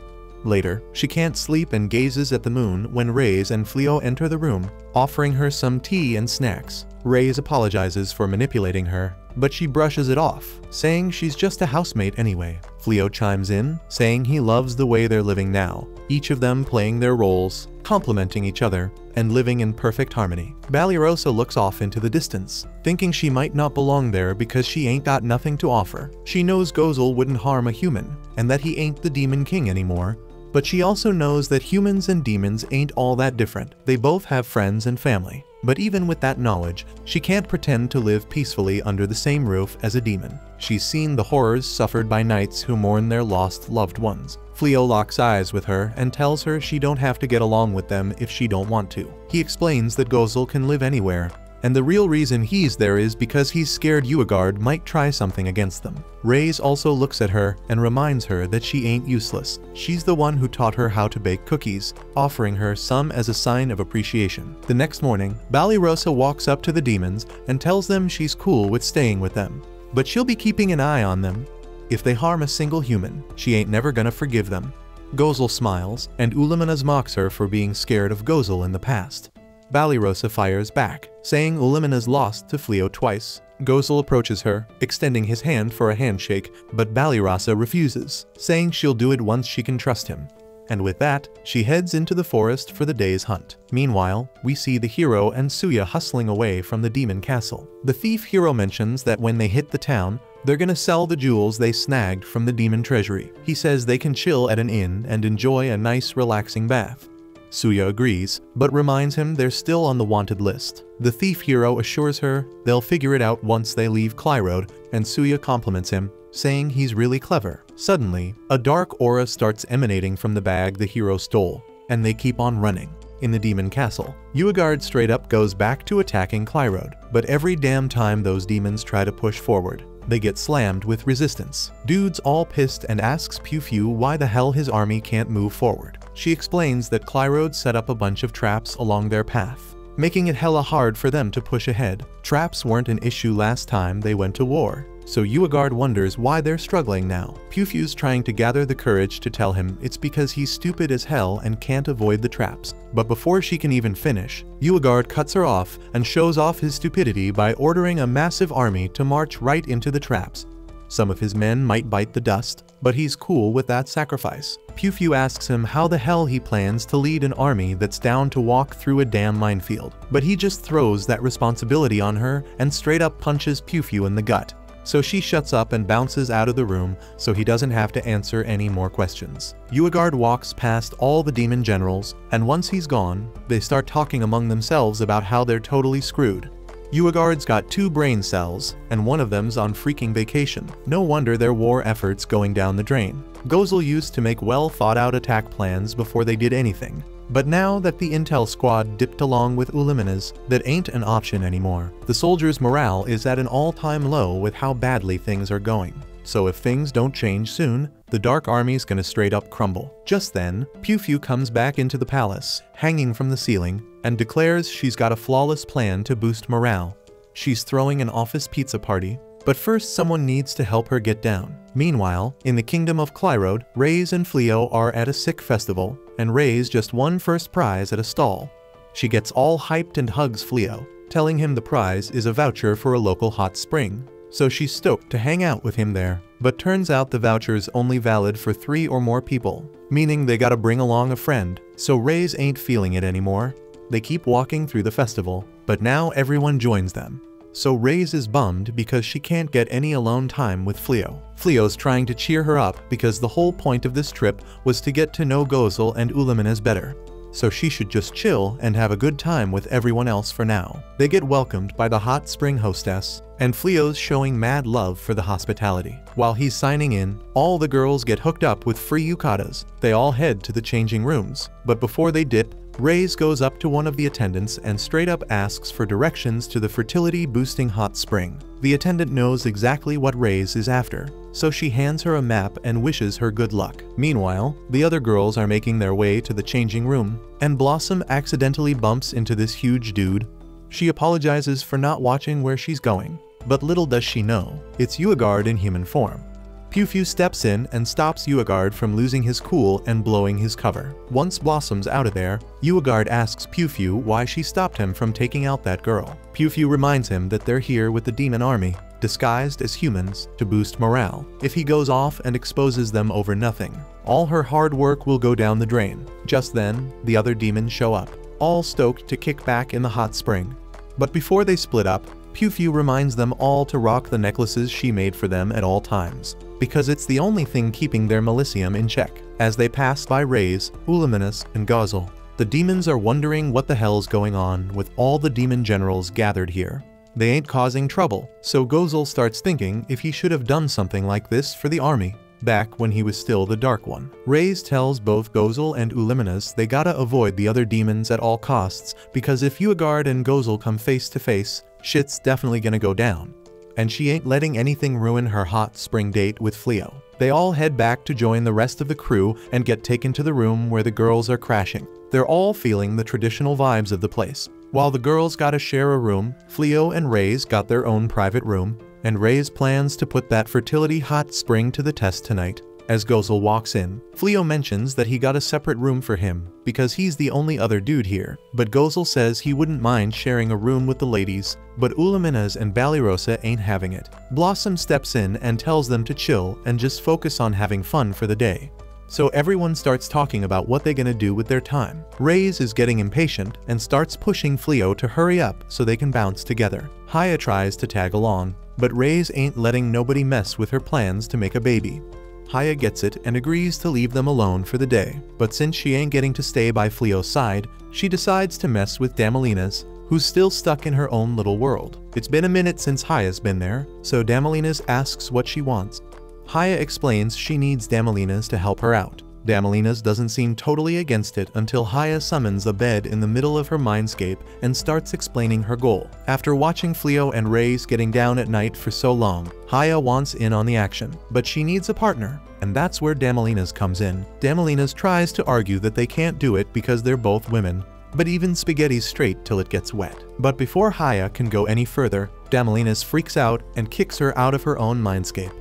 Later, she can't sleep and gazes at the moon when Reyes and Fleo enter the room, offering her some tea and snacks. Reyes apologizes for manipulating her, but she brushes it off, saying she's just a housemate anyway. Fleo chimes in, saying he loves the way they're living now, each of them playing their roles, complementing each other, and living in perfect harmony. Banished looks off into the distance, thinking she might not belong there because she ain't got nothing to offer. She knows Gozel wouldn't harm a human, and that he ain't the Demon King anymore, but she also knows that humans and demons ain't all that different. They both have friends and family. But even with that knowledge, she can't pretend to live peacefully under the same roof as a demon. She's seen the horrors suffered by knights who mourn their lost loved ones. Fleo locks eyes with her and tells her she don't have to get along with them if she don't want to. He explains that Gozel can live anywhere, and the real reason he's there is because he's scared Uegard might try something against them. Reyes also looks at her and reminds her that she ain't useless. She's the one who taught her how to bake cookies, offering her some as a sign of appreciation. The next morning, Banished walks up to the demons and tells them she's cool with staying with them, but she'll be keeping an eye on them. If they harm a single human, she ain't never gonna forgive them. Gozel smiles, and Ulimenes mocks her for being scared of Gozel in the past. Banished fires back, saying Ulimenes lost to Fleo twice. Gozel approaches her, extending his hand for a handshake, but Banished refuses, saying she'll do it once she can trust him. And with that, she heads into the forest for the day's hunt. Meanwhile, we see the hero and Suya hustling away from the demon castle. The thief hero mentions that when they hit the town, they're gonna sell the jewels they snagged from the demon treasury. He says they can chill at an inn and enjoy a nice relaxing bath. Suya agrees, but reminds him they're still on the wanted list. The thief hero assures her they'll figure it out once they leave Clyrode, and Suya compliments him, saying he's really clever. Suddenly, a dark aura starts emanating from the bag the hero stole, and they keep on running. In the demon castle, Uegard straight up goes back to attacking Clyrode, but every damn time those demons try to push forward, they get slammed with resistance. Dude's all pissed and asks Pew why the hell his army can't move forward. She explains that Clyrode set up a bunch of traps along their path, making it hella hard for them to push ahead. Traps weren't an issue last time they went to war, so Uegard wonders why they're struggling now. Pew's trying to gather the courage to tell him it's because he's stupid as hell and can't avoid the traps. But before she can even finish, Uegard cuts her off and shows off his stupidity by ordering a massive army to march right into the traps. Some of his men might bite the dust, but he's cool with that sacrifice. Pew asks him how the hell he plans to lead an army that's down to walk through a damn minefield. But he just throws that responsibility on her and straight up punches Pew in the gut. So she shuts up and bounces out of the room so he doesn't have to answer any more questions. Uegard walks past all the demon generals, and once he's gone, they start talking among themselves about how they're totally screwed. Uegard's got 2 brain cells, and one of them's on freaking vacation. No wonder their war efforts going down the drain. Gozel used to make well thought out attack plans before they did anything. But now that the intel squad dipped along with Ulimenes, that ain't an option anymore. The soldiers' morale is at an all-time low with how badly things are going. So if things don't change soon, the Dark Army's gonna straight up crumble. Just then, Pew comes back into the palace, hanging from the ceiling, and declares she's got a flawless plan to boost morale. She's throwing an office pizza party, but first someone needs to help her get down. Meanwhile, in the kingdom of Clyrode, Reyes and Fleo are at a sick festival, and Reyes just won first prize at a stall. She gets all hyped and hugs Fleo, telling him the prize is a voucher for a local hot spring. So she's stoked to hang out with him there, but turns out the voucher's only valid for 3 or more people, meaning they gotta bring along a friend. So Reyes ain't feeling it anymore. They keep walking through the festival, but now everyone joins them. So Reyes is bummed because she can't get any alone time with Fleo. Fleo's trying to cheer her up because the whole point of this trip was to get to know Gozel and Ulimenes better. So she should just chill and have a good time with everyone else for now. They get welcomed by the hot spring hostess, and Fleo's showing mad love for the hospitality. While he's signing in, all the girls get hooked up with free yukatas. They all head to the changing rooms, but before they dip, Reyes goes up to one of the attendants and straight up asks for directions to the fertility-boosting hot spring. The attendant knows exactly what Reyes is after, so she hands her a map and wishes her good luck. Meanwhile, the other girls are making their way to the changing room, and Blossom accidentally bumps into this huge dude. She apologizes for not watching where she's going, but little does she know, it's Uegard in human form. Pew steps in and stops Uegard from losing his cool and blowing his cover. Once Blossom's out of there, Uegard asks Pew why she stopped him from taking out that girl. Piu reminds him that they're here with the demon army, disguised as humans, to boost morale. If he goes off and exposes them over nothing, all her hard work will go down the drain. Just then, the other demons show up, all stoked to kick back in the hot spring. But before they split up, Piu reminds them all to rock the necklaces she made for them at all times, because it's the only thing keeping their Millennium in check. As they pass by Rays, Uluminous, and Gozel, the demons are wondering what the hell's going on with all the demon generals gathered here. They ain't causing trouble, so Gozel starts thinking if he should have done something like this for the army, back when he was still the Dark One. Rays tells both Gozel and Uluminous they gotta avoid the other demons at all costs, because if Uagard and Gozel come face to face, shit's definitely gonna go down. And she ain't letting anything ruin her hot spring date with Fleo. They all head back to join the rest of the crew and get taken to the room where the girls are crashing. They're all feeling the traditional vibes of the place. While the girls gotta share a room, Fleo and Rays got their own private room, and Rays plans to put that fertility hot spring to the test tonight. As Gozel walks in, Fleo mentions that he got a separate room for him, because he's the only other dude here, but Gozel says he wouldn't mind sharing a room with the ladies, but Uluminous and Balirosa ain't having it. Blossom steps in and tells them to chill and just focus on having fun for the day. So everyone starts talking about what they're gonna do with their time. Rays is getting impatient and starts pushing Fleo to hurry up so they can bounce together. Haya tries to tag along, but Rays ain't letting nobody mess with her plans to make a baby. Haya gets it and agrees to leave them alone for the day, but since she ain't getting to stay by Fleo's side, she decides to mess with Damalina's, who's still stuck in her own little world. It's been a minute since Haya's been there, so Damalina's asks what she wants. Haya explains she needs Damalina's to help her out. Damalina's doesn't seem totally against it until Haya summons a bed in the middle of her mindscape and starts explaining her goal. After watching Fleo and Rays getting down at night for so long, Haya wants in on the action, but she needs a partner, and that's where Damalina's comes in. Damalina's tries to argue that they can't do it because they're both women, but even spaghetti's straight till it gets wet. But before Haya can go any further, Damalina's freaks out and kicks her out of her own mindscape.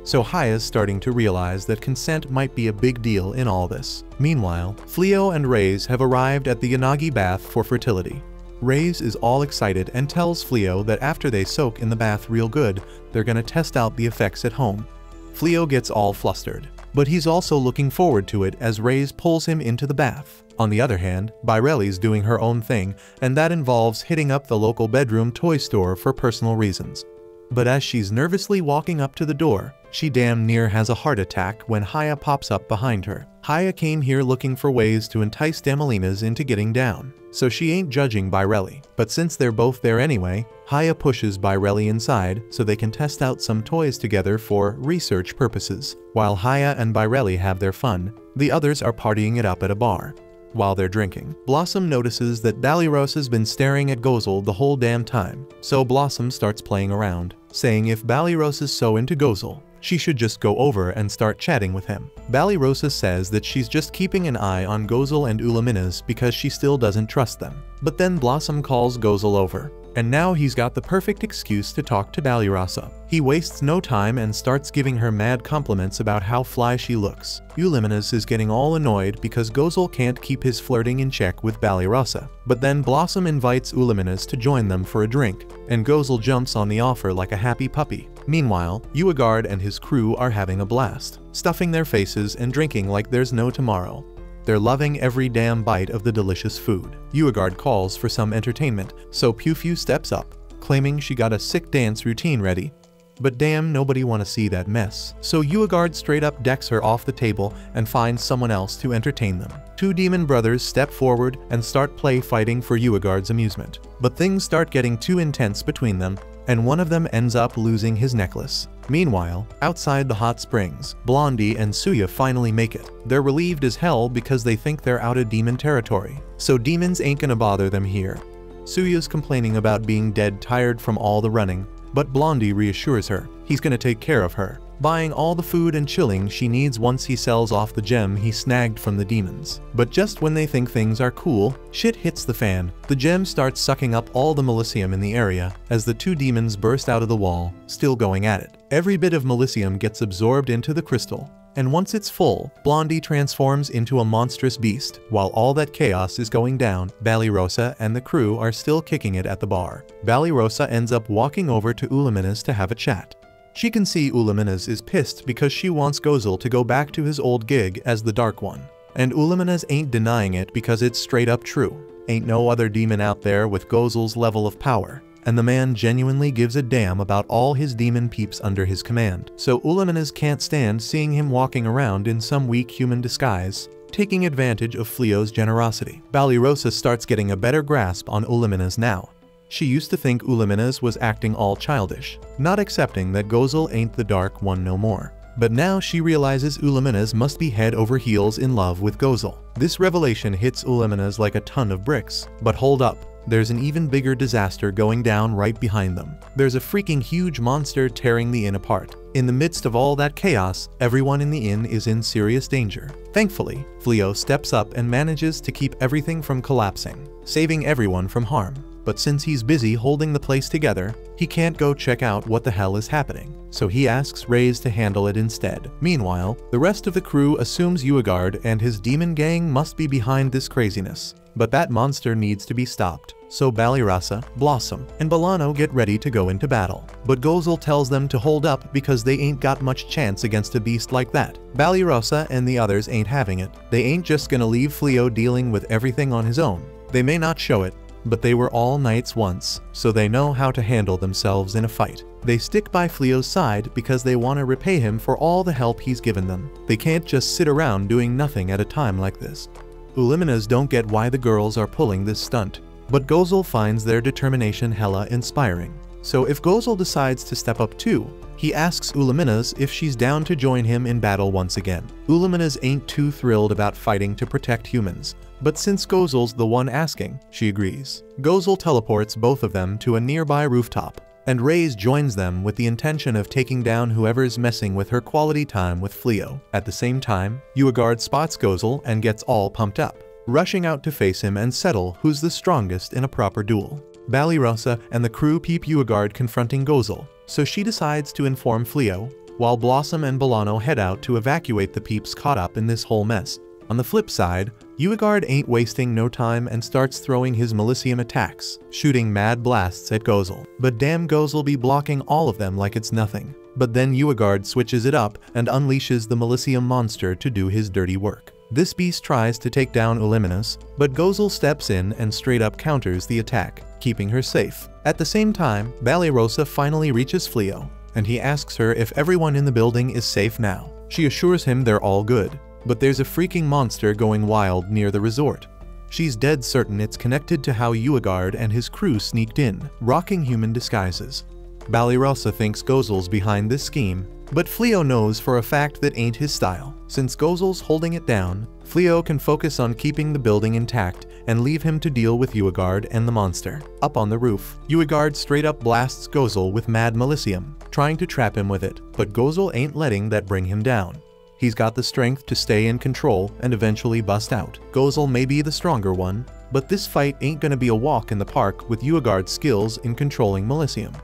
So Haya's starting to realize that consent might be a big deal in all this. Meanwhile, Fleo and Rays have arrived at the Yanagi bath for fertility. Rays is all excited and tells Fleo that after they soak in the bath real good, they're gonna test out the effects at home. Fleo gets all flustered, but he's also looking forward to it as Rays pulls him into the bath. On the other hand, Baireli's doing her own thing, and that involves hitting up the local bedroom toy store for personal reasons. But as she's nervously walking up to the door, she damn near has a heart attack when Haya pops up behind her. Haya came here looking for ways to entice Damalina's into getting down, so she ain't judging Baireli. But since they're both there anyway, Haya pushes Baireli inside so they can test out some toys together for research purposes. While Haya and Baireli have their fun, the others are partying it up at a bar. While they're drinking, Blossom notices that Balirosa's been staring at Gozel the whole damn time, so Blossom starts playing around, saying if Balirosa's so into Gozel, she should just go over and start chatting with him. Balirosa says that she's just keeping an eye on Gozel and Uluminous because she still doesn't trust them. But then Blossom calls Gozel over, and now he's got the perfect excuse to talk to Balirosa. He wastes no time and starts giving her mad compliments about how fly she looks. Uluminous is getting all annoyed because Gozel can't keep his flirting in check with Balirosa. But then Blossom invites Uluminous to join them for a drink, and Gozel jumps on the offer like a happy puppy. Meanwhile, Uagard and his crew are having a blast, stuffing their faces and drinking like there's no tomorrow. They're loving every damn bite of the delicious food. Uagard calls for some entertainment, so Piu steps up, claiming she got a sick dance routine ready. But damn, nobody wanna see that mess. So Uagard straight up decks her off the table and finds someone else to entertain them. Two demon brothers step forward and start play fighting for Uagard's amusement. But things start getting too intense between them, and one of them ends up losing his necklace. Meanwhile, outside the hot springs, Blondie and Suya finally make it. They're relieved as hell because they think they're out of demon territory, so demons ain't gonna bother them here. Suya's complaining about being dead tired from all the running, but Blondie reassures her he's gonna take care of her, buying all the food and chilling she needs once he sells off the gem he snagged from the demons. But just when they think things are cool, shit hits the fan. The gem starts sucking up all the Millennium in the area as the two demons burst out of the wall, still going at it. Every bit of Millennium gets absorbed into the crystal, And once it's full, Blondie transforms into a monstrous beast. While all that chaos is going down, Banished and the crew are still kicking it at the bar. Banished ends up walking over to Uluminas to have a chat. She can see Uluminas is pissed because she wants Gozel to go back to his old gig as the Dark One. And Uluminas ain't denying it because it's straight up true. Ain't no other demon out there with Gozel's level of power. And the man genuinely gives a damn about all his demon peeps under his command. So Uluminas can't stand seeing him walking around in some weak human disguise, taking advantage of Fleo's generosity. Banished starts getting a better grasp on Uluminas now. She used to think Uluminas was acting all childish, not accepting that Gozel ain't the Dark One no more. But now she realizes Uluminas must be head over heels in love with Gozel. This revelation hits Uluminas like a ton of bricks. But hold up, there's an even bigger disaster going down right behind them. There's a freaking huge monster tearing the inn apart. In the midst of all that chaos, everyone in the inn is in serious danger. Thankfully, Fleo steps up and manages to keep everything from collapsing, saving everyone from harm. But since he's busy holding the place together, he can't go check out what the hell is happening. So he asks Reyes to handle it instead. Meanwhile, the rest of the crew assumes Uagard and his demon gang must be behind this craziness. But that monster needs to be stopped. So Banished, Blossom, and Bolano get ready to go into battle. But Gozel tells them to hold up because they ain't got much chance against a beast like that. Banished and the others ain't having it. They ain't just gonna leave Fleo dealing with everything on his own. They may not show it, but they were all knights once, so they know how to handle themselves in a fight. They stick by Fleo's side because they want to repay him for all the help he's given them. They can't just sit around doing nothing at a time like this. Uluminas don't get why the girls are pulling this stunt, but Gozel finds their determination hella inspiring. So if Gozel decides to step up too, he asks Uluminas if she's down to join him in battle once again. Uluminas ain't too thrilled about fighting to protect humans, but since Gozel's the one asking, she agrees. Gozel teleports both of them to a nearby rooftop, and Reyes joins them with the intention of taking down whoever's messing with her quality time with Fleo. At the same time, Uagard spots Gozel and gets all pumped up, rushing out to face him and settle who's the strongest in a proper duel. Banished and the crew peep Uagard confronting Gozel, so she decides to inform Fleo, while Blossom and Bolano head out to evacuate the peeps caught up in this whole mess. On the flip side, Uagard ain't wasting no time and starts throwing his Milicium attacks, shooting mad blasts at Gozel. But damn, Gozel be blocking all of them like it's nothing. But then Uagard switches it up and unleashes the Milicium monster to do his dirty work. This beast tries to take down Uluminas, but Gozel steps in and straight up counters the attack, keeping her safe. At the same time, Banished finally reaches Fleo, and he asks her if everyone in the building is safe now. She assures him they're all good, but there's a freaking monster going wild near the resort. She's dead certain it's connected to how Uagard and his crew sneaked in, rocking human disguises. Banished thinks Gozel's behind this scheme, but Fleo knows for a fact that ain't his style. Since Gozel's holding it down, Fleo can focus on keeping the building intact and leave him to deal with Uagard and the monster. Up on the roof, Uagard straight up blasts Gozel with mad Milicium, trying to trap him with it, but Gozel ain't letting that bring him down. He's got the strength to stay in control and eventually bust out. Gozel may be the stronger one, but this fight ain't gonna be a walk in the park with Uagard's skills in controlling Milicium.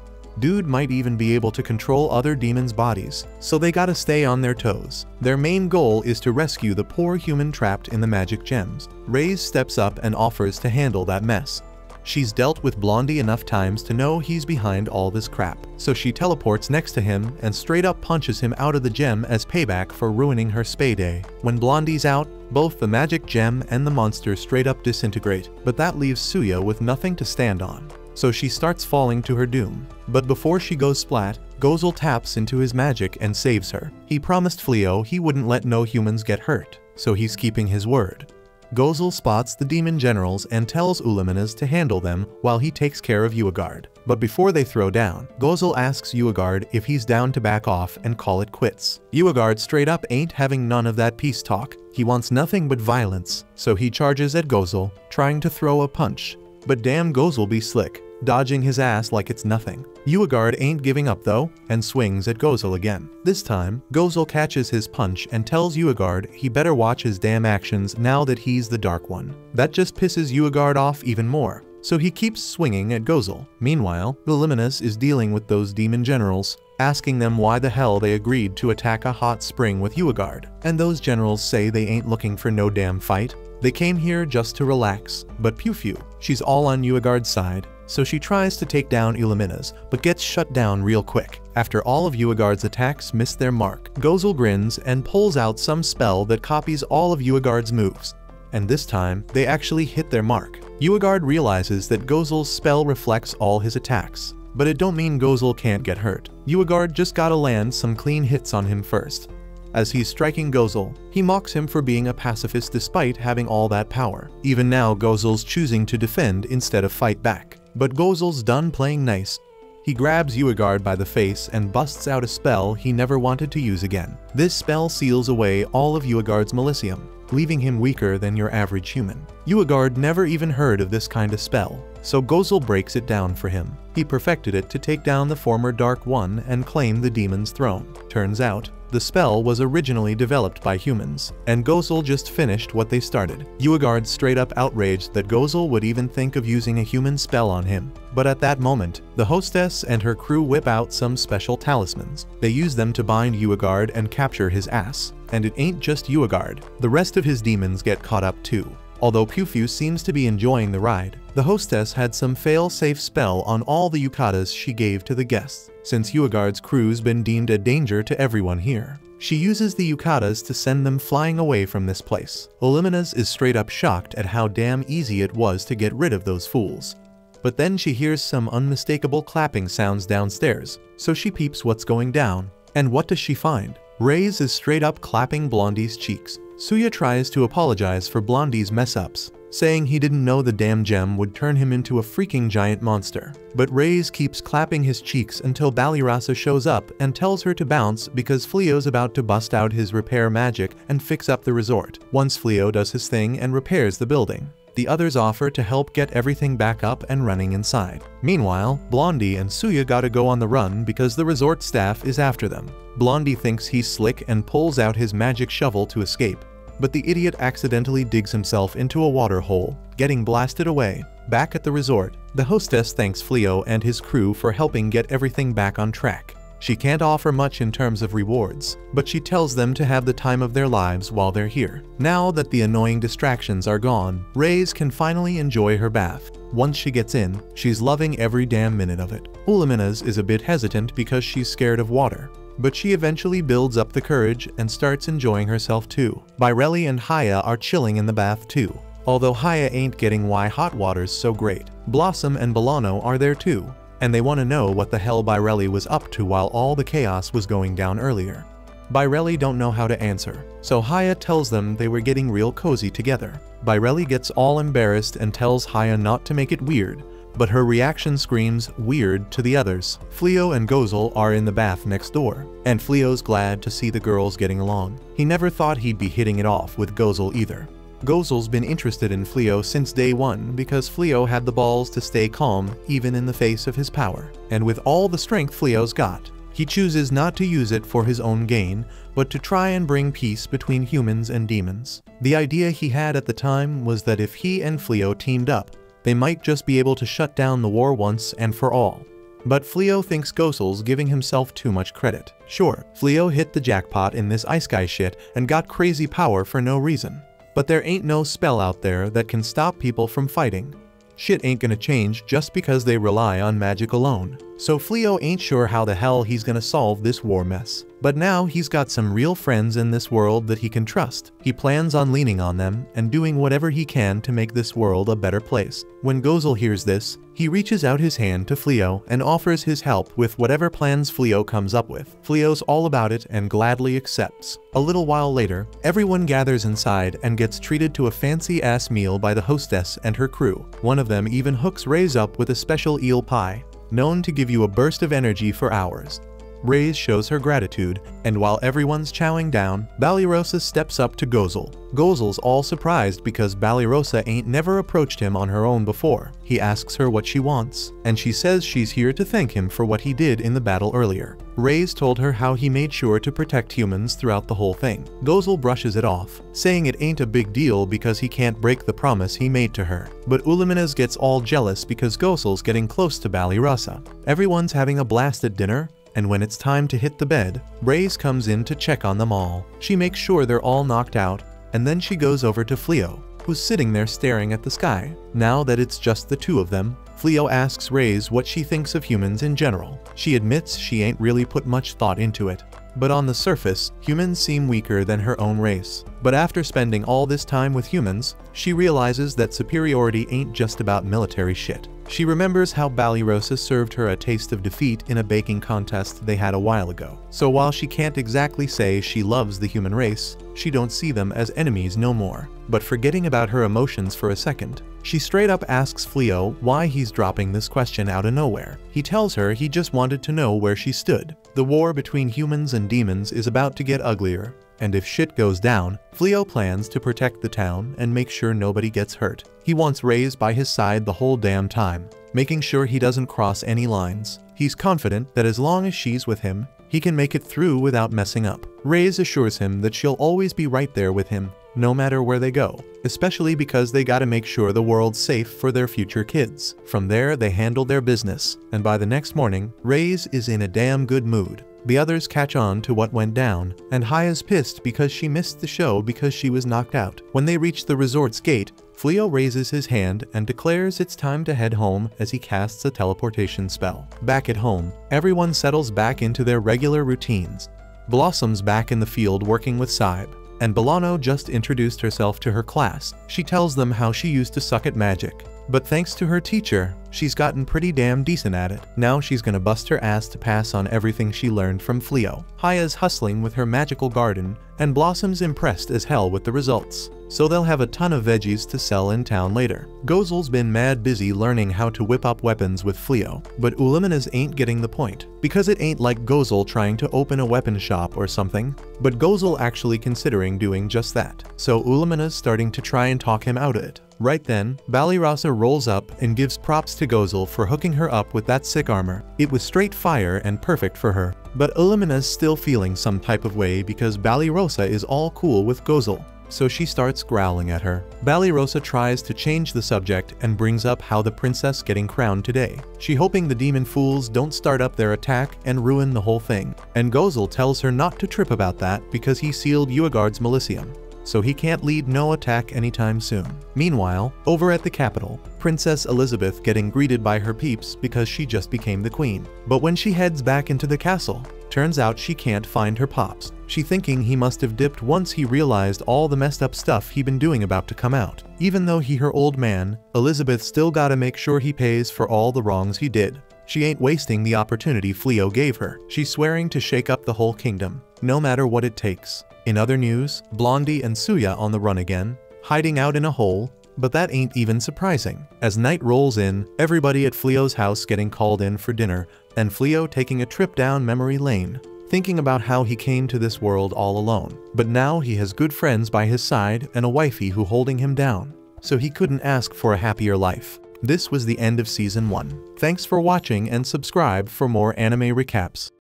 Dude might even be able to control other demons' bodies, so they gotta stay on their toes. Their main goal is to rescue the poor human trapped in the magic gems. Reyes steps up and offers to handle that mess. She's dealt with Blondie enough times to know he's behind all this crap, so she teleports next to him and straight up punches him out of the gem as payback for ruining her spa day. When Blondie's out, both the magic gem and the monster straight up disintegrate, but that leaves Suya with nothing to stand on. So she starts falling to her doom. But before she goes splat, Gozel taps into his magic and saves her. He promised Fleo he wouldn't let no humans get hurt, so he's keeping his word. Gozel spots the demon generals and tells Uluminas to handle them while he takes care of Uagard. But before they throw down, Gozel asks Uagard if he's down to back off and call it quits. Uagard straight up ain't having none of that peace talk. He wants nothing but violence, so he charges at Gozel, trying to throw a punch. But damn, Gozel be slick, dodging his ass like it's nothing. Uagard ain't giving up though, and swings at Gozel again. This time, Gozel catches his punch and tells Uagard he better watch his damn actions now that he's the Dark One. That just pisses Uagard off even more, so he keeps swinging at Gozel. Meanwhile, Uluminas is dealing with those demon generals, asking them why the hell they agreed to attack a hot spring with Uagard. And those generals say they ain't looking for no damn fight. They came here just to relax. But Pew, she's all on Uagard's side, so she tries to take down Illumina's, but gets shut down real quick. After all of Uagard's attacks miss their mark, Gozel grins and pulls out some spell that copies all of Uagard's moves. And this time, they actually hit their mark. Uagard realizes that Gozel's spell reflects all his attacks. But it don't mean Gozel can't get hurt. Uagard just gotta land some clean hits on him first. As he's striking Gozel, he mocks him for being a pacifist despite having all that power. Even now, Gozel's choosing to defend instead of fight back. But Gozel's done playing nice. He grabs Uagard by the face and busts out a spell he never wanted to use again. This spell seals away all of Uagard's Melicium, leaving him weaker than your average human. Uagard never even heard of this kind of spell, so Gozel breaks it down for him. He perfected it to take down the former Dark One and claim the demon's throne. Turns out, the spell was originally developed by humans, and Gozel just finished what they started. Uagard straight up outraged that Gozel would even think of using a human spell on him. But at that moment, the hostess and her crew whip out some special talismans. They use them to bind Uagard and capture his ass. And it ain't just Uagard. The rest of his demons get caught up too. Although Pew seems to be enjoying the ride, the hostess had some fail-safe spell on all the yukatas she gave to the guests. Since Uagard's crew's been deemed a danger to everyone here, she uses the yukatas to send them flying away from this place. Illumina's is straight up shocked at how damn easy it was to get rid of those fools. But then she hears some unmistakable clapping sounds downstairs, so she peeps what's going down. And what does she find? Reyes is straight up clapping Blondie's cheeks. Suya tries to apologize for Blondie's mess-ups, saying he didn't know the damn gem would turn him into a freaking giant monster. But Reyes keeps clapping his cheeks until Balirasa shows up and tells her to bounce because Fleo's about to bust out his repair magic and fix up the resort. Once Fleo does his thing and repairs the building, the others offer to help get everything back up and running inside. Meanwhile, Blondie and Suya gotta go on the run because the resort staff is after them. Blondie thinks he's slick and pulls out his magic shovel to escape. But the idiot accidentally digs himself into a water hole, getting blasted away. Back at the resort, the hostess thanks Fleo and his crew for helping get everything back on track. She can't offer much in terms of rewards, but she tells them to have the time of their lives while they're here. Now that the annoying distractions are gone, Reyes can finally enjoy her bath. Once she gets in, she's loving every damn minute of it. Illumina's is a bit hesitant because she's scared of water, but she eventually builds up the courage and starts enjoying herself too. Bairelli and Haya are chilling in the bath too. Although Haya ain't getting why hot water's so great, Blossom and Bolano are there too, and they want to know what the hell Bairelli was up to while all the chaos was going down earlier. Bairelli don't know how to answer, so Haya tells them they were getting real cozy together. Bairelli gets all embarrassed and tells Haya not to make it weird, but her reaction screams weird to the others. Fleo and Gozel are in the bath next door, and Fleo's glad to see the girls getting along. He never thought he'd be hitting it off with Gozel either. Gozel's been interested in Fleo since day one because Fleo had the balls to stay calm even in the face of his power. And with all the strength Fleo's got, he chooses not to use it for his own gain, but to try and bring peace between humans and demons. The idea he had at the time was that if he and Fleo teamed up, they might just be able to shut down the war once and for all. But Fleo thinks Gozel's giving himself too much credit. Sure, Fleo hit the jackpot in this ice guy shit and got crazy power for no reason. But there ain't no spell out there that can stop people from fighting. Shit ain't gonna change just because they rely on magic alone. So Fleo ain't sure how the hell he's gonna solve this war mess. But now he's got some real friends in this world that he can trust. He plans on leaning on them and doing whatever he can to make this world a better place. When Gozel hears this, he reaches out his hand to Fleo and offers his help with whatever plans Fleo comes up with. Fleo's all about it and gladly accepts. A little while later, everyone gathers inside and gets treated to a fancy-ass meal by the hostess and her crew. One of them even hooks Reyes up with a special eel pie, known to give you a burst of energy for hours. Reyes shows her gratitude, and while everyone's chowing down, Balirosa steps up to Gozel. Gozel's all surprised because Balirosa ain't never approached him on her own before. He asks her what she wants, and she says she's here to thank him for what he did in the battle earlier. Reyes told her how he made sure to protect humans throughout the whole thing. Gozel brushes it off, saying it ain't a big deal because he can't break the promise he made to her. But Illumina's gets all jealous because Gozel's getting close to Balirosa. Everyone's having a blast at dinner, and when it's time to hit the bed, Reyes comes in to check on them all. She makes sure they're all knocked out, and then she goes over to Fleo, who's sitting there staring at the sky. Now that it's just the two of them, Fleo asks Reyes what she thinks of humans in general. She admits she ain't really put much thought into it, but on the surface, humans seem weaker than her own race. But after spending all this time with humans, she realizes that superiority ain't just about military shit. She remembers how Banished served her a taste of defeat in a baking contest they had a while ago. So while she can't exactly say she loves the human race, she don't see them as enemies no more. But forgetting about her emotions for a second, she straight up asks Fleo why he's dropping this question out of nowhere. He tells her he just wanted to know where she stood. The war between humans and demons is about to get uglier, and if shit goes down, Fleo plans to protect the town and make sure nobody gets hurt. He wants Reyes by his side the whole damn time, making sure he doesn't cross any lines. He's confident that as long as she's with him, he can make it through without messing up. Reyes assures him that she'll always be right there with him, no matter where they go, especially because they gotta make sure the world's safe for their future kids. From there, they handle their business, and by the next morning, Reyes is in a damn good mood. The others catch on to what went down, and Haya's pissed because she missed the show because she was knocked out. When they reach the resort's gate, Fleo raises his hand and declares it's time to head home as he casts a teleportation spell. Back at home, everyone settles back into their regular routines. Blossom's back in the field working with Saib, and Bolano just introduced herself to her class. She tells them how she used to suck at magic, but thanks to her teacher, she's gotten pretty damn decent at it. Now she's gonna bust her ass to pass on everything she learned from Fleo. Haya's hustling with her magical garden, and Blossom's impressed as hell with the results, so they'll have a ton of veggies to sell in town later. Gozel's been mad busy learning how to whip up weapons with Fleo, but Ulimina's ain't getting the point, because it ain't like Gozel trying to open a weapon shop or something, but Gozel actually considering doing just that. So Ulimina's starting to try and talk him out of it. Right then, Banished rolls up and gives props to Gozel for hooking her up with that sick armor. It was straight fire and perfect for her. But Ulimina's still feeling some type of way because Banished is all cool with Gozel, so she starts growling at her. Banished tries to change the subject and brings up how the princess getting crowned today. She hoping the demon fools don't start up their attack and ruin the whole thing. And Gozel tells her not to trip about that because he sealed Uagard's Milicium, so he can't lead no attack anytime soon. Meanwhile, over at the capital, Princess Elizabeth getting greeted by her peeps because she just became the queen. But when she heads back into the castle, turns out she can't find her pops. She thinking he must have dipped once he realized all the messed up stuff he been doing about to come out. Even though he her old man, Elizabeth still gotta make sure he pays for all the wrongs he did. She ain't wasting the opportunity Fleo gave her. She's swearing to shake up the whole kingdom, no matter what it takes. In other news, Blondie and Suya on the run again, hiding out in a hole, but that ain't even surprising. As night rolls in, everybody at Fleo's house getting called in for dinner, and Fleo taking a trip down memory lane, thinking about how he came to this world all alone. But now he has good friends by his side and a wifey who holding him down, so he couldn't ask for a happier life. This was the end of Season 1. Thanks for watching and subscribe for more anime recaps.